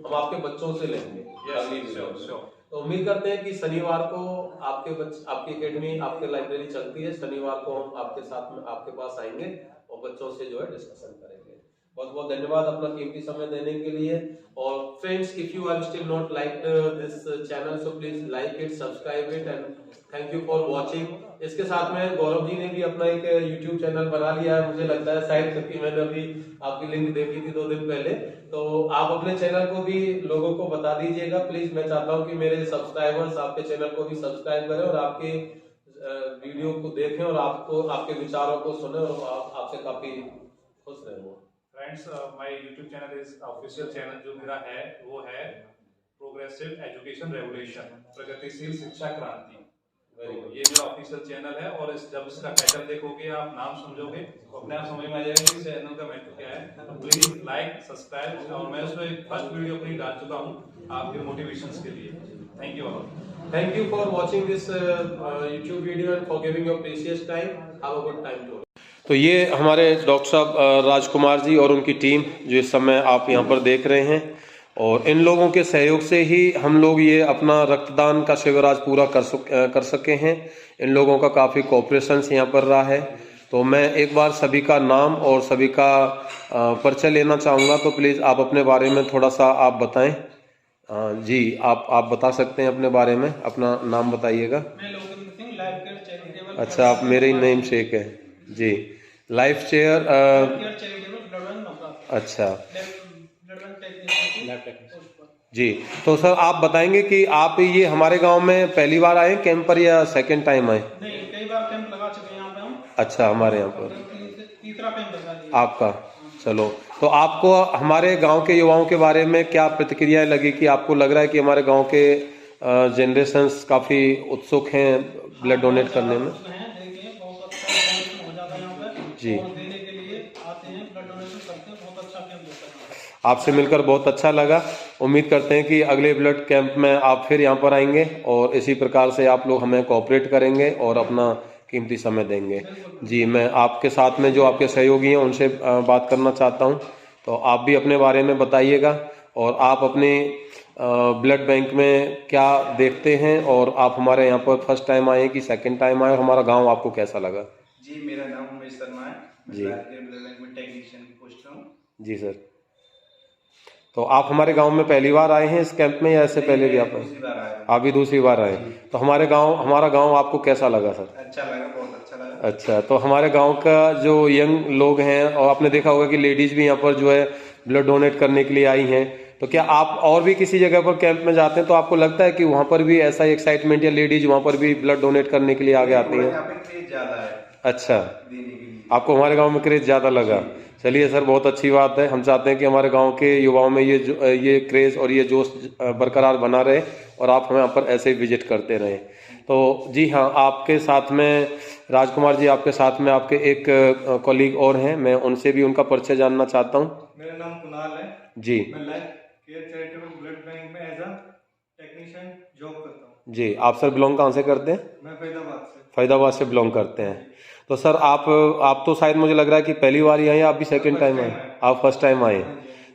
हम आपके बच्चों से लेंगे अगली वीडियो। तो उम्मीद करते हैं कि शनिवार को आपकी एकेडमी, आपकी लाइब्रेरी चलती है, शनिवार को हम आपके साथ में आपके पास आएंगे और बच्चों से जो है डिस्कशन करेंगे। बहुत बहुत धन्यवाद अपना कीमती समय देने के लिए। और friends, if you are still not like this channel, so please like it, subscribe it and thank you for watching. इसके साथ में गौरव जी ने भी अपना एक यूट्यूब चैनल बना लिया है, मुझे लगता है शायद, क्योंकि मैंने अभी आपकी लिंक देखी थी 2 दिन पहले। तो आप अपने चैनल को भी लोगों को बता दीजिएगा प्लीज। मैं चाहता हूँ कि मेरे सब्सक्राइबर्स आपके चैनल को भी सब्सक्राइब करें और आपके वीडियो को देखें और आपके विचारों को सुने और आपसे काफी खुश रहे वो। Friends, my YouTube channel is official channel जो मेरा है वो है प्रोग्रेसिव एजुकेशन रेवोल्यूशन, प्रगतिशील शिक्षा क्रांति। ये मेरा ऑफिशियल चैनल है और जब इसका टाइटल देखोगे, आप नाम समझोगे तो अपने आप समझ में आ जाएगा कि चैनल का महत्व क्या है। तो प्लीज लाइक, सब्सक्राइब, और मैं उसमें फर्स्ट वीडियो अपनी डाल चुका हूँ आपके मोटिवेशन के लिए। Thank you all. Thank you for watching this YouTube video and for giving your precious time. Have a good time to all. तो ये हमारे डॉक्टर साहब राजकुमार जी और उनकी टीम जो इस समय आप यहाँ पर देख रहे हैं, और इन लोगों के सहयोग से ही हम लोग ये अपना रक्तदान का शिविर आज पूरा कर सके हैं। इन लोगों का काफ़ी कोऑपरेशन यहाँ पर रहा है। तो मैं एक बार सभी का नाम और सभी का परिचय लेना चाहूँगा, तो प्लीज़ आप अपने बारे में थोड़ा सा आप बताएं। जी, आप बता सकते हैं अपने बारे में, अपना नाम बताइएगा। मैं Lokendra Singh, life care charitable. अच्छा, आप मेरे ही नेम शेक है जी, लाइफ चेयर अच्छा जी। तो सर आप बताएंगे कि आप ये हमारे गांव में पहली बार आए कैंप पर या सेकंड टाइम आए? नहीं, कई बार कैंप लगा चुके हैं यहाँ पे हम। अच्छा, हमारे यहाँ पर तीसरा कैंप लगा दिया आपका। चलो, तो आपको हमारे गांव के युवाओं के बारे में क्या प्रतिक्रियाएं लगी कि आपको लग रहा है कि हमारे गांव के जनरेशंस काफी उत्सुक हैं ब्लड डोनेट करने में? जी, देने के लिए आते हैं, ब्लड डोनेशन करते हैं, बहुत अच्छा कैंप होता है। आपसे मिलकर बहुत अच्छा लगा। उम्मीद करते हैं कि अगले ब्लड कैंप में आप फिर यहाँ पर आएंगे और इसी प्रकार से आप लोग हमें कोऑपरेट करेंगे और अपना कीमती समय देंगे। जी, मैं आपके साथ में जो आपके सहयोगी हैं उनसे बात करना चाहता हूँ, तो आप भी अपने बारे में बताइएगा और आप अपने ब्लड बैंक में क्या देखते हैं, और आप हमारे यहाँ पर फर्स्ट टाइम आए कि सेकंड टाइम आए, और हमारा गांव आपको कैसा लगा? जी, मेरा नाम उमेश शर्मा है, मैं जी ब्लड बैंक में टेक्नीशियन की पोस्ट हूँ। जी सर, तो आप हमारे गांव में पहली बार आए हैं इस कैंप में या इससे पहले भी आप आए? आप भी दूसरी बार आए। तो हमारा गांव आपको कैसा लगा सर? अच्छा लगा, बहुत अच्छा लगा। अच्छा, तो हमारे गांव का जो यंग लोग हैं, और आपने देखा होगा कि लेडीज भी यहाँ पर जो है ब्लड डोनेट करने के लिए आई हैं, तो क्या आप और भी किसी जगह पर कैंप में जाते हैं तो आपको लगता है कि वहाँ पर भी ऐसा एक्साइटमेंट या लेडीज वहाँ पर भी ब्लड डोनेट करने के लिए आगे आती हैं? ज्यादा है। अच्छा, आपको हमारे गांव में क्रेज ज्यादा लगा। चलिए सर, बहुत अच्छी बात है। हम चाहते हैं कि हमारे गांव के युवाओं में ये क्रेज और ये जोश बरकरार बना रहे और आप हमें यहाँ पर ऐसे ही विजिट करते रहें। तो जी हाँ, आपके साथ में राजकुमार जी, आपके साथ में आपके एक कॉलीग और हैं, मैं उनसे भी उनका परिचय जानना चाहता हूँ। मेरा नाम कुणाल है जी, मैं life care charitable blood bank में एज अ टेक्नीशियन जॉब करता हूँ। जी, आप सर बिलोंग कहाँ से करते हैं? मैं फरीदाबाद से बिलोंग करते हैं। तो सर आप तो शायद मुझे लग रहा है कि पहली बार ही आए, आप भी सेकंड टाइम आए? आप फर्स्ट टाइम आए।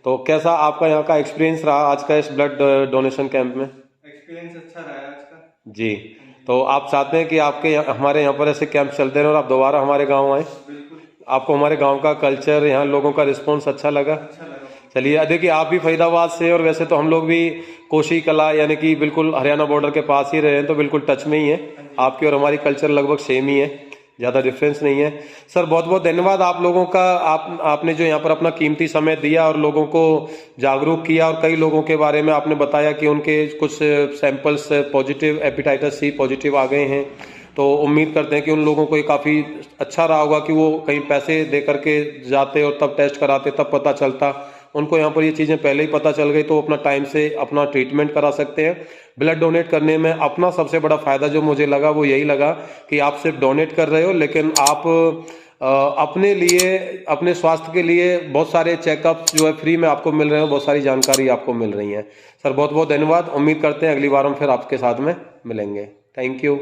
तो कैसा आपका यहाँ का एक्सपीरियंस रहा आज का इस ब्लड डोनेशन कैंप में? एक्सपीरियंस अच्छा रहा है आज का। जी, तो आप चाहते हैं कि हमारे यहाँ पर ऐसे कैंप चलते रहे और आप दोबारा हमारे गाँव आए? आपको हमारे गाँव का कल्चर, यहाँ लोगों का रिस्पॉन्स अच्छा लगा? चलिए, देखिए आप भी फरीदाबाद से, और वैसे तो हम लोग भी कोशी कला यानी कि बिल्कुल हरियाणा बॉर्डर के पास ही रहे हैं, तो बिल्कुल टच में ही है। आपकी और हमारी कल्चर लगभग सेम ही है, ज़्यादा डिफरेंस नहीं है। सर बहुत बहुत धन्यवाद आप लोगों का। आपने जो यहाँ पर अपना कीमती समय दिया और लोगों को जागरूक किया, और कई लोगों के बारे में आपने बताया कि उनके कुछ samples positive, hepatitis C positive आ गए हैं। तो उम्मीद करते हैं कि उन लोगों को ये काफ़ी अच्छा रहा होगा कि वो कहीं पैसे दे करके जाते और तब टेस्ट कराते, तब पता चलता। उनको यहाँ पर ये चीज़ें पहले ही पता चल गई तो अपना टाइम से अपना ट्रीटमेंट करा सकते हैं। ब्लड डोनेट करने में अपना सबसे बड़ा फ़ायदा जो मुझे लगा वो यही लगा कि आप सिर्फ डोनेट कर रहे हो, लेकिन आप अपने लिए, अपने स्वास्थ्य के लिए बहुत सारे चेकअप्स जो है फ्री में आपको मिल रहे हैं, बहुत सारी जानकारी आपको मिल रही है। सर बहुत बहुत धन्यवाद। उम्मीद करते हैं अगली बार हम फिर आपके साथ में मिलेंगे। Thank you.